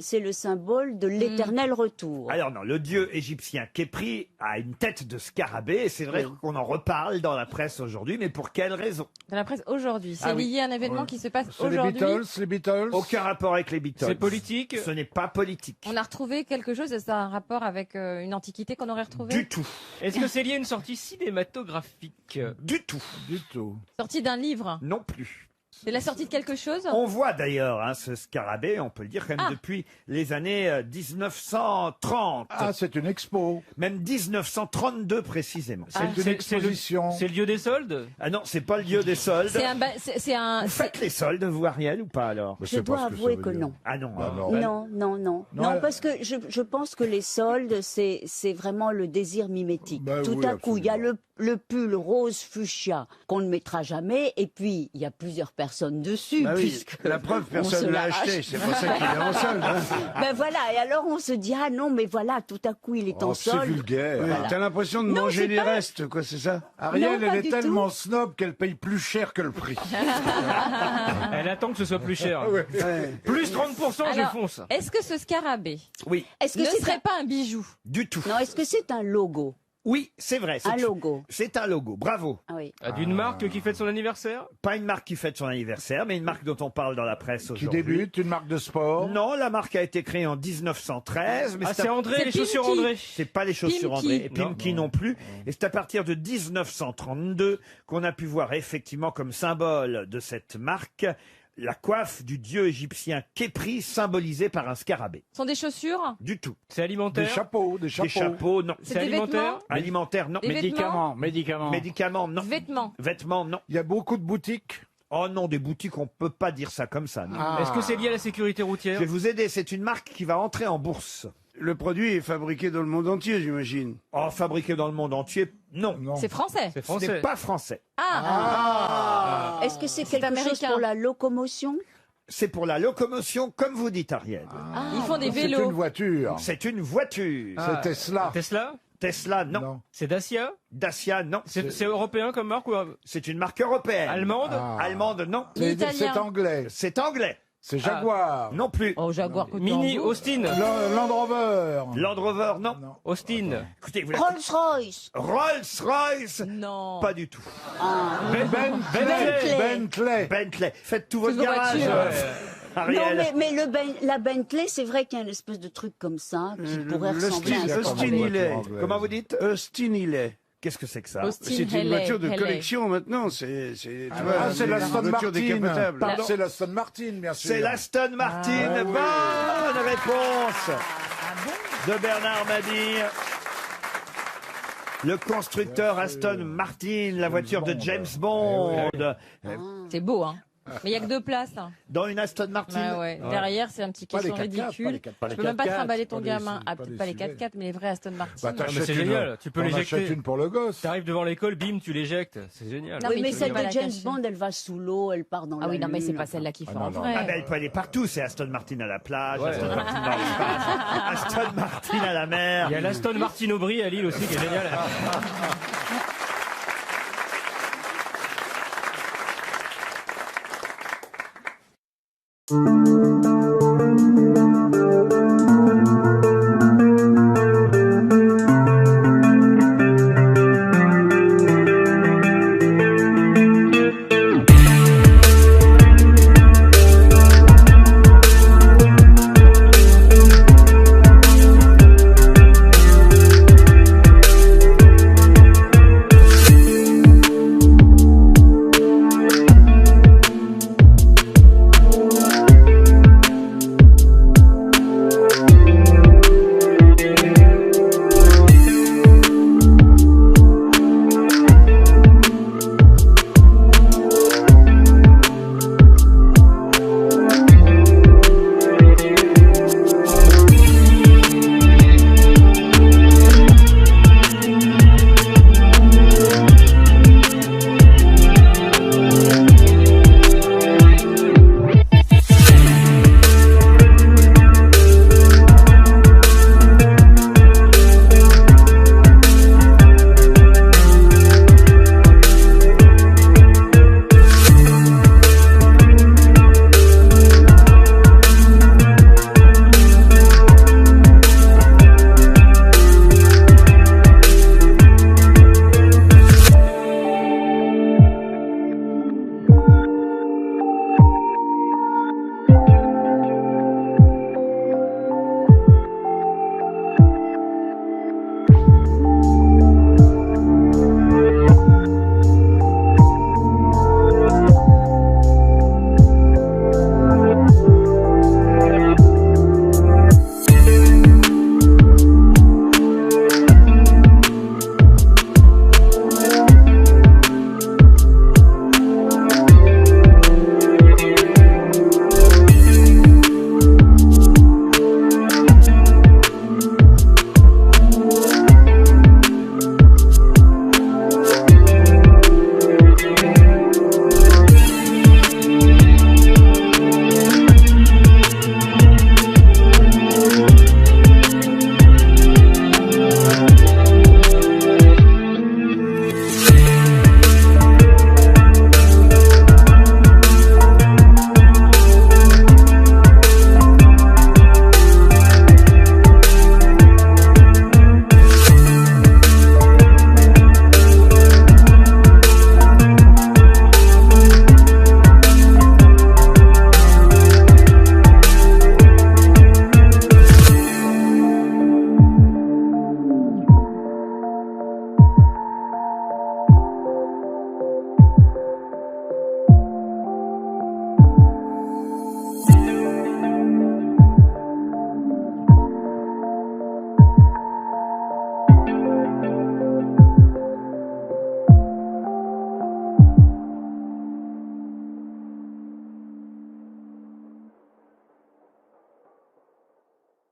c'est le symbole de l'éternel retour. Alors non, le dieu égyptien Képri a une tête de scarabée, et c'est vrai qu'on en reparle dans la presse aujourd'hui, mais pour quelle raison? Dans la presse aujourd'hui. C'est Ah oui. lié à un événement qui se passe C'est les aujourd'hui. Beatles, les Beatles. Aucun rapport avec les Beatles. C'est politique. Ce n'est pas politique. On a retrouvé quelque chose, ça a un rapport avec une antiquité qu'on aurait retrouvée? Du tout. Est-ce que c'est lié à une sortie cinématographique? Du tout. Du tout. Sortie d'un livre? Non plus. C'est la sortie de quelque chose? On voit d'ailleurs ce scarabée, on peut le dire, quand même depuis les années 1930. Ah, c'est une expo. Même 1932 précisément. C'est une exposition. C'est le lieu des soldes? Ah non, c'est pas le lieu des soldes. C'est un. Vous faites les soldes, vous, Ariel, ou pas alors? Je dois avouer que non. Ah non. Non, parce que je pense que les soldes, c'est vraiment le désir mimétique. Tout oui, à coup, il y a le pull rose fuchsia qu'on ne mettra jamais, et puis il y a plusieurs personnes dessus. Bah oui, puisque la preuve, on personne se ne l'a l'arrache. acheté. C'est pour ça qu'il est en solde. hein. Ben voilà, et alors on se dit, ah non, mais voilà, tout à coup il est en C'est solde. vulgaire. Ouais, Voilà. T'as l'impression de Non, manger c'est les pas- restes, quoi, c'est ça? Ariel, Non, pas elle est du tellement snob qu'elle paye plus cher que le prix. Elle attend que ce soit plus cher. Ouais. Plus 30%, je Alors, fonce. est-ce que ce scarabée Oui. Est-ce que ne c'est serait pas un bijou? Du tout. Non, est-ce que c'est un logo? Oui, c'est vrai. Un logo. C'est un logo. Bravo. Ah oui. D'une marque qui fête son anniversaire? Pas une marque qui fête son anniversaire, mais une marque dont on parle dans la presse Qui aujourd'hui. débute, une marque de sport. Non, la marque a été créée en 1913. Mais Ah, c'est André, C'est les chaussures Pimki. André. C'est pas les chaussures Pimki. André et Pimki non plus. Et c'est à partir de 1932 qu'on a pu voir effectivement comme symbole de cette marque la coiffe du dieu égyptien Képri symbolisée par un scarabée. Ce sont des chaussures? Du tout. C'est alimentaire? Des chapeaux, Des chapeaux, non. C'est C'est des alimentaire? vêtements? Alimentaire, non. Des vêtements? Médicaments, non. Vêtements. Vêtements, non. Il y a beaucoup de boutiques. Oh non, des boutiques, on peut pas dire ça comme ça. non. Est-ce que c'est lié à la sécurité Je routière? vais vous aider, c'est une marque qui va entrer en bourse. Le produit est fabriqué dans le monde entier, j'imagine. Oh, fabriqué dans le monde entier, non. C'est français? C'est Ce français. n'est pas français. Est-ce que c'est quelque chose américain. pour la locomotion? C'est pour la locomotion, comme vous dites, Ariel. Ils font des C'est vélos. une voiture. C'est une voiture. C'est Tesla. Tesla? Tesla, non. C'est Dacia? Dacia, non. C'est européen comme marque ou C'est une marque européenne. allemande? Allemande, non. Italien. C'est anglais. C'est anglais. C'est Jaguar. Non plus. Oh, Jaguar. Mini, Austin? Land Rover. Land Rover, non. Austin? Écoutez, vous Rolls-Royce. Rolls-Royce, Non. pas du tout. Bentley. Bentley. Faites tout votre vos garage, voitures. Ariel. Non, mais la Bentley, c'est vrai qu'il y a une espèce de truc comme ça qui pourrait ressembler à un Austin scarabée. Hillet. Comment vous dites Austin Hillet. Qu'est-ce que c'est que ça? Austin C'est une Haley, voiture de Haley. collection maintenant. C'est C'est la Aston voiture Martin. décapotable. Pardon. C'est la Aston Martin, bien sûr. C'est l'Aston Martin. Ah oui. Bonne réponse de Bernard Mabille. Le constructeur Aston Martin, la voiture de James Bond. C'est beau, hein. Mais il n'y a que 2 places. Hein. Dans une Aston Martin. Ouais. Derrière, c'est un petit Pas les caisson 4x4, ridicule. pas les Tu peux même pas 4x4, trimballer ton pas les- gamin. Ah, pas peut-être les pas les SUV. 4x4, mais les vrais Aston Martin. Bah, Mais t'achètes c'est une- génial, tu peux t'en l'éjecter. achètes une pour le gosse. T'arrives devant l'école, bim, tu l'éjectes. C'est génial. Non, Oui, mais mais tu celle peux pas de la James cacher. Bond, elle va sous l'eau, elle part dans Ah oui, la non, mais c'est lune. pas celle-là qu'il faut Ah, en non, vrai. Ah ben, elle peut aller partout, c'est Aston Martin à la plage, Ouais, Aston ouais. Martin dans l'espace, Aston Martin à la mer. Il y a l'Aston Martin Aubry à Lille aussi qui est génial.